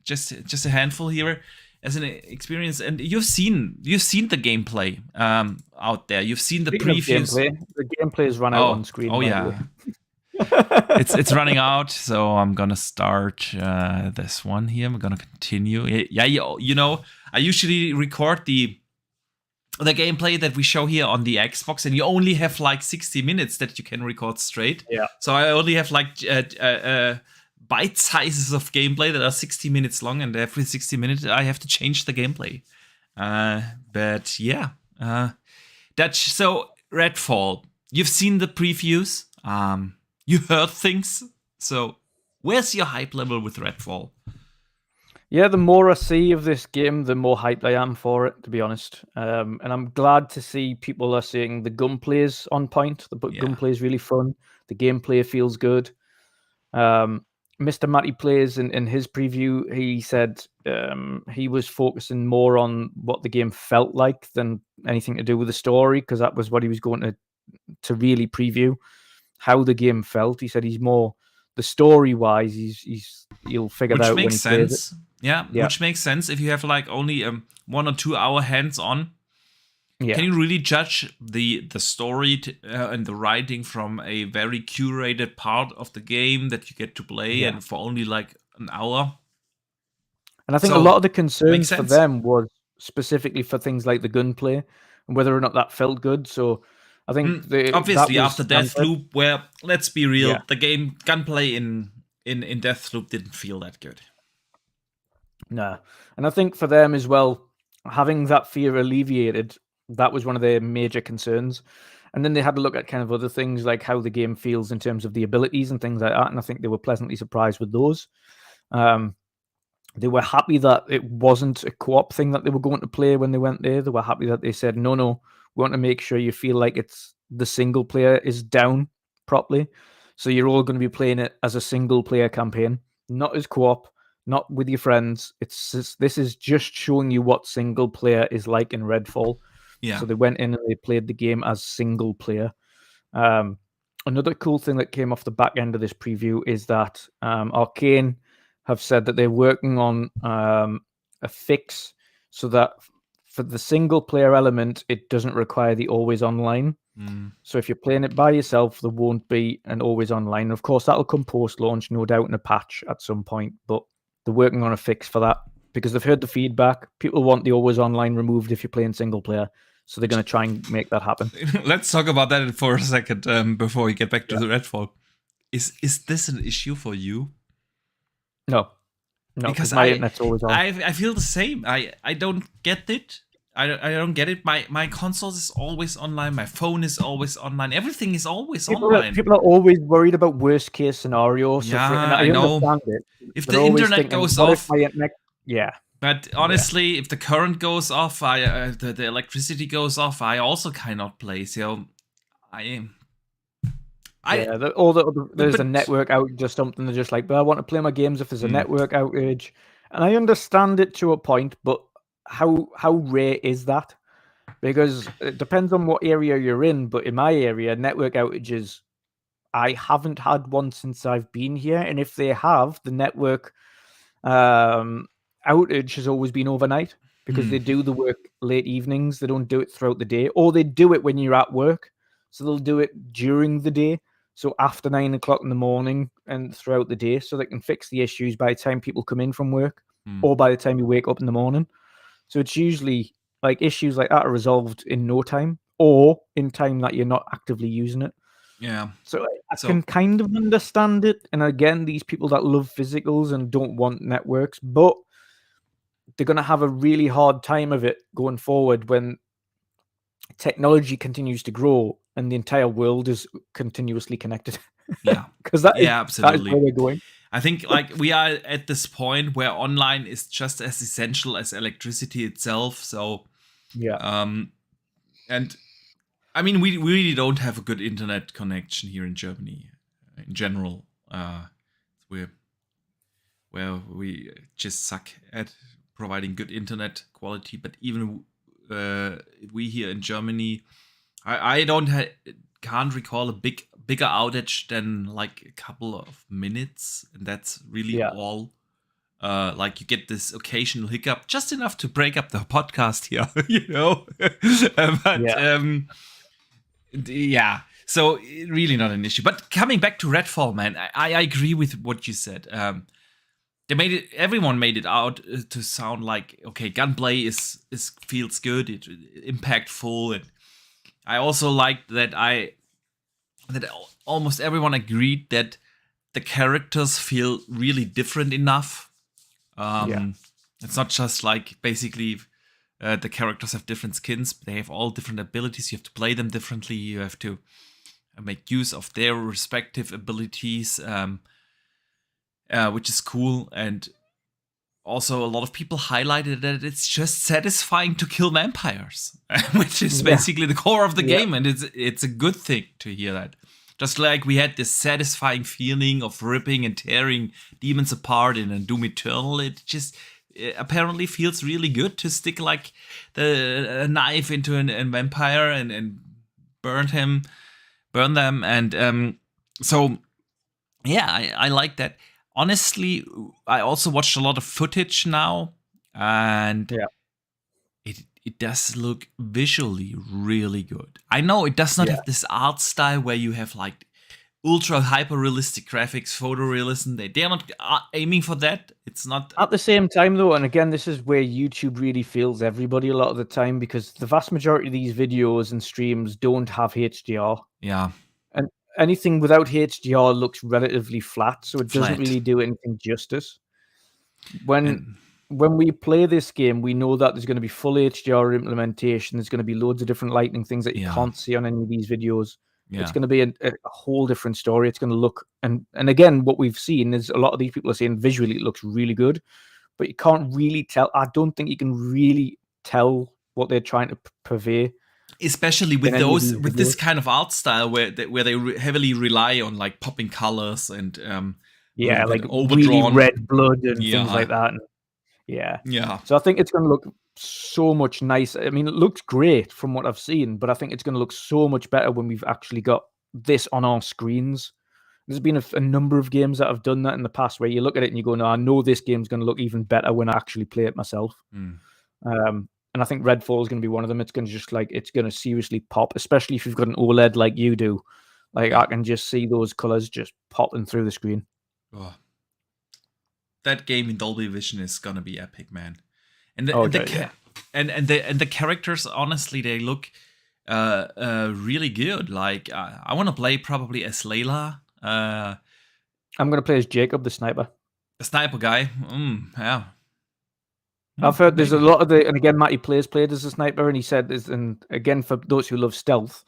just a handful here as an experience. And you've seen the gameplay out there. You've seen the previews. The gameplay is run out on screen. Oh yeah, it's running out. So I'm gonna start this one here. I'm gonna continue. Yeah, I usually record the gameplay that we show here on the Xbox, and you only have like 60 minutes that you can record straight. Yeah. So I only have like bite sizes of gameplay that are 60 minutes long, and every 60 minutes I have to change the gameplay. But yeah, so Redfall. You've seen the previews. You heard things. So where's your hype level with Redfall? Yeah, the more I see of this game, the more hyped I am for it, to be honest. And I'm glad to see people are saying the gunplay is on point. The gunplay is really fun. The gameplay feels good. Mr. Matty Plays in his preview, he said he was focusing more on what the game felt like than anything to do with the story, because that was what he was going to really preview, how the game felt. He said he's more the story-wise, he'll figure that out when he plays it. Yeah, which makes sense if you have like only 1 or 2 hour hands-on. Yeah. Can you really judge the story and the writing from a very curated part of the game that you get to play and for only like an hour? And I think a lot of the concerns for them was specifically for things like the gunplay and whether or not that felt good. So I think obviously after Deathloop, where let's be real, the gunplay in Deathloop didn't feel that good. No. And I think for them as well, having that fear alleviated, that was one of their major concerns. And then they had a look at kind of other things like how the game feels in terms of the abilities and things like that. And I think they were pleasantly surprised with those. They were happy that it wasn't a co-op thing that they were going to play when they went there. They were happy that they said, no, we want to make sure you feel like it's the single player is down properly. So you're all going to be playing it as a single player campaign, not as co-op, not with your friends. This is just showing you what single player is like in Redfall. Yeah. So they went in and they played the game as single player. Another cool thing that came off the back end of this preview is that Arcane have said that they're working on a fix so that for the single player element, it doesn't require the always online. So if you're playing it by yourself, there won't be an always online. Of course, that'll come post-launch, no doubt, in a patch at some point, but they're working on a fix for that because they've heard the feedback. People want the always online removed if you're playing single player. So they're going to try and make that happen. Let's talk about that for a second before we get back to the Redfall. Is this an issue for you? No, because my internet's always on. I feel the same. I don't get it. I don't get it. My console is always online. My phone is always online. Everything is always online. People are always worried about worst case scenarios. Yeah, and I know. Understand it. If They're the always internet thinking, goes what off, if my internet? Yeah. But honestly, if the current goes off, the electricity goes off, I also cannot play. So there's a network outage or something. They're just like, but I want to play my games if there's a network outage. And I understand it to a point, but how rare is that? Because it depends on what area you're in. But in my area, network outages, I haven't had one since I've been here. And if they have, the network outage has always been overnight because they do the work late evenings. They don't do it throughout the day, or they do it when you're at work. So they'll do it during the day. So after 9 o'clock in the morning and throughout the day, so they can fix the issues by the time people come in from work or by the time you wake up in the morning. So it's usually like issues like that are resolved in no time or in time that you're not actively using it. Yeah. So I can kind of understand it. And again, these people that love physicals and don't want networks, but they're going to have a really hard time of it going forward when technology continues to grow and the entire world is continuously connected. Yeah. Because absolutely. That is where we're going. I think like we are at this point where online is just as essential as electricity itself. So yeah. And I mean, we really don't have a good internet connection here in Germany in general. Where we just suck at providing good internet quality. But even we here in Germany, I can't recall a bigger outage than like a couple of minutes, and that's really all. Like you get this occasional hiccup, just enough to break up the podcast here, you know. So really not an issue. But coming back to Redfall, man, I agree with what you said. Everyone made it out to sound like, okay, gunplay is feels good, it's impactful, and I also liked that almost everyone agreed that the characters feel really different enough. It's not just like basically the characters have different skins, but they have all different abilities. You have to play them differently. You have to make use of their respective abilities, which is cool. And also, a lot of people highlighted that it's just satisfying to kill vampires, which is basically the core of the game, and it's a good thing to hear that. Just like we had this satisfying feeling of ripping and tearing demons apart in a Doom Eternal, it just apparently feels really good to stick like a knife into a vampire and burn them, and so yeah, I like that. Honestly, I also watched a lot of footage now, and it does look visually really good. I know it does not have this art style where you have like ultra hyper realistic graphics, photorealism. They're not aiming for that. It's not. At the same time, though, and again, this is where YouTube really fails everybody a lot of the time, because the vast majority of these videos and streams don't have HDR. Yeah. And anything without HDR looks relatively flat, so it doesn't really do anything justice. When when we play this game, we know that there's going to be full HDR implementation. There's going to be loads of different lighting things that you can't see on any of these videos. Yeah. It's going to be a whole different story. It's going to look and again, what we've seen is a lot of these people are saying visually it looks really good, but you can't really tell. I don't think you can really tell what they're trying to purvey. Especially with this kind of art style where they heavily rely on like popping colors and like overdrawn really red blood and things like that. And, yeah. So I think it's going to look so much nicer. I mean, it looks great from what I've seen, but I think it's going to look so much better when we've actually got this on our screens. There's been a number of games that have done that in the past where you look at it and you go, no, I know this game's going to look even better when I actually play it myself. And I think Redfall is going to be one of them. It's going to it's going to seriously pop, especially if you've got an OLED like you do. Like I can just see those colors just popping through the screen. Oh. That game in Dolby Vision is going to be epic, man. And the characters, honestly, they look really good. Like I want to play probably as Layla. I'm going to play as Jacob, the sniper. The sniper guy. Yeah. I've heard there's a lot of and again, Matty played as a sniper, and he said, and again, for those who love stealth,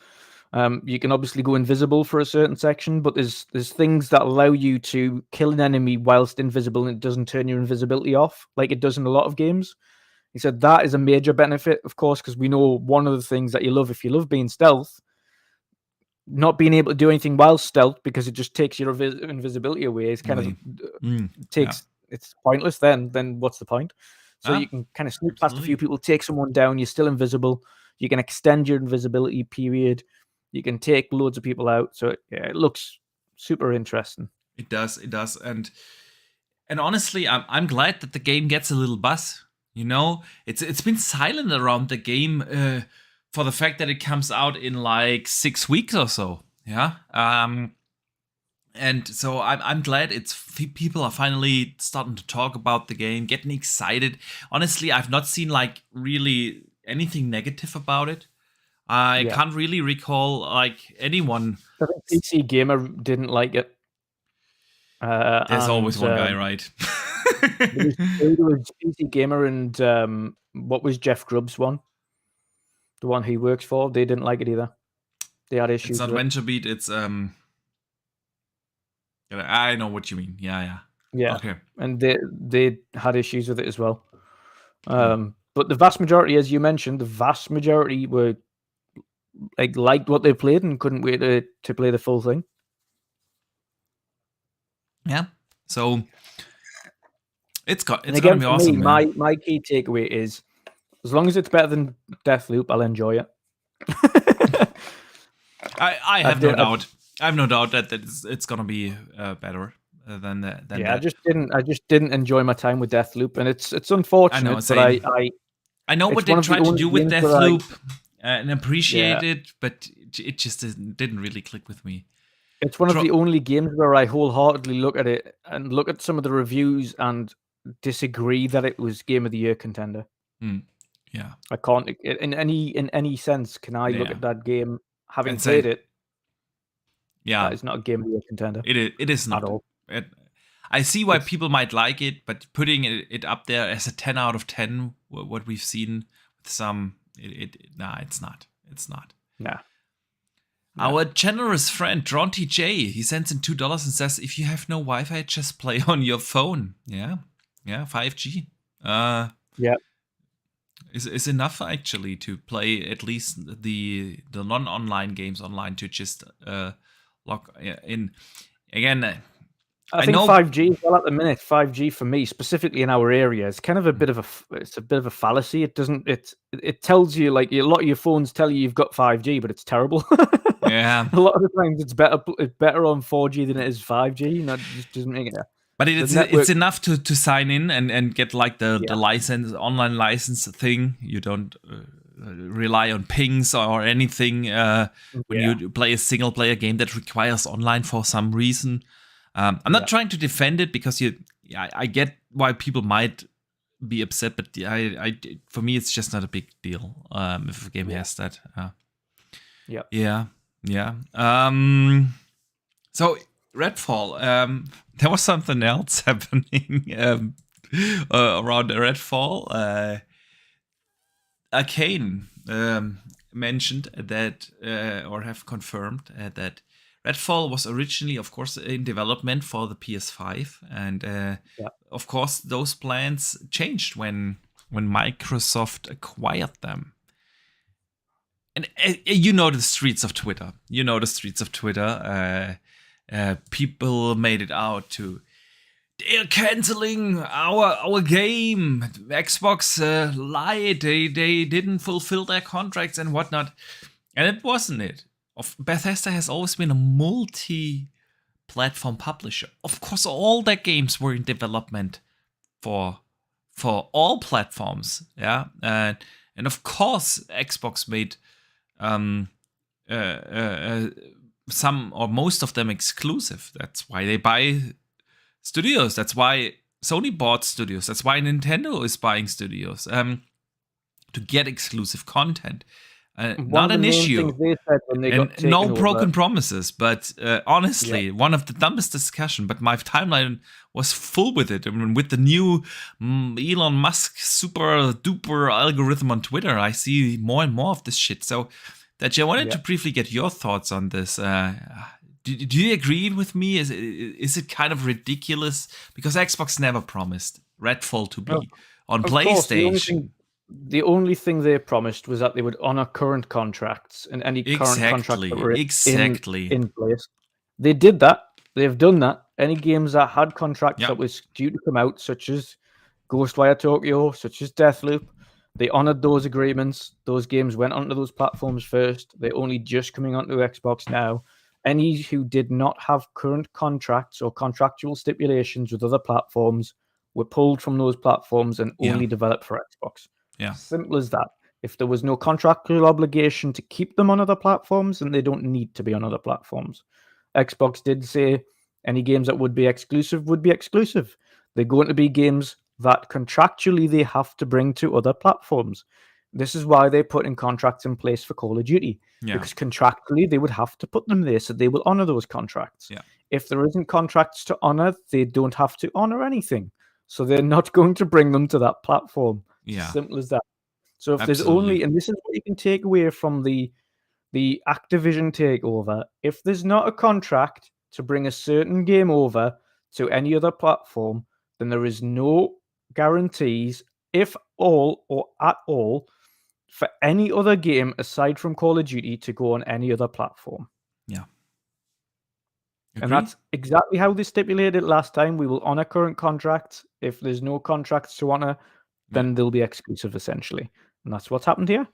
you can obviously go invisible for a certain section, but there's things that allow you to kill an enemy whilst invisible, and it doesn't turn your invisibility off like it does in a lot of games. He said that is a major benefit, of course, because we know one of the things that you love, if you love being stealth, not being able to do anything while stealth because it just takes your invisibility away is kind of it's pointless. Then what's the point? So you can kind of sneak past a few people, take someone down. You're still invisible. You can extend your invisibility period. You can take loads of people out. So it looks super interesting. It does, and honestly, I'm glad that the game gets a little buzz. You know, it's been silent around the game for the fact that it comes out in like 6 weeks or so. Yeah. And so I'm glad people are finally starting to talk about the game, getting excited. Honestly, I've not seen like really anything negative about it. I can't really recall like anyone. I think PC Gamer didn't like it. There's always one guy, right? There was PC Gamer and what was Jeff Grubb's one? The one he works for. They didn't like it either. They had issues. It's not VentureBeat. It's I know what you mean. Yeah. Okay. And they had issues with it as well. But the vast majority, as you mentioned, were liked what they played and couldn't wait to play the full thing. Yeah. So it's gonna be awesome. My key takeaway is as long as it's better than Deathloop, I'll enjoy it. I have no doubt. I have no doubt that it's gonna be better than that. I just didn't enjoy my time with Deathloop, and it's unfortunate. I know what they tried to do with Deathloop and appreciate it, but it just didn't really click with me. It's one of the only games where I wholeheartedly look at it and look at some of the reviews and disagree that it was Game of the Year contender. Yeah, I can't in any sense can I look at that game having played it. Yeah, it's not a Game of the Year contender. It is not at all. I see why people might like it, but putting it up there as a 10 out of 10, what we've seen with some, it's not. It's not. Nah. Our generous friend Dronty J, he sends in $2 and says, "If you have no Wi-Fi, just play on your phone." Yeah, 5G. Is enough actually to play at least the non-online games online to just log in again. I think 5G as well at the minute. 5G for me, specifically in our area, is kind of a bit of a fallacy. It doesn't. It tells you like a lot of your phones tell you you've got 5G, but it's terrible. Yeah, a lot of the times it's better on 4G than it is 5G. That just doesn't make it. But it's enough to sign in and get like the license, online license thing. You don't rely on pings or anything when you play a single player game that requires online for some reason. I'm not trying to defend it because I get why people might be upset, but for me it's just not a big deal if a game has that. So Redfall, there was something else happening around Redfall. Arcane mentioned that, or have confirmed that Redfall was originally, of course, in development for the PS5, and of course, those plans changed when Microsoft acquired them. And you know the streets of Twitter. People made it out to, they're canceling our game. Xbox lied. They didn't fulfill their contracts and whatnot. And it wasn't it. Bethesda has always been a multi-platform publisher. Of course, all their games were in development for all platforms. Yeah, and of course, Xbox made some or most of them exclusive. That's why they buy studios. That's why Sony bought studios. That's why Nintendo is buying studios to get exclusive content. Not an issue. And no broken promises. But honestly, one of the dumbest discussion. But my timeline was full with it. I mean, with the new Elon Musk super duper algorithm on Twitter, I see more and more of this shit. So, Dutch, I wanted to briefly get your thoughts on this. Do you agree with me? Is it kind of ridiculous? Because Xbox never promised Redfall to be on PlayStation. The only thing they promised was that they would honor current contracts and any current contracts that were in place. They did that. They've done that. Any games that had contracts that was due to come out, such as Ghostwire Tokyo, such as Deathloop, they honored those agreements. Those games went onto those platforms first. They're only just coming onto Xbox now. Any who did not have current contracts or contractual stipulations with other platforms were pulled from those platforms and only developed for Xbox. Yeah. Simple as that. If there was no contractual obligation to keep them on other platforms, then they don't need to be on other platforms. Xbox did say any games that would be exclusive would be exclusive. They're going to be games that contractually they have to bring to other platforms. This is why they're putting contracts in place for Call of Duty. Because contractually they would have to put them there, so they will honor those contracts. If there isn't contracts to honor, they don't have to honor anything. So they're not going to bring them to that platform. Simple as that. So if there's only, and this is what you can take away from the Activision takeover, if there's not a contract to bring a certain game over to any other platform, then there is no guarantees, if all or at all, for any other game aside from Call of Duty to go on any other platform. And that's exactly how they stipulated last time. We will honor current contracts. If there's no contracts to honor, then they'll be exclusive, essentially. And that's what's happened here.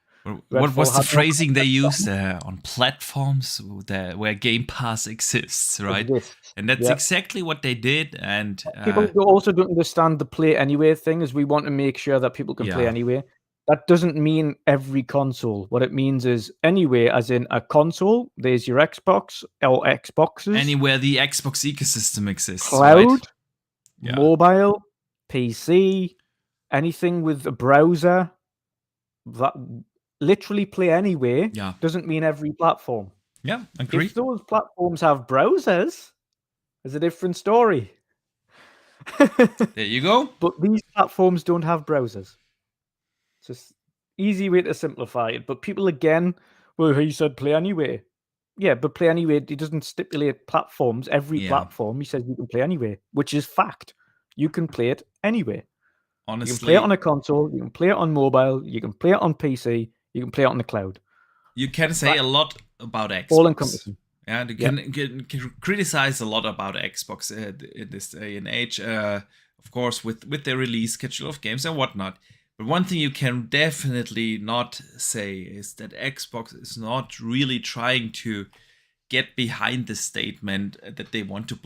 What was the phrasing they used on platforms where Game Pass exists, right? And that's exactly what they did. And people also don't understand the play anywhere thing, is we want to make sure that people can play anywhere. That doesn't mean every console. What it means is anywhere, as in a console, there's your Xbox or Xboxes. Anywhere the Xbox ecosystem exists. Cloud, mobile, PC, anything with a browser, that literally play anywhere doesn't mean every platform. Yeah, agree. If those platforms have browsers, there's a different story. There you go. But these platforms don't have browsers. It's just easy way to simplify it. But people, again, well, he said play anywhere. Yeah, but play anywhere, he doesn't stipulate platforms. Every platform, he says you can play anywhere, which is fact. You can play it anywhere. Honestly, you can play it on a console, you can play it on mobile, you can play it on PC, you can play it on the cloud. You can say a lot about Xbox. All encompassing. Yeah, you can criticize a lot about Xbox in this day and age, of course, with their release schedule of games and whatnot. But one thing you can definitely not say is that Xbox is not really trying to get behind the statement that they want to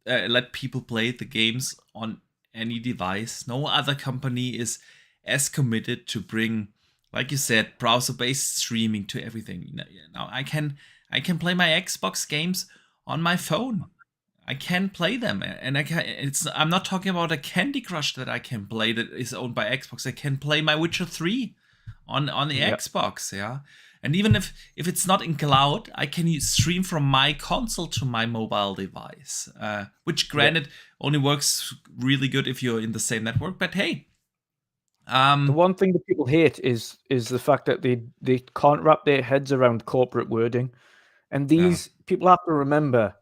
let people play the games on any device. No other company is as committed to bring, like you said, browser-based streaming to everything. Now I can play my Xbox games on my phone. I can play them, and I'm not talking about a Candy Crush that I can play that is owned by Xbox. I can play my Witcher 3 on the Xbox, And even if it's not in cloud, I can stream from my console to my mobile device, which granted only works really good if you're in the same network. But hey, the one thing that people hate is the fact that they can't wrap their heads around corporate wording, and these people have to remember.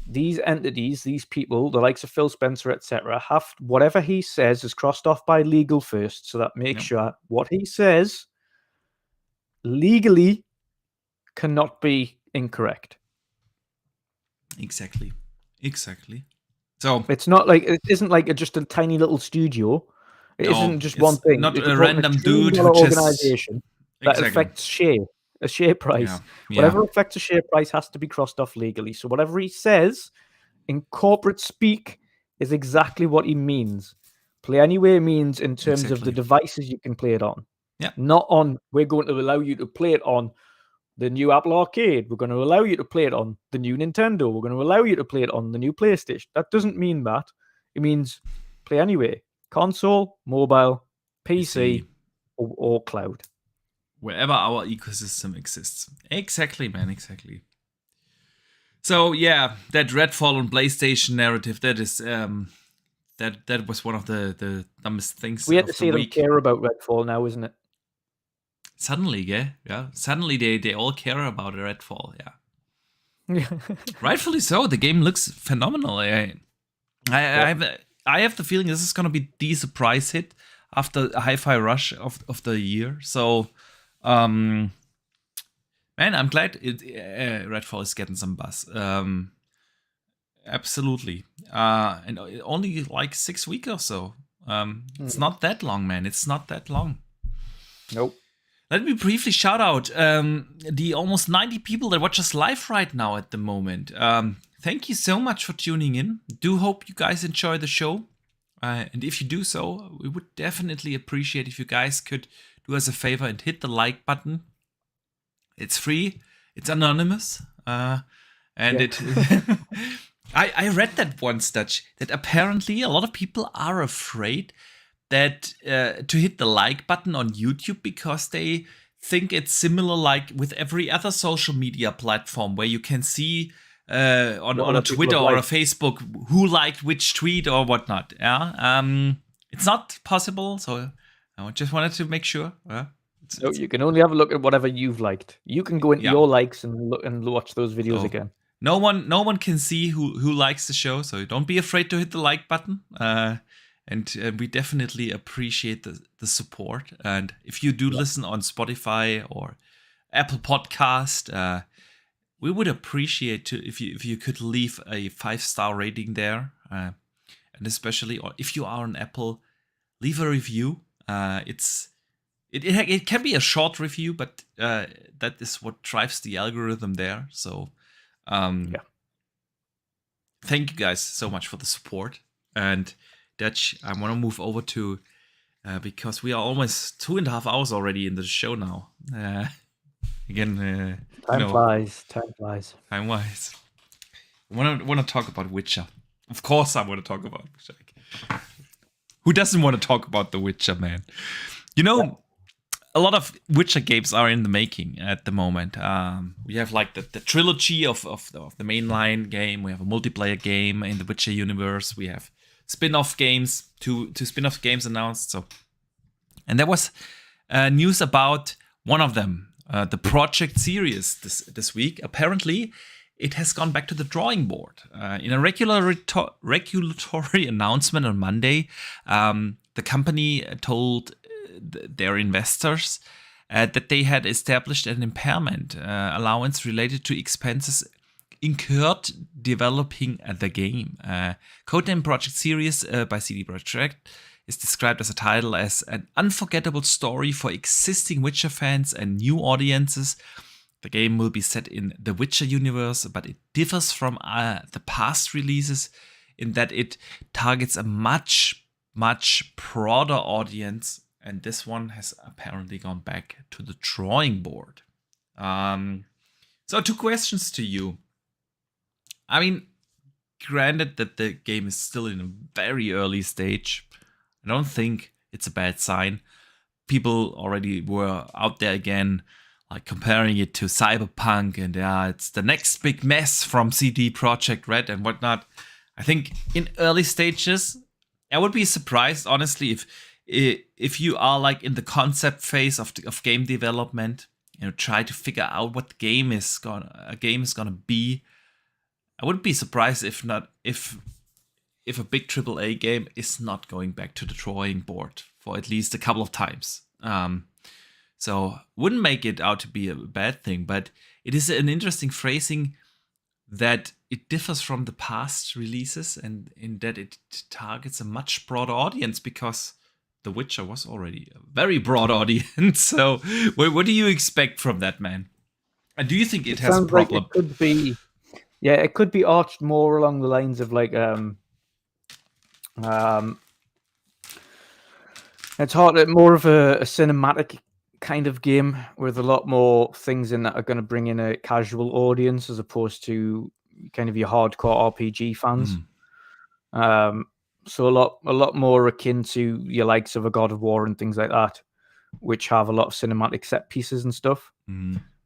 These entities, these people, the likes of Phil Spencer, etc., have whatever he says is crossed off by legal first, so that makes sure what he says legally cannot be incorrect. Exactly. So it's not like it isn't like just a tiny little studio. It isn't just one thing. Not it's a random dude who organization that affects a share price. Whatever affects a share price has to be crossed off legally. So whatever he says in corporate speak is exactly what he means. Play anywhere means in terms of the devices you can play it on. Yeah. Not on, we're going to allow you to play it on the new Apple Arcade. We're going to allow you to play it on the new Nintendo. We're going to allow you to play it on the new PlayStation. That doesn't mean that. It means play anywhere. Console, mobile, PC, or cloud. Wherever our ecosystem exists. Exactly, man, exactly. So yeah, that Redfall on PlayStation narrative, that is that was one of the dumbest things. We had to see them care about Redfall now, isn't it? Suddenly, yeah. Suddenly they all care about Redfall, yeah. Rightfully so. The game looks phenomenal. I have the feeling this is gonna be the surprise hit after a Hi-Fi Rush of the year. So, man, I'm glad Redfall is getting some buzz. Absolutely. And only like 6 weeks or so. It's not that long, man. It's not that long. Nope. Let me briefly shout out the almost 90 people that watch us live right now at the moment. Thank you so much for tuning in. Do hope you guys enjoy the show. And if you do so, we would definitely appreciate if you guys could do us a favor and hit the like button. It's free. It's anonymous. I read that once, Dutch, that apparently a lot of people are afraid that to hit the like button on YouTube because they think it's similar like with every other social media platform where you can see on a Twitter or a Facebook who liked which tweet or whatnot. Yeah, it's not possible. So I just wanted to make sure. So you can only have a look at whatever you've liked. You can go into your likes and look and watch those videos again. No one can see who likes the show, so don't be afraid to hit the like button. And we definitely appreciate the support. And if you do listen on Spotify or Apple Podcast, we would appreciate if you could leave a 5-star rating there. And especially, or if you are on Apple, leave a review. It can be a short review, but that is what drives the algorithm there. So thank you guys so much for the support. And Dutch, I want to move over to because we are almost 2.5 hours already in the show now. Again, time flies. Time wise. I want to talk about Witcher. Of course, I want to talk about Witcher. Who doesn't want to talk about The Witcher, man? You know, a lot of Witcher games are in the making at the moment. We have like the trilogy of the mainline game. We have a multiplayer game in the Witcher universe. We have spin-off games, two spin-off games announced. And there was news about one of them, the project Sirius this week. Apparently, it has gone back to the drawing board. In a regulatory announcement on Monday, the company told their investors that they had established an impairment allowance related to expenses incurred developing the game. Codename Project Sirius by CD Projekt is described as a title as an unforgettable story for existing Witcher fans and new audiences. The game will be set in the Witcher universe, but it differs from the past releases in that it targets a much, much broader audience, and this one has apparently gone back to the drawing board. So 2 questions to you. I mean, granted that the game is still in a very early stage, I don't think it's a bad sign. People already were out there again, like comparing it to Cyberpunk, and it's the next big mess from CD Projekt Red and whatnot. I think in early stages, I would be surprised, honestly, if you are like in the concept phase of game development, try to figure out what the game is gonna be. I wouldn't be surprised if a big AAA game is not going back to the drawing board for at least a couple of times. So wouldn't make it out to be a bad thing, but it is an interesting phrasing that it differs from the past releases, and in that it targets a much broader audience, because The Witcher was already a very broad audience. So what do you expect from that, man? And do you think it has a problem? Like it could be arched more along the lines of like it's more of a cinematic kind of game with a lot more things in that are going to bring in a casual audience as opposed to kind of your hardcore RPG fans. So a lot more akin to your likes of a God of War and things like that, which have a lot of cinematic set pieces and stuff.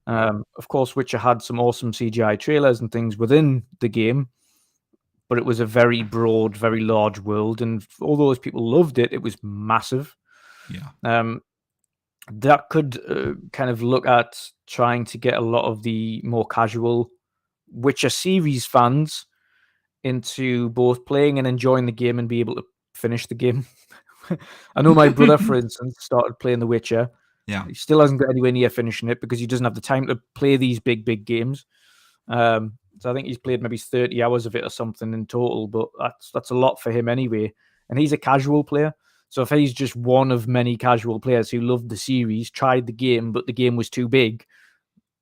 Of course, Witcher had some awesome CGI trailers and things within the game, but it was a very broad, very large world, and although those people loved it, it was massive. Yeah. That could kind of look at trying to get a lot of the more casual Witcher series fans into both playing and enjoying the game and be able to finish the game. I know my brother, for instance, started playing The Witcher. Yeah. He still hasn't got anywhere near finishing it because he doesn't have the time to play these big games. So I think he's played maybe 30 hours of it or something in total, but that's a lot for him anyway. And he's a casual player. So if he's just one of many casual players who loved the series, tried the game, but the game was too big,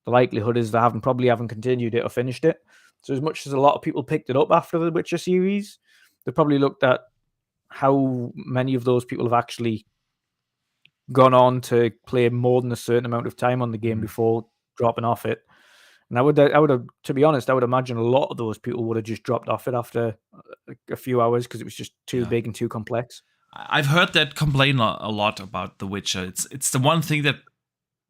the likelihood is they probably haven't continued it or finished it. So as much as a lot of people picked it up after the Witcher series, they probably looked at how many of those people have actually gone on to play more than a certain amount of time on the game before dropping off it. And I would have, to be honest, I would imagine a lot of those people would have just dropped off it after a few hours because it was just too big and too complex. I've heard that complain a lot about The Witcher. It's the one thing that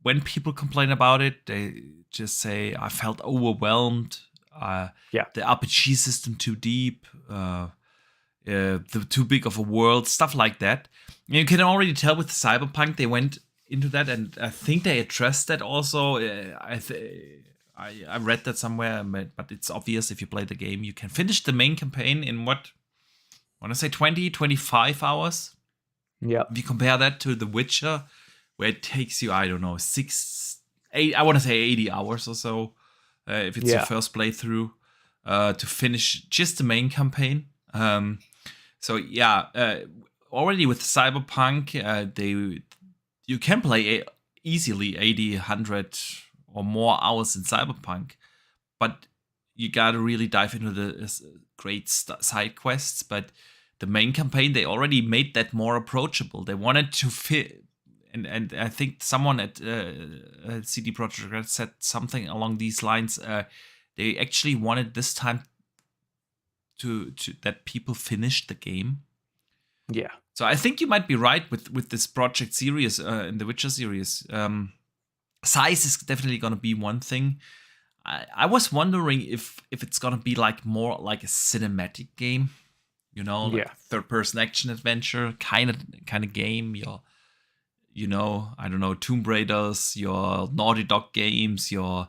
when people complain about it, they just say, I felt overwhelmed. The RPG system too deep, the too big of a world, stuff like that. You can already tell with Cyberpunk they went into that, and I think they addressed that also. I read that somewhere, but it's obvious if you play the game, you can finish the main campaign in what? I want to say 20, 25 hours. Yeah. If you compare that to The Witcher, where it takes you, I don't know, 6, 8, I want to say 80 hours or so, if it's your first playthrough, to finish just the main campaign. Already with Cyberpunk, you can play easily 80, 100 or more hours in Cyberpunk, but you gotta really dive into the great side quests. But the main campaign, they already made that more approachable. They wanted to fit, and I think someone at CD Projekt Red said something along these lines. They actually wanted this time to that people finish the game. Yeah. So I think you might be right with this project series in the Witcher series. Size is definitely going to be one thing. I was wondering if it's going to be like more like a cinematic game, like a third-person action adventure kind of game. I don't know, Tomb Raiders, your Naughty Dog games, your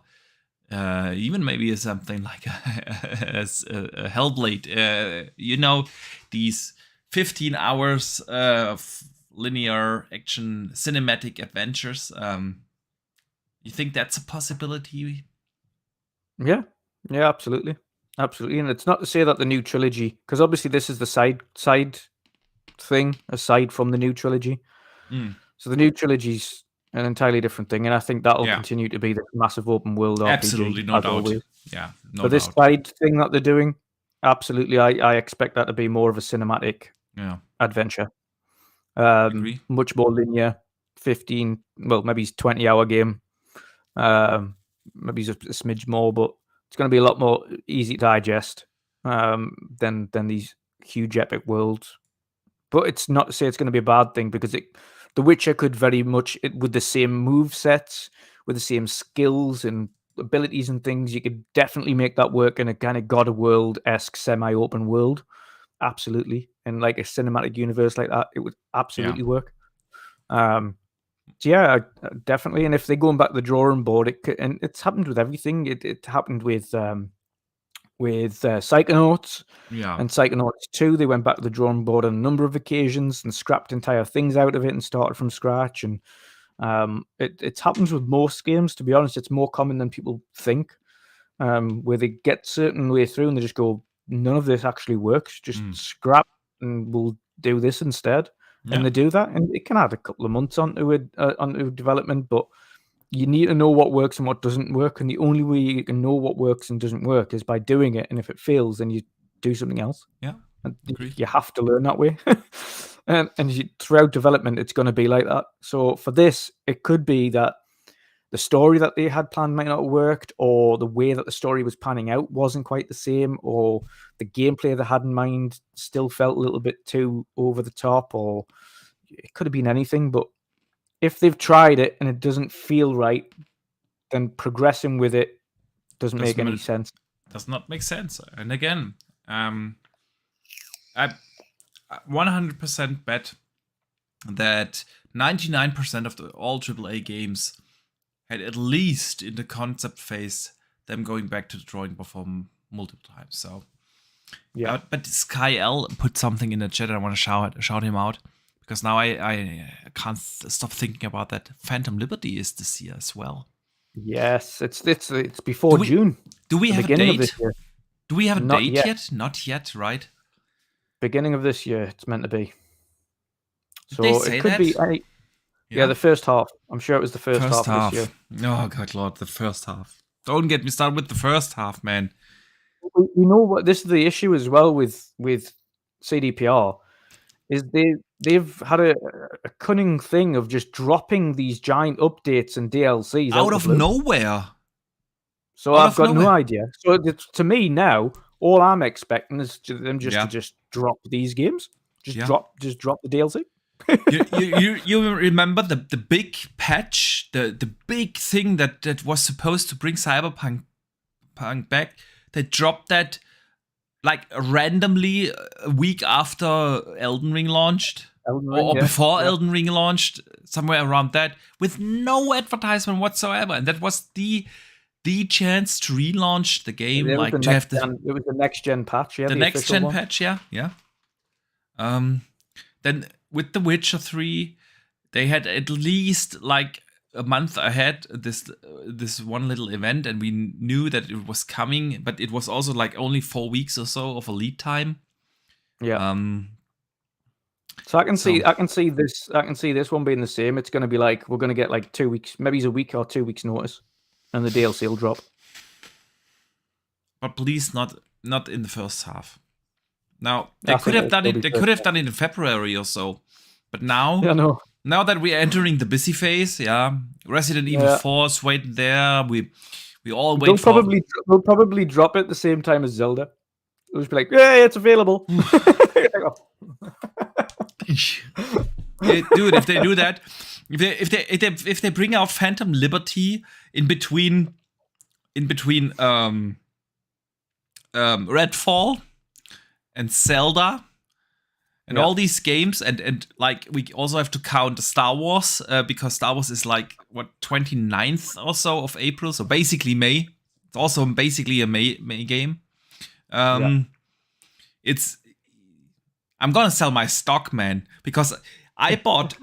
even maybe something like a Hellblade. These 15 hours of linear action cinematic adventures. You think that's a possibility? Yeah, absolutely. And it's not to say that the new trilogy, because obviously this is the side thing aside from the new trilogy. So the new trilogy's an entirely different thing, and I think that'll continue to be the massive open world RPG. Absolutely, no doubt. Always. Yeah, no doubt. But this side thing that they're doing, absolutely, I expect that to be more of a cinematic adventure. Agree. Much more linear, 15, well, maybe 20-hour game. Maybe a smidge more, but it's going to be a lot more easy to digest than these huge epic worlds. But it's not to say it's going to be a bad thing, because The Witcher could very much, with the same move sets, with the same skills and abilities and things, you could definitely make that work in a kind of God of World-esque semi-open world. Absolutely. And like a cinematic universe like that, it would absolutely work. So yeah, definitely. And if they're going back to the drawing board, and it's happened with everything. It happened with Psychonauts and Psychonauts 2. They went back to the drawing board on a number of occasions and scrapped entire things out of it and started from scratch. And it happens with most games. To be honest, it's more common than people think. Where they get certain way through and they just go, none of this actually works. Just scrap and we'll do this instead. And they do that, and it can add a couple of months onto development, but you need to know what works and what doesn't work. And the only way you can know what works and doesn't work is by doing it. And if it fails, then you do something else. Yeah, and you have to learn that way. and throughout development, it's going to be like that. So for this, it could be that the story that they had planned might not have worked, or the way that the story was panning out wasn't quite the same, or the gameplay they had in mind still felt a little bit too over the top, or it could have been anything. But if they've tried it and it doesn't feel right, then progressing with it doesn't make any sense. Does not make sense. And again, I 100% bet that 99% of all AAA games had at least in the concept phase them going back to the drawing board for multiple times. So yeah, but Sky L put something in the chat and I want to shout him out, because now I can't stop thinking about that. Phantom Liberty is this year as well. Yes, it's before June. Do we have a date? Do we have a Not date yet. yet? Not yet, right? Beginning of this year, it's meant to be. Did So they say it could that? be yeah, the first half. I'm sure it was the first half of this year. Oh God, Lord, the first half. Don't get me started with the first half, man. You know what? This is the issue as well with CDPR, is they've had a cunning thing of just dropping these giant updates and DLCs Out of nowhere. So I've got no idea. So to me now, all I'm expecting is them to just drop these games. Just drop the DLC. you remember the big patch, the big thing that was supposed to bring Cyberpunk back? They dropped that like randomly a week after Elden Ring launched, or before Elden Ring launched, somewhere around that, with no advertisement whatsoever. And that was the chance to relaunch the game. It like was to have it was the next gen patch, the next gen patch, yeah. Then with The Witcher 3, they had at least like a month ahead this one little event, and we knew that it was coming, but it was also like only 4 weeks or so of a lead time. Yeah. So I can see this one being the same. It's going to be like we're going to get like 2 weeks, maybe it's a week or 2 weeks notice, and the DLC will drop. But please not in the first half. Now they could have done it. They could have done it in February or so, but now, now that we are entering the busy phase, Resident Evil 4 is waiting there. We all wait. They'll probably drop it at the same time as Zelda. It'll just be like, "Hey, it's available." Dude, if they do that, if they bring out Phantom Liberty in between Redfall and Zelda and all these games, and like we also have to count Star Wars, because Star Wars is like 29th or so of April, so basically May. It's also basically a May game. I'm gonna sell my stock, man, because I bought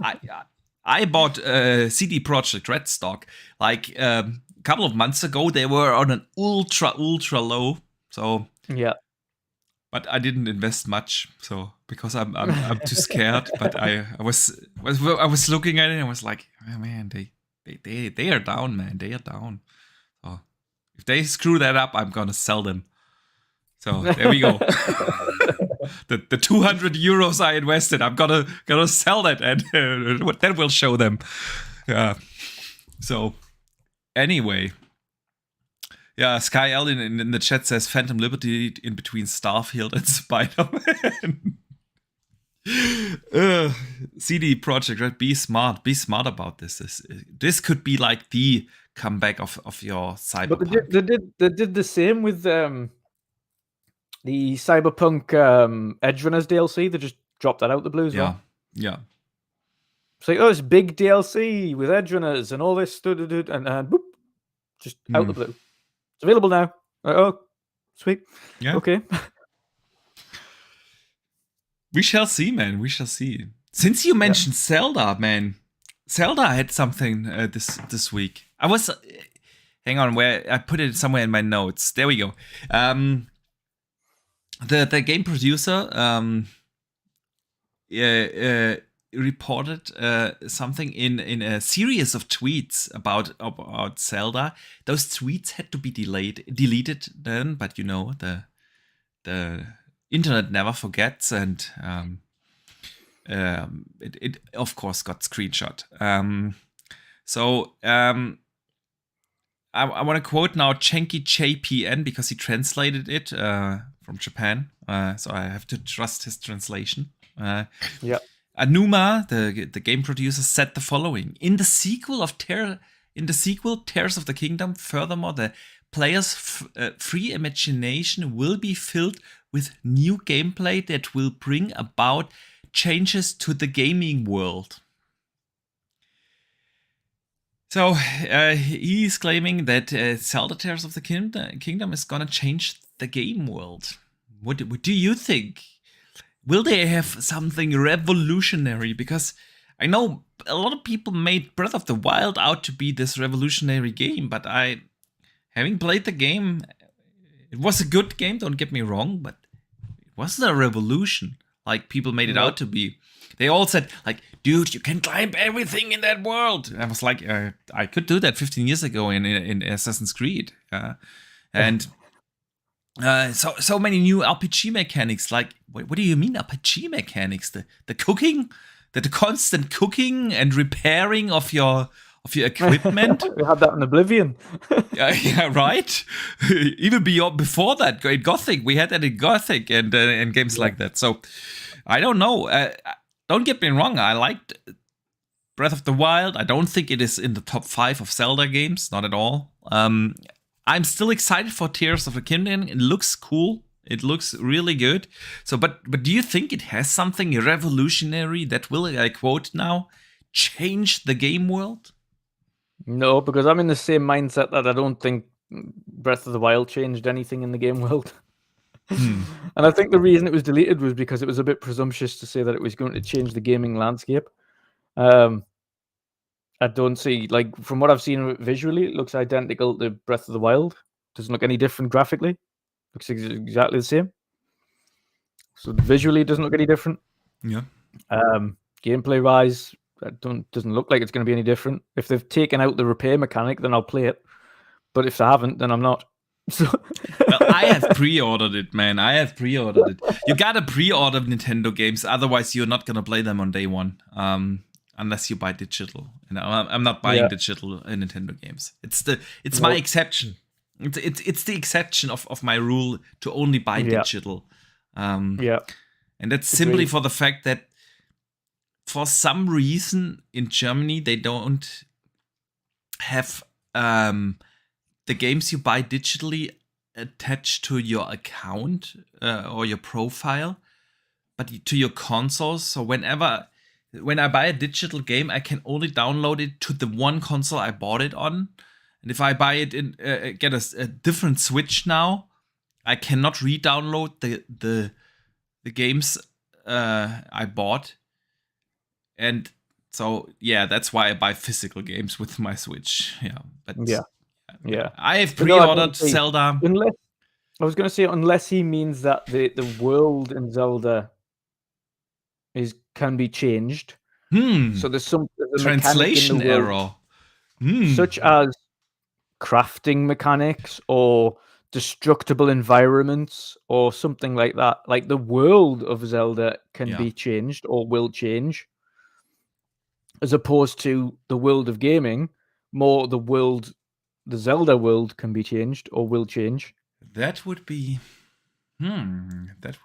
CD Projekt Red stock like a couple of months ago. They were on an ultra low, so but I didn't invest much, so because I'm too scared. But I was looking at it and I was like, oh, man, they are down, man. They are down. So if they screw that up, I'm gonna sell them. So there we go. the 200 euros I invested, I'm gonna sell that, and that will show them. Yeah. So anyway. Yeah, Sky L in the chat says Phantom Liberty in between Starfield and Spiderman. CD Projekt Red, be smart about this. This could be like the comeback of your But Cyberpunk. they did the same with the Cyberpunk Edge Runners DLC. They just dropped that out the blue as well. Yeah. It's like, oh, this big DLC with Edge Runners and all this, and boop, just out the blue. It's available now. Oh, sweet. Yeah. Okay. We shall see, man. We shall see. Since you mentioned Zelda, man, Zelda had something this week. I was, hang on, where I put it somewhere in my notes. There we go. The game producer reported something in a series of tweets about Zelda. Those tweets had to be deleted then, but you know the internet never forgets, and it of course got screenshot. I want to quote now Chenki JPN because he translated it from Japan, so I have to trust his translation. Anuma, the game producer, said the following: in the sequel, Tears of the Kingdom, furthermore, the player's free imagination will be filled with new gameplay that will bring about changes to the gaming world. So he's claiming that Zelda Tears of the Kingdom is gonna change the game world. What do you think? Will they have something revolutionary? Because I know a lot of people made Breath of the Wild out to be this revolutionary game, but having played the game, it was a good game, don't get me wrong, but it wasn't a revolution like people made it out to be. They all said, like, dude, you can climb everything in that world. And I was like, I could do that 15 years ago in Assassin's Creed. And so many new RPG mechanics. Like, what do you mean RPG mechanics? The cooking, the constant cooking and repairing of your equipment. We had that in Oblivion. Yeah, right. Even before that, in Gothic, we had that in Gothic and games like that. So I don't know. Don't get me wrong. I liked Breath of the Wild. I don't think it is in the top 5 of Zelda games. Not at all. I'm still excited for Tears of the Kingdom. It looks cool. It looks really good. So, but do you think it has something revolutionary that will, I quote now, change the game world? No, because I'm in the same mindset that I don't think Breath of the Wild changed anything in the game world. And I think the reason it was deleted was because it was a bit presumptuous to say that it was going to change the gaming landscape. I don't see, like, from what I've seen visually, it looks identical to Breath of the Wild. Doesn't look any different graphically. Looks exactly the same. So visually, it doesn't look any different. Yeah. Gameplay wise, doesn't look like it's going to be any different. If they've taken out the repair mechanic, then I'll play it. But if they haven't, then I'm not. So well, I have pre-ordered it, man. I have pre-ordered it. You gotta pre-order Nintendo games, otherwise you're not gonna play them on day one. Unless you buy digital. And I'm not buying digital Nintendo games. It's my exception. It's the exception of my rule to only buy digital. And that's simply for the fact that for some reason in Germany they don't have the games you buy digitally attached to your account or your profile, but to your consoles. So when I buy a digital game, I can only download it to the one console I bought it on. And if I buy it in, get a different Switch now, I cannot re-download the games I bought. And so that's why I buy physical games with my Switch. I have pre-ordered Zelda. Unless I was going to say, unless he means that the world in Zelda can be changed. So there's translation error, such as crafting mechanics or destructible environments or something like that. Like the world of Zelda can be changed or will change, as opposed to the world of gaming. More the Zelda world can be changed or will change. That would be. That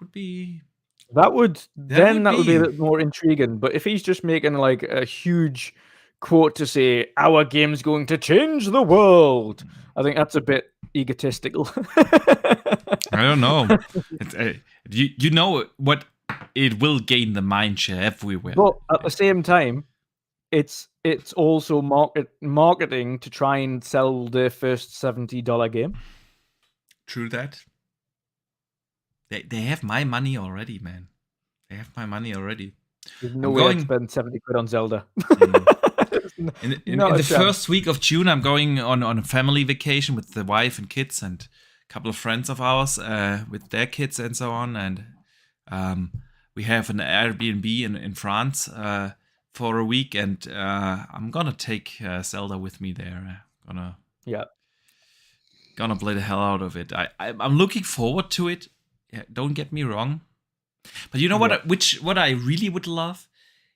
would be a bit more intriguing. But if he's just making like a huge quote to say, "Our game's going to change the world." I think that's a bit egotistical. I don't know. You know what? It will gain the mind share everywhere. But at the same time, it's also marketing to try and sell their first $70 game. True that. They have my money already, man. They have my money already. There's no way I'd spend 70 quid on Zelda. In the first week of June, I'm going on a family vacation with the wife and kids and a couple of friends of ours with their kids and so on. And we have an Airbnb in France for a week, and I'm gonna take Zelda with me there. Gonna play the hell out of it. I'm looking forward to it. Yeah, don't get me wrong. But you know what? What I really would love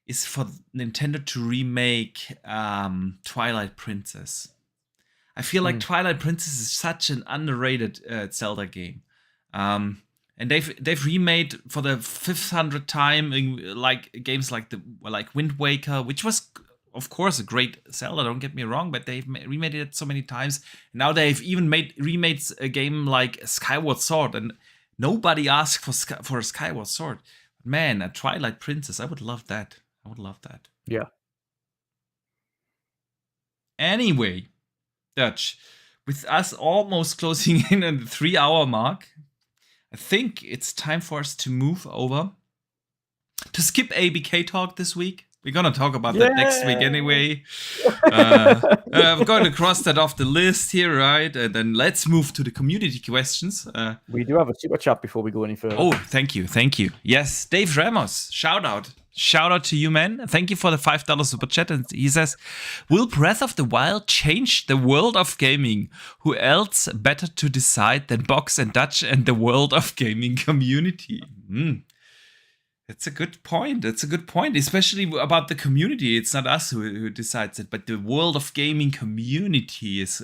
is for Nintendo to remake Twilight Princess. I feel like Twilight Princess is such an underrated Zelda game, and they've remade for the 500th time like games like Wind Waker, which was of course a great Zelda. Don't get me wrong, but they've remade it so many times. Now they've even remade a game like Skyward Sword, and nobody asked for a Skyward Sword. Man, a Twilight Princess, I would love that. Yeah. Anyway, Dutch, with us almost closing in on the 3-hour mark, I think it's time for us to move over to skip ABK talk this week. We're going to talk about that next week anyway. I'm going to cross that off the list here, right? And then let's move to the community questions. We do have a super chat before we go any further. Oh, thank you. Yes, Dave Ramos, shout out to you, man. Thank you for the $5 super chat. And he says, will Breath of the Wild change the world of gaming? Who else better to decide than Box and Dutch and the world of gaming community? That's a good point. Especially about the community. It's not us who decides it, but the world of gaming community is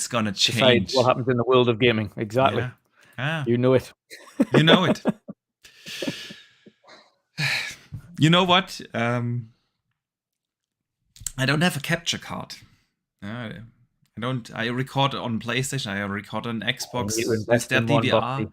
gonna change. Decide what happens in the world of gaming. Exactly. Yeah. You know it. You know it. You know what? I don't have a capture card. I don't. I record on PlayStation. I record on Xbox with their DVR.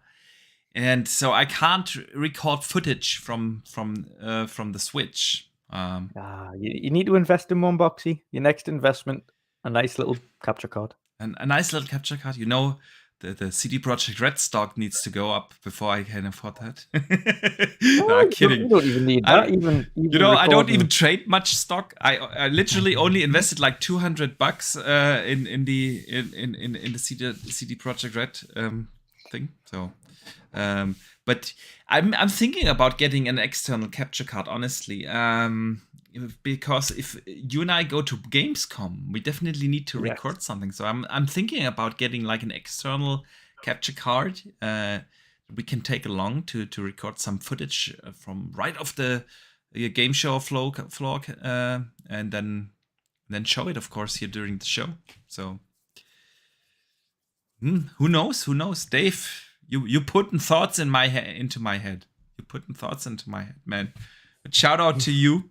And so I can't record footage from the Switch. You need to invest in one, Boxy. Your next investment, a nice little capture card. A nice little capture card. You know, the CD Projekt Red stock needs to go up before I can afford that. No, kidding. You don't even need that. Even I don't even trade much stock. I literally only invested like $200 in the CD Projekt Red thing. So. But I'm thinking about getting an external capture card, honestly, because if you and I go to Gamescom, we definitely need to record something. So I'm thinking about getting like an external capture card. We can take along to record some footage from right off the game show floor, and then show it, of course, here during the show. So who knows, Dave? You putting thoughts into my head. You putting thoughts into my head, man. But shout out to you.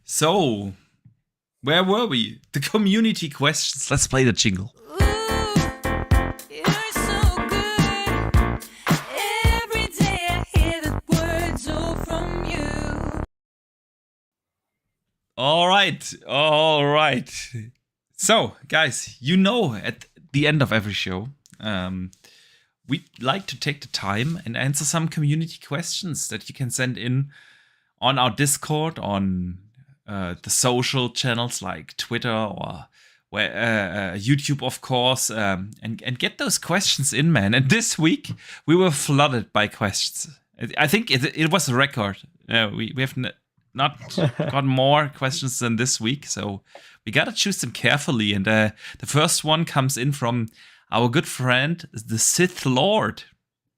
So, where were we? The community questions. Let's play the jingle. All right. So, guys, at the end of every show, we'd like to take the time and answer some community questions that you can send in on our Discord, on the social channels like Twitter or YouTube, of course, and get those questions in, man. And this week, we were flooded by questions. I think it was a record. We have not got more questions than this week, so we gotta choose them carefully. And the first one comes in from our good friend, the Sith Lord.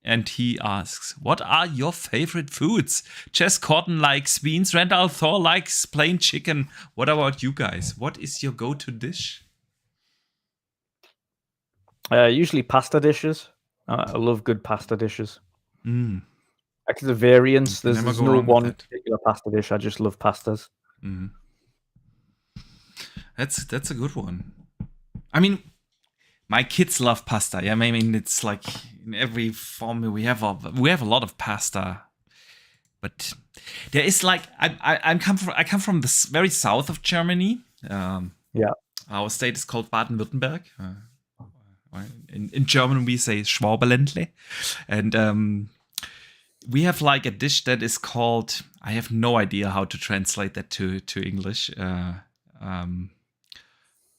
And he asks, what are your favorite foods? Jess Cotton likes beans. Randall Thor likes plain chicken. What about you guys? What is your go-to dish? Usually pasta dishes. I love good pasta dishes. Actually, the variants. You can never There's go no wrong with one that. particular pasta dish. I just love pastas. Mhm. That's a good one. I mean, my kids love pasta. Yeah, I mean it's like in every form we have a lot of pasta, but there is like I come from the very south of Germany. Yeah. Our state is called Baden-Württemberg. In German we say Schwaberländle, and we have like a dish that is called, I have no idea how to translate that to English.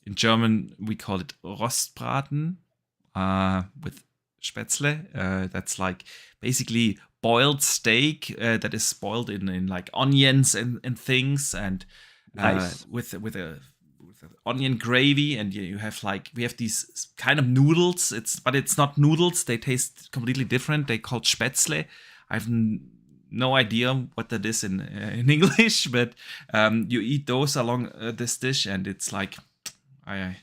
In German, we call it Rostbraten with Spätzle. That's like basically boiled steak that is boiled in like onions and things, and Nice. with a onion gravy, and you have like, we have these kind of noodles. But it's not noodles. They taste completely different. They called Spätzle. I have no idea what that is in English, but you eat those along this dish, and it's like, I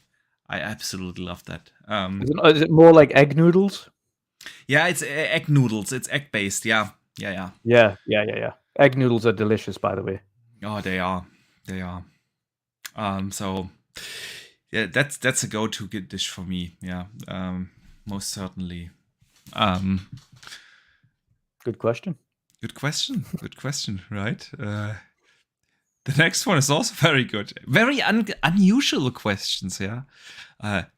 absolutely love that. Is it more like egg noodles? Yeah, it's egg noodles. It's egg based. Yeah. Yeah. Egg noodles are delicious, by the way. Oh, they are. So yeah, that's a go-to good dish for me. Yeah. Most certainly. Good question. Good question. Right. The next one is also very good. Very unusual questions, yeah.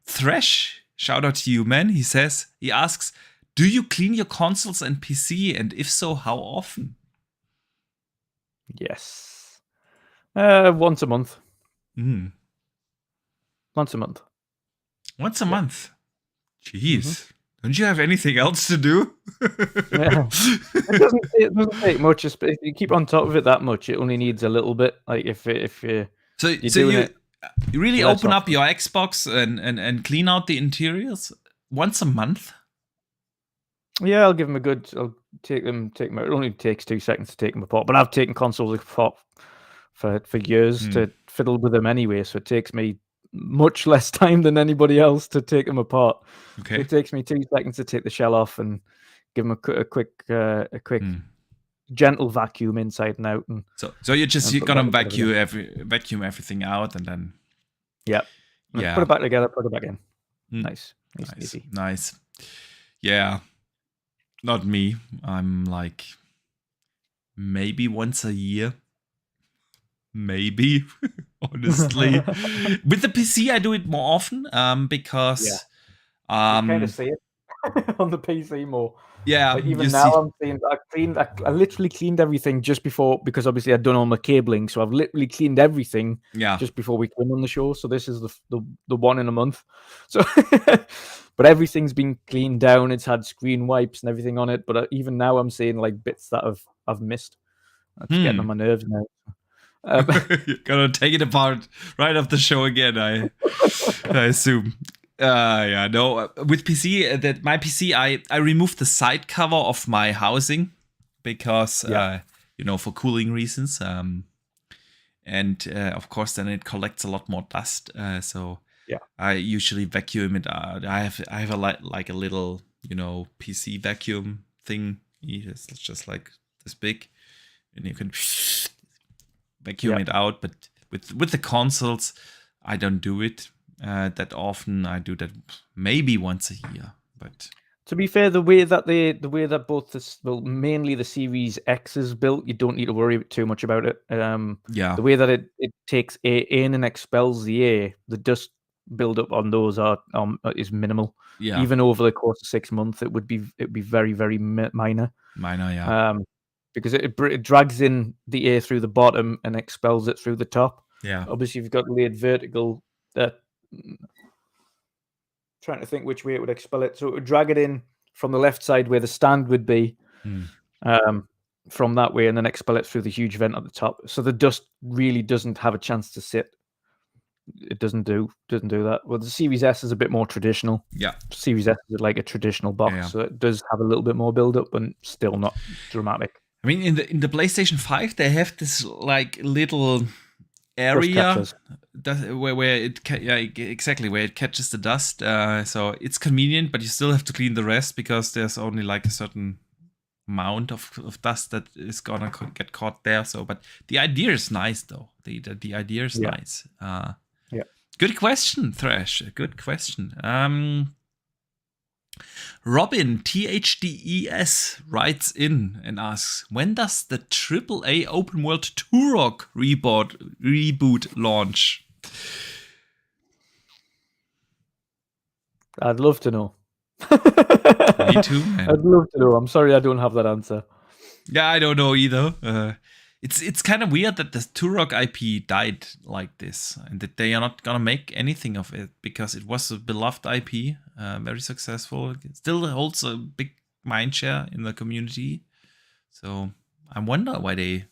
Thresh, shout out to you, man. He asks, do you clean your consoles and PC? And if so, how often? Yes. Once a month. Mm. Once a month. Once a month? Jeez. Don't you have anything else to do? Yeah. It doesn't take much. If you keep on top of it that much, it only needs a little bit. Like if you So you're doing you it, really less open up often. your Xbox and clean out the interiors once a month? Yeah, I'll give them a good. I'll take them. It only takes 2 seconds to take them apart. But I've taken consoles apart for years to fiddle with them anyway. So it takes me much less time than anybody else to take them apart. Okay. It takes me 2 seconds to take the shell off and give them a quick gentle vacuum inside and out. And So you're put gonna it back vacuum everything out, and then yeah. Put it back together. Put it back in. Nice. Easy. Nice. Yeah. Not me. I'm like maybe once a year. Maybe, honestly. With the PC, I do it more often because You kind of see it on the PC more. yeah, Like even you now, see, I'm seeing I literally cleaned everything just before, because obviously I'd done all my cabling, so I've literally cleaned everything just before we came on the show. So this is the one in a month. So, but everything's been cleaned down. It's had screen wipes and everything on it. But even now, I'm seeing like bits that I've missed. That's getting on my nerves now. You're gonna take it apart right off the show again, I assume. Yeah, no. With PC, my PC, I removed the side cover of my housing because for cooling reasons. And of course, then it collects a lot more dust. So I usually vacuum it out. I have a little PC vacuum thing. It's just like this big, and you can vacuum it out. But with the consoles, I don't do it that often. I do that maybe once a year. But to be fair, the way that mainly the Series X is built, you don't need to worry too much about it. The way that it takes air in and expels the air, the dust buildup on those is minimal. Yeah. Even over the course of 6 months, it would be very, very minor. Because it drags in the air through the bottom and expels it through the top. Yeah. Obviously, you've got laid vertical. Trying to think which way it would expel it. So it would drag it in from the left side where the stand would be, from that way, and then expel it through the huge vent at the top. So the dust really doesn't have a chance to sit. It doesn't do that. Well, the Series S is a bit more traditional. Yeah. Series S is like a traditional box, so it does have a little bit more build-up, but still not dramatic. I mean, in the PlayStation 5, they have this like little area where it exactly where it catches the dust. So it's convenient, but you still have to clean the rest because there's only like a certain amount of dust that is gonna get caught there. So, but the idea is nice, though. The idea is nice. Yeah. Good question, Thresh. Good question. Robin THDES writes in and asks, when does the AAA open world Turok reboot launch? I'd love to know. Me too, man. I'd love to know. I'm sorry I don't have that answer. Yeah, I don't know either. It's kind of weird that the Turok IP died like this, and that they are not gonna make anything of it because it was a beloved IP, very successful. It still holds a big mindshare in the community. So I wonder why they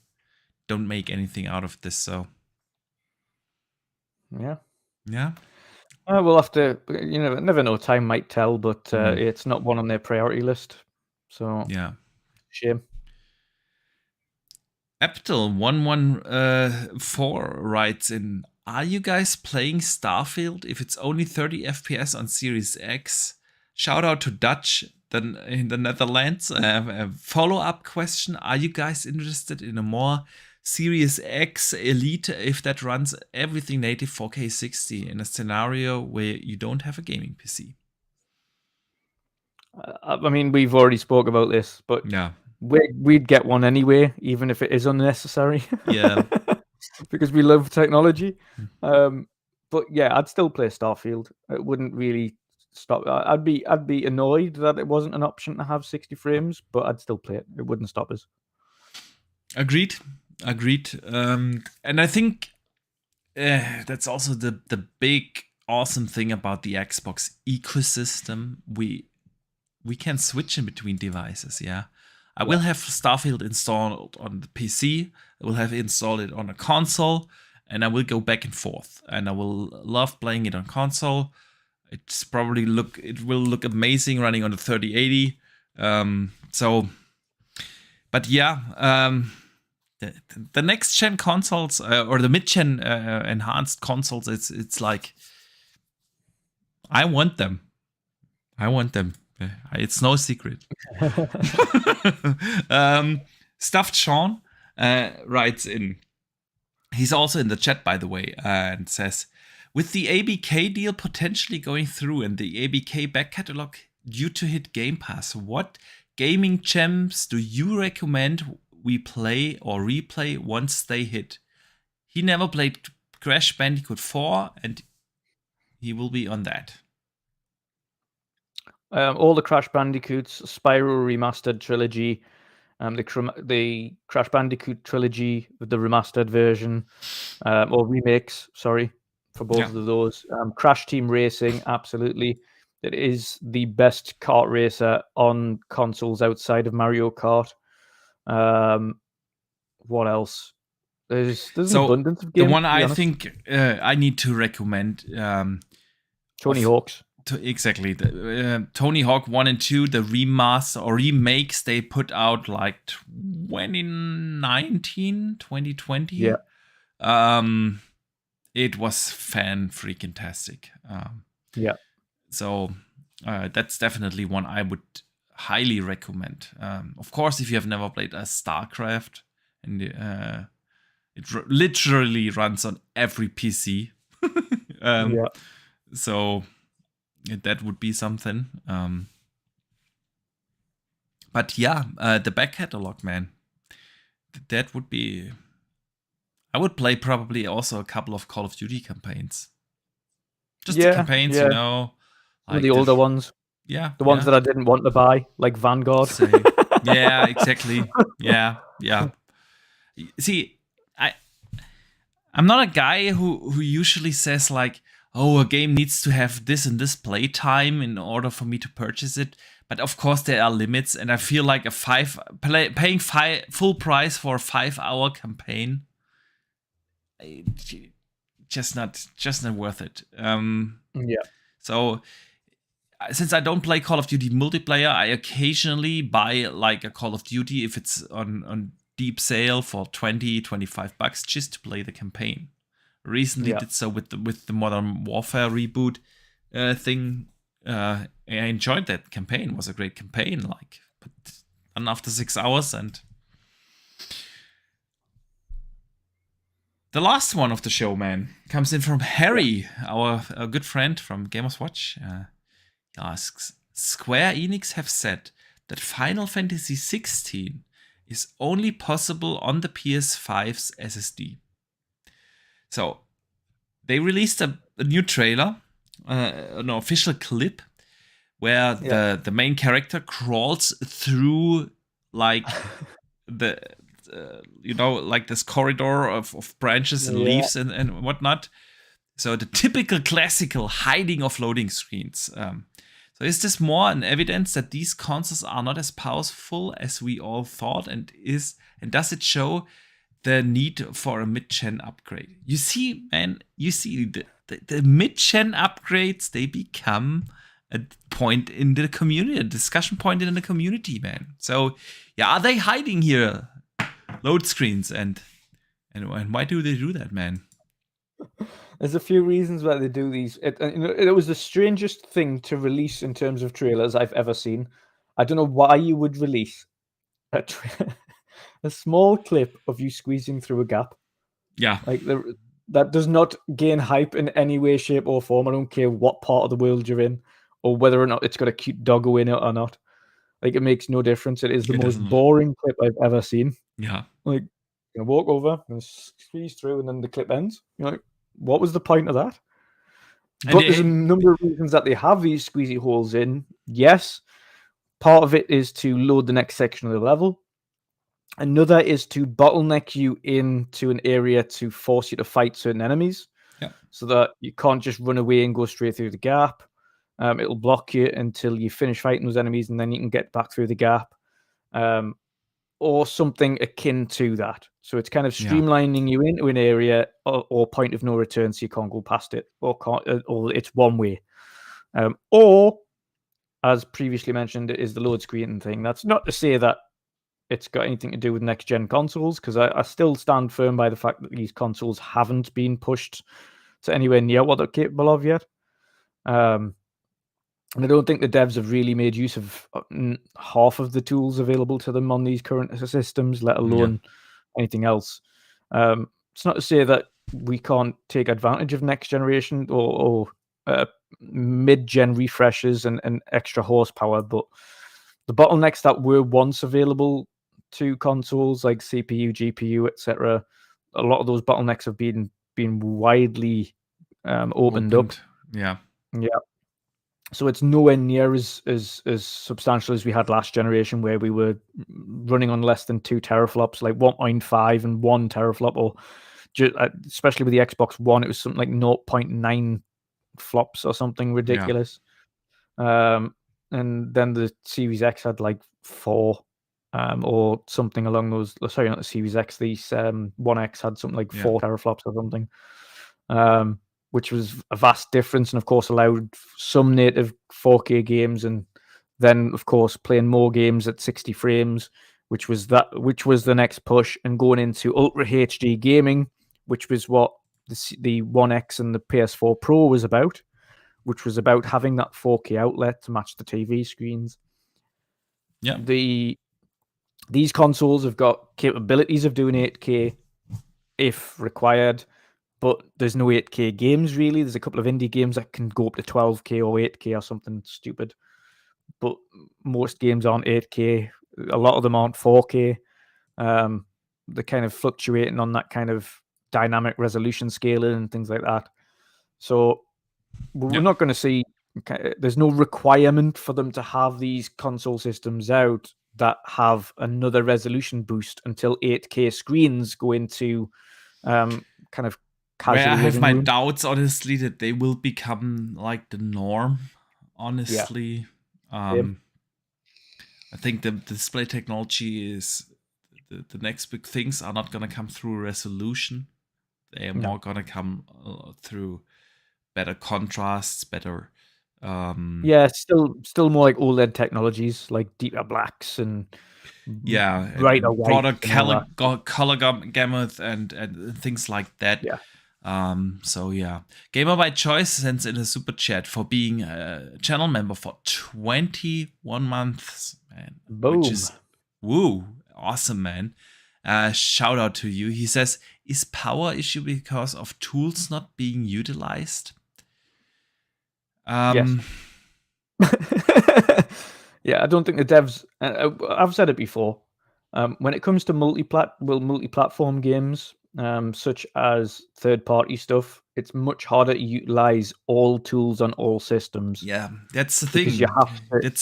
don't make anything out of this. So Yeah. We'll have to. Never know. Time might tell, but it's not one on their priority list. So yeah. shame. Eptel114 writes in, are you guys playing Starfield if it's only 30 FPS on Series X? Shout out to Dutch in the Netherlands. A follow-up question, are you guys interested in a more Series X Elite if that runs everything native 4K 60 in a scenario where you don't have a gaming PC? I mean, we've already spoke about this, but yeah. We'd get one anyway, even if it is unnecessary. Yeah. Because we love technology. But yeah, I'd still play Starfield. It wouldn't really stop. I'd be annoyed that it wasn't an option to have 60 frames, but I'd still play it. It wouldn't stop us. Agreed. And I think that's also the big awesome thing about the Xbox ecosystem. We can switch in between devices. Yeah. I will have Starfield installed on the PC. I will have installed it on a console, and I will go back and forth. And I will love playing it on console. It will look amazing running on the 3080. But yeah, the next gen consoles or the mid gen enhanced consoles, it's like I want them. It's no secret. Stuffed Sean writes in. He's also in the chat, by the way, and says, with the ABK deal potentially going through and the ABK back catalog due to hit Game Pass, what gaming gems do you recommend we play or replay once they hit? He never played Crash Bandicoot 4, and he will be on that. All the Crash Bandicoots, Spyro Remastered Trilogy, the Crash Bandicoot Trilogy with the remastered version, or remakes, sorry, for both of those. Crash Team Racing, absolutely. It is the best kart racer on consoles outside of Mario Kart. What else? There's an abundance of games. The one I think I need to recommend, Tony Hawk's. Exactly. Tony Hawk 1 and 2, the remaster or remakes they put out like 2019, 2020. Yeah. It was fan-freaking-tastic. Yeah. So that's definitely one I would highly recommend. Of course, if you have never played a StarCraft, and it literally runs on every PC. So that would be something. But yeah, the back catalog, man. That would be... I would play probably also a couple of Call of Duty campaigns. Just the campaigns, you know. Like the older ones. Yeah. The ones that I didn't want to buy, like Vanguard. Yeah, exactly. Yeah. See, I'm not a guy who usually says like, oh, a game needs to have this and this play time in order for me to purchase it. But of course there are limits, and I feel like paying full price for a 5-hour campaign, just not worth it. So since I don't play Call of Duty multiplayer, I occasionally buy like a Call of Duty if it's on deep sale for $20-25 just to play the campaign. Recently did so with the Modern Warfare reboot thing. I enjoyed that campaign. It was a great campaign, but and after 6 hours. And the last one of the show, man, comes in from Harry, our good friend from Gamers Watch. He asks, Square Enix have said that Final Fantasy XVI is only possible on the PS5's SSD. So they released a new trailer, an official clip, where the main character crawls through like the like this corridor of branches and leaves and whatnot. So the typical classical hiding of loading screens. So is this more an evidence that these consoles are not as powerful as we all thought, and does it show the need for a mid-gen upgrade? You see, man, the mid-gen upgrades, they become a point in the community, a discussion point in the community, man. So yeah, are they hiding here load screens, and why do they do that, man? There's a few reasons why they do these. It was the strangest thing to release in terms of trailers I've ever seen. I don't know why you would release a small clip of you squeezing through a gap. Yeah. Like that does not gain hype in any way, shape, or form. I don't care what part of the world you're in, or whether or not it's got a cute doggo in it or not. Like, it makes no difference. It is the most boring clip I've ever seen. Yeah. Like, you walk over and squeeze through, and then the clip ends. You're like, what was the point of that? But there's a number of reasons that they have these squeezy holes in. Yes, part of it is to load the next section of the level. Another is to bottleneck you into an area to force you to fight certain enemies. Yeah. So that you can't just run away and go straight through the gap. It'll block you until you finish fighting those enemies, and then you can get back through the gap. Or something akin to that. So it's kind of streamlining you into an area or point of no return, so you can't go past it, or it's one way. Or, as previously mentioned, it is the load screen thing. That's not to say that it's got anything to do with next-gen consoles, because I still stand firm by the fact that these consoles haven't been pushed to anywhere near what they're capable of yet. And I don't think the devs have really made use of half of the tools available to them on these current systems, let alone anything else. It's not to say that we can't take advantage of next generation or mid-gen refreshes and extra horsepower, but the bottlenecks that were once available to consoles like CPU, GPU, etc., a lot of those bottlenecks have been widely opened up. Yeah. So it's nowhere near as substantial as we had last generation, where we were running on less than 2 teraflops, like 1.5 and 1 teraflop, or especially with the Xbox One, it was something like 0.9 flops or something ridiculous. And then the Series X had like 4, or something along those. Sorry, not the Series X. The One X had something like 4 teraflops or something. Which was a vast difference, and of course allowed some native 4K games, and then of course playing more games at 60 frames, which was the next push, and going into Ultra HD gaming, which was what the One X and the PS4 Pro was about, which was about having that 4K outlet to match the TV screens. Yeah. These consoles have got capabilities of doing 8K if required, but there's no 8K games, really. There's a couple of indie games that can go up to 12K or 8K or something stupid. But most games aren't 8K. A lot of them aren't 4K. They're kind of fluctuating on that kind of dynamic resolution scaling and things like that. So we're not going to see... There's no requirement for them to have these console systems out that have another resolution boost until 8K screens go into kind of casual. Where I have my room. doubts, honestly, that they will become like the norm. Honestly, I think the display technology is the next big things are not going to come through resolution. They are more going to come through better contrasts, better. Still more like OLED technologies, like deeper blacks and brighter broader white color gamut and things like that. Gamer by Choice sends in a super chat for being a channel member for 21 months, man. Boom. Which is Woo, awesome, man. Shout out to you. He says, is power issue because of tools not being utilized? Yes. Yeah, I don't think the devs. I've said it before. When it comes to multi-platform games, such as third-party stuff, it's much harder to utilize all tools on all systems. Yeah, that's the thing. Because you have to,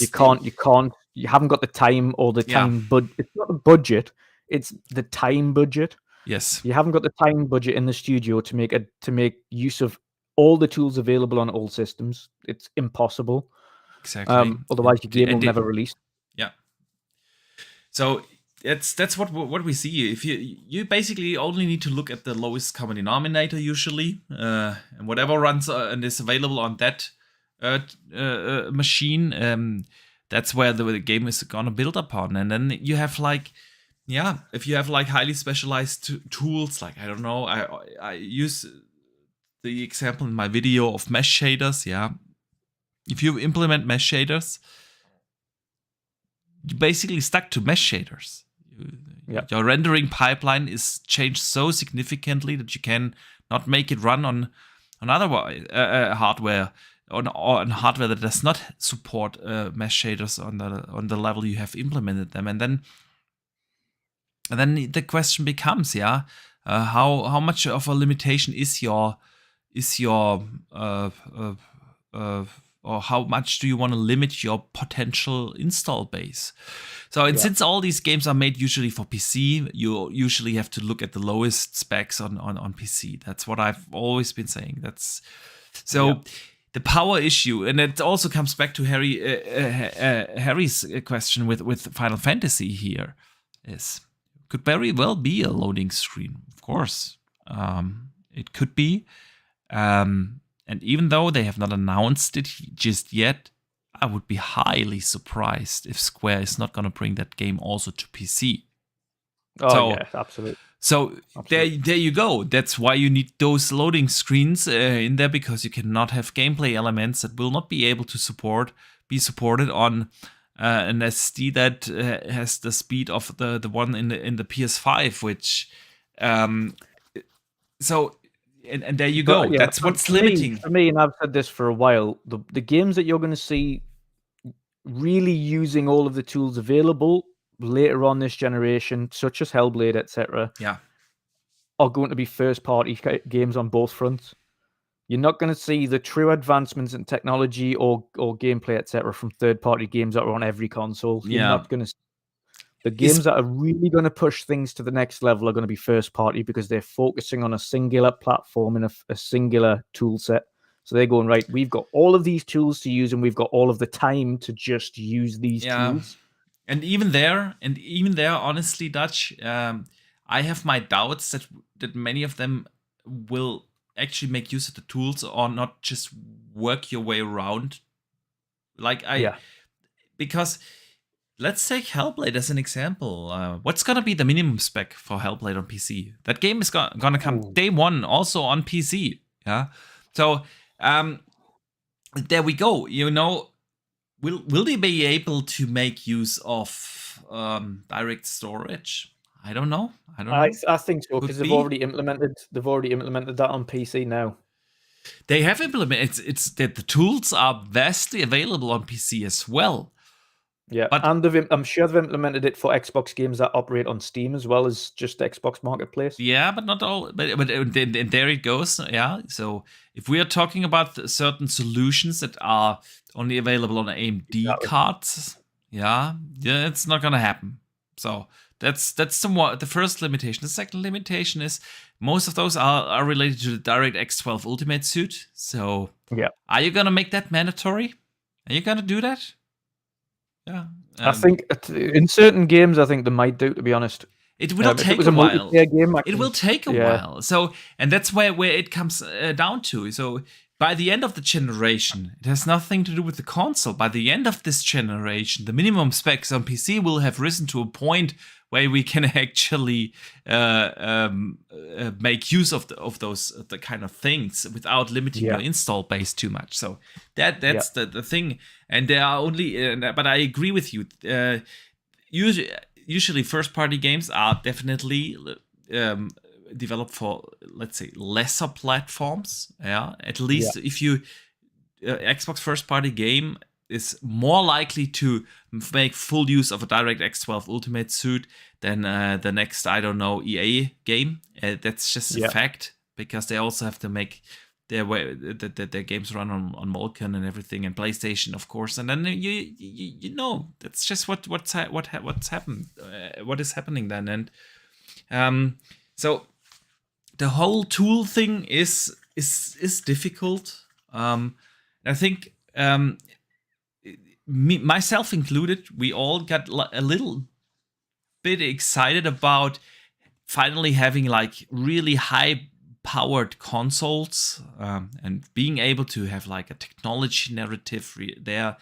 you haven't got the time or the time it's not the budget, it's the time budget. Yes. You haven't got the time budget in the studio to make use of all the tools available on all systems. It's impossible. Exactly. Otherwise, your game will never release. Yeah. So that's what we see. If you basically only need to look at the lowest common denominator usually, and whatever runs and is available on that machine, that's where the game is gonna build upon. And then you have if you have highly specialized tools, I don't know, I use the example in my video of mesh shaders. Yeah, if you implement mesh shaders, you basically stuck to mesh shaders. Your rendering pipeline is changed so significantly that you can not make it run on other hardware, on hardware that does not support mesh shaders on the level you have implemented them. And then the question becomes, how much of a limitation is your or how much do you want to limit your potential install base? So, and since all these games are made usually for PC, you usually have to look at the lowest specs on PC. That's what I've always been saying. That's so. The power issue, and it also comes back to Harry's question with Final Fantasy here, could very well be a loading screen. Of course, it could be. And even though they have not announced it just yet, I would be highly surprised if Square is not going to bring that game also to PC. Yeah, absolutely. So there you go. That's why you need those loading screens in there, because you cannot have gameplay elements that will not be able to be supported on an SD that has the speed of the one in the PS5, which so. And there you go. That's what's limiting. For me, and I've said this for a while, the games that you're going to see really using all of the tools available later on this generation, such as Hellblade, etc., are going to be first-party games on both fronts. You're not going to see the true advancements in technology or gameplay, etc., from third-party games that are on every console. You're not going to. The games that are really going to push things to the next level are going to be first party, because they're focusing on a singular platform and a singular tool set. So they're going, right, we've got all of these tools to use, and we've got all of the time to just use these tools. And even there, honestly, Dutch, I have my doubts that many of them will actually make use of the tools or not just work your way around. Because let's take Hellblade as an example. What's going to be the minimum spec for Hellblade on PC? That game is going to come day one also on PC. Yeah. So there we go. Will they be able to make use of direct storage? I don't know. I think so, because they've already implemented that on PC now. They have implemented. It's that the tools are vastly available on PC as well. Yeah, and I'm sure they've implemented it for Xbox games that operate on Steam as well as just Xbox Marketplace. Yeah, but not all. But there it goes. Yeah. So if we are talking about certain solutions that are only available on AMD cards, it's not gonna happen. So that's the first limitation. The second limitation is most of those are related to the DirectX 12 Ultimate suite. So are you gonna make that mandatory? Are you gonna do that? Yeah, I think in certain games, I think they might do. To be honest, it will take a while. It will take a while. So, and that's where it comes down to. So, by the end of the generation, it has nothing to do with the console. By the end of this generation, the minimum specs on PC will have risen to a point where we can actually make use of the kind of things without limiting your install base too much. So that's the thing. And there are only, but I agree with you. Usually, usually first-party games are definitely developed for, let's say, lesser platforms. Yeah, at least if you Xbox first-party game is more likely to make full use of a DirectX 12 Ultimate suite than the next, I don't know, EA game. That's just a fact, because they also have to make their games run on Vulkan and everything, and PlayStation, of course. And then you know, that's just what's happened, what is happening then. And so the whole tool thing is difficult. I think myself included, we all got a little bit excited about finally having like really high powered consoles, and being able to have like a technology narrative there.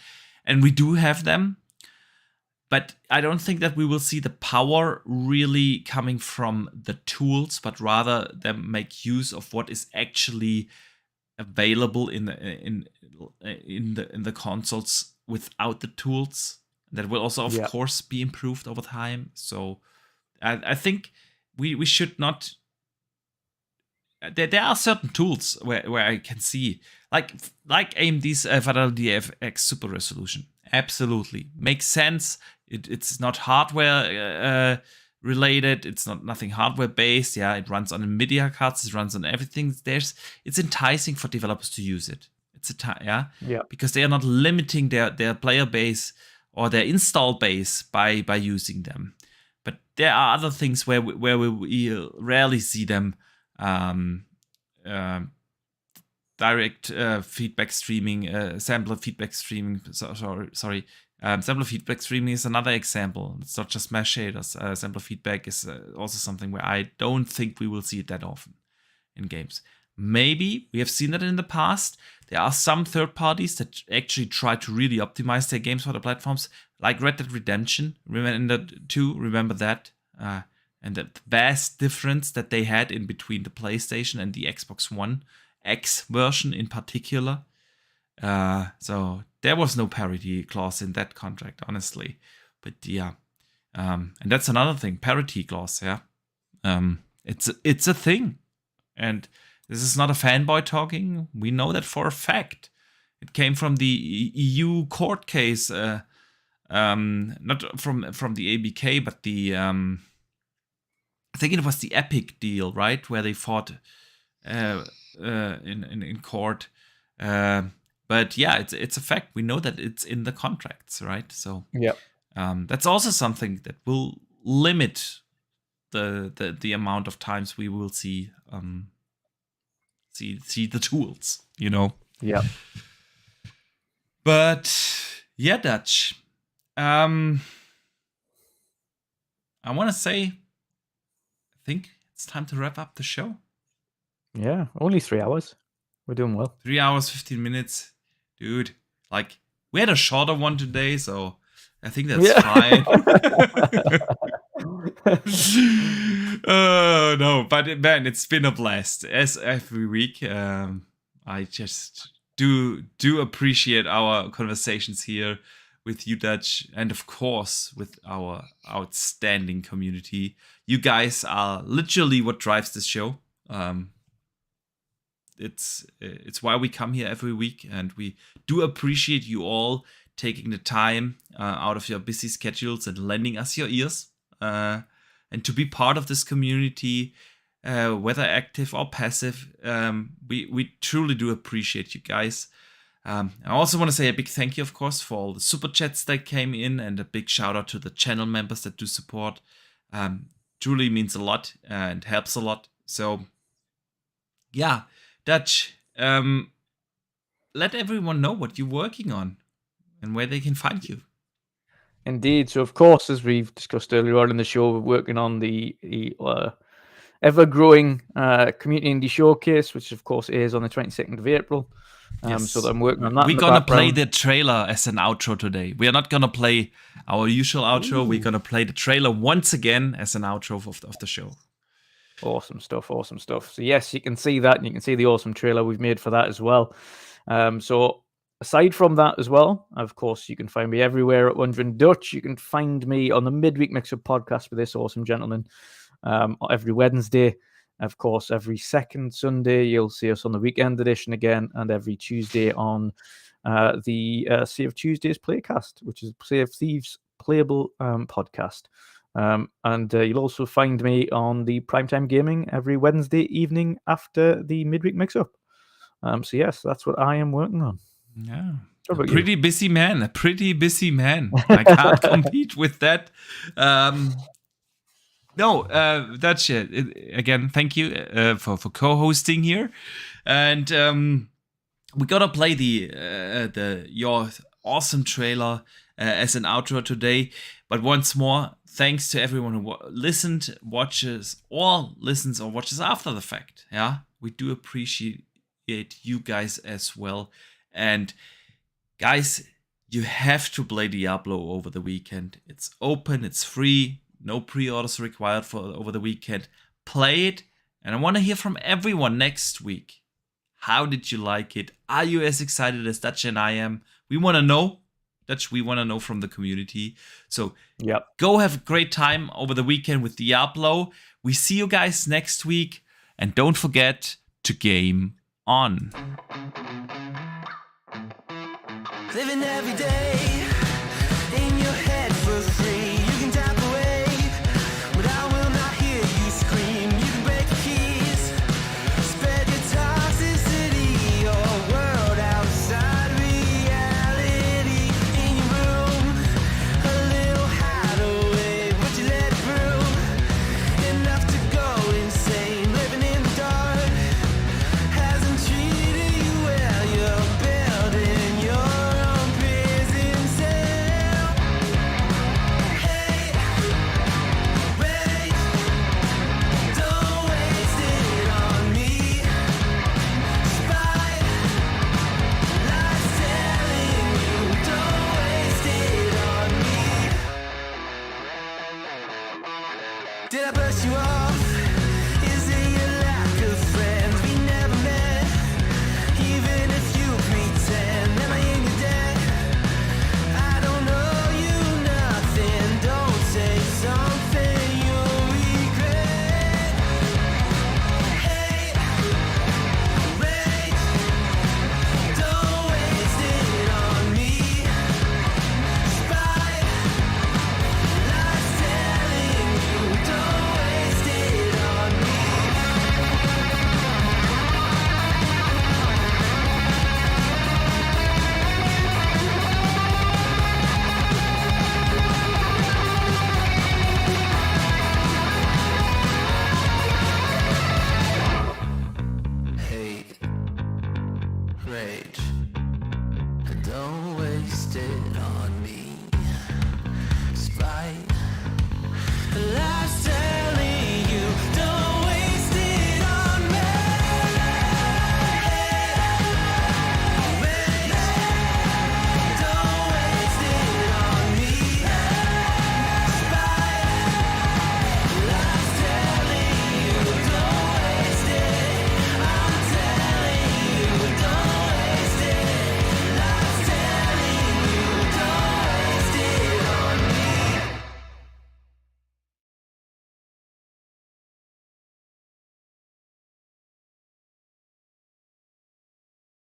And we do have them, but I don't think that we will see the power really coming from the tools, but rather them make use of what is actually available in the consoles without the tools. That will also, of course, be improved over time. So I think we should not. There are certain tools where I can see, like AMD's Fidelity FX Super Resolution. Absolutely makes sense. It's not hardware related. It's nothing hardware based. Yeah, it runs on NVIDIA cards. It runs on everything. It's enticing for developers to use it. Because they are not limiting their player base or their install base by using them. But there are other things where we rarely see them. Direct feedback streaming, sampler feedback streaming. Sorry. Sampler feedback streaming is another example. It's not just mesh shaders. Sampler feedback is also something where I don't think we will see it that often in games. Maybe we have seen that in the past. There are some third parties that actually try to really optimize their games for the platforms, like Red Dead Redemption. Remember that? And the vast difference that they had in between the PlayStation and the Xbox One X version in particular. So there was no parity clause in that contract, honestly. But yeah, and that's another thing, parity clause. Yeah, it's a thing, and this is not a fanboy talking. We know that for a fact. It came from the EU court case, not from the ABK, but the I think it was the Epic deal, right, where they fought in court. But yeah, it's a fact. We know that it's in the contracts, right? So that's also something that will limit the amount of times we will see the tools, you know. Yeah. But yeah, Dutch. I want to say, I think it's time to wrap up the show. Yeah, only 3 hours. We're doing well. 3 hours, 15 minutes. Dude, like, we had a shorter one today, so I think that's fine. Oh, no, but man, it's been a blast. As every week, I just do appreciate our conversations here with you, Dutch, and of course with our outstanding community. You guys are literally what drives this show. It's why we come here every week, and we do appreciate you all taking the time out of your busy schedules and lending us your ears, and to be part of this community, whether active or passive. We truly do appreciate you guys. I also want to say a big thank you, of course, for all the super chats that came in, and a big shout out to the channel members that do support. Truly means a lot and helps a lot. So yeah, Dutch, let everyone know what you're working on and where they can find you. Indeed. So, of course, as we've discussed earlier on in the show, we're working on the ever-growing Community Indie Showcase, which, of course, is on the 22nd of April. Yes. So I'm working on that. We're going to play the trailer as an outro today. We are not going to play our usual outro. Ooh. We're going to play the trailer once again as an outro of the show. Awesome stuff. So yes, you can see that, and you can see the awesome trailer we've made for that as well. So aside from that as well, of course, you can find me everywhere at Wondering Dutch. You can find me on the Midweek Mix-Up podcast with this awesome gentleman every Wednesday. Of course, every second Sunday, you'll see us on the Weekend Edition again, and every Tuesday on the Sea of Tuesdays Playcast, which is Sea of Thieves playable podcast. And you'll also find me on the Primetime Gaming every Wednesday evening after the Midweek Mix-Up. So yes, that's what I am working on. Yeah. What about A pretty busy man. I can't compete with that. That's it. Again, thank you for co-hosting here. And we gotta play your awesome trailer as an outro today. But once more, thanks to everyone who listened, watches, or listens or watches after the fact. Yeah, we do appreciate you guys as well. And guys, you have to play Diablo over the weekend. It's open, it's free, no pre-orders required for over the weekend. Play it, and I want to hear from everyone next week. How did you like it? Are you as excited as Dutch and I am? We want to know. Dutch, we want to know from the community. So go have a great time over the weekend with Diablo. We see you guys next week. And don't forget to game on. Living every day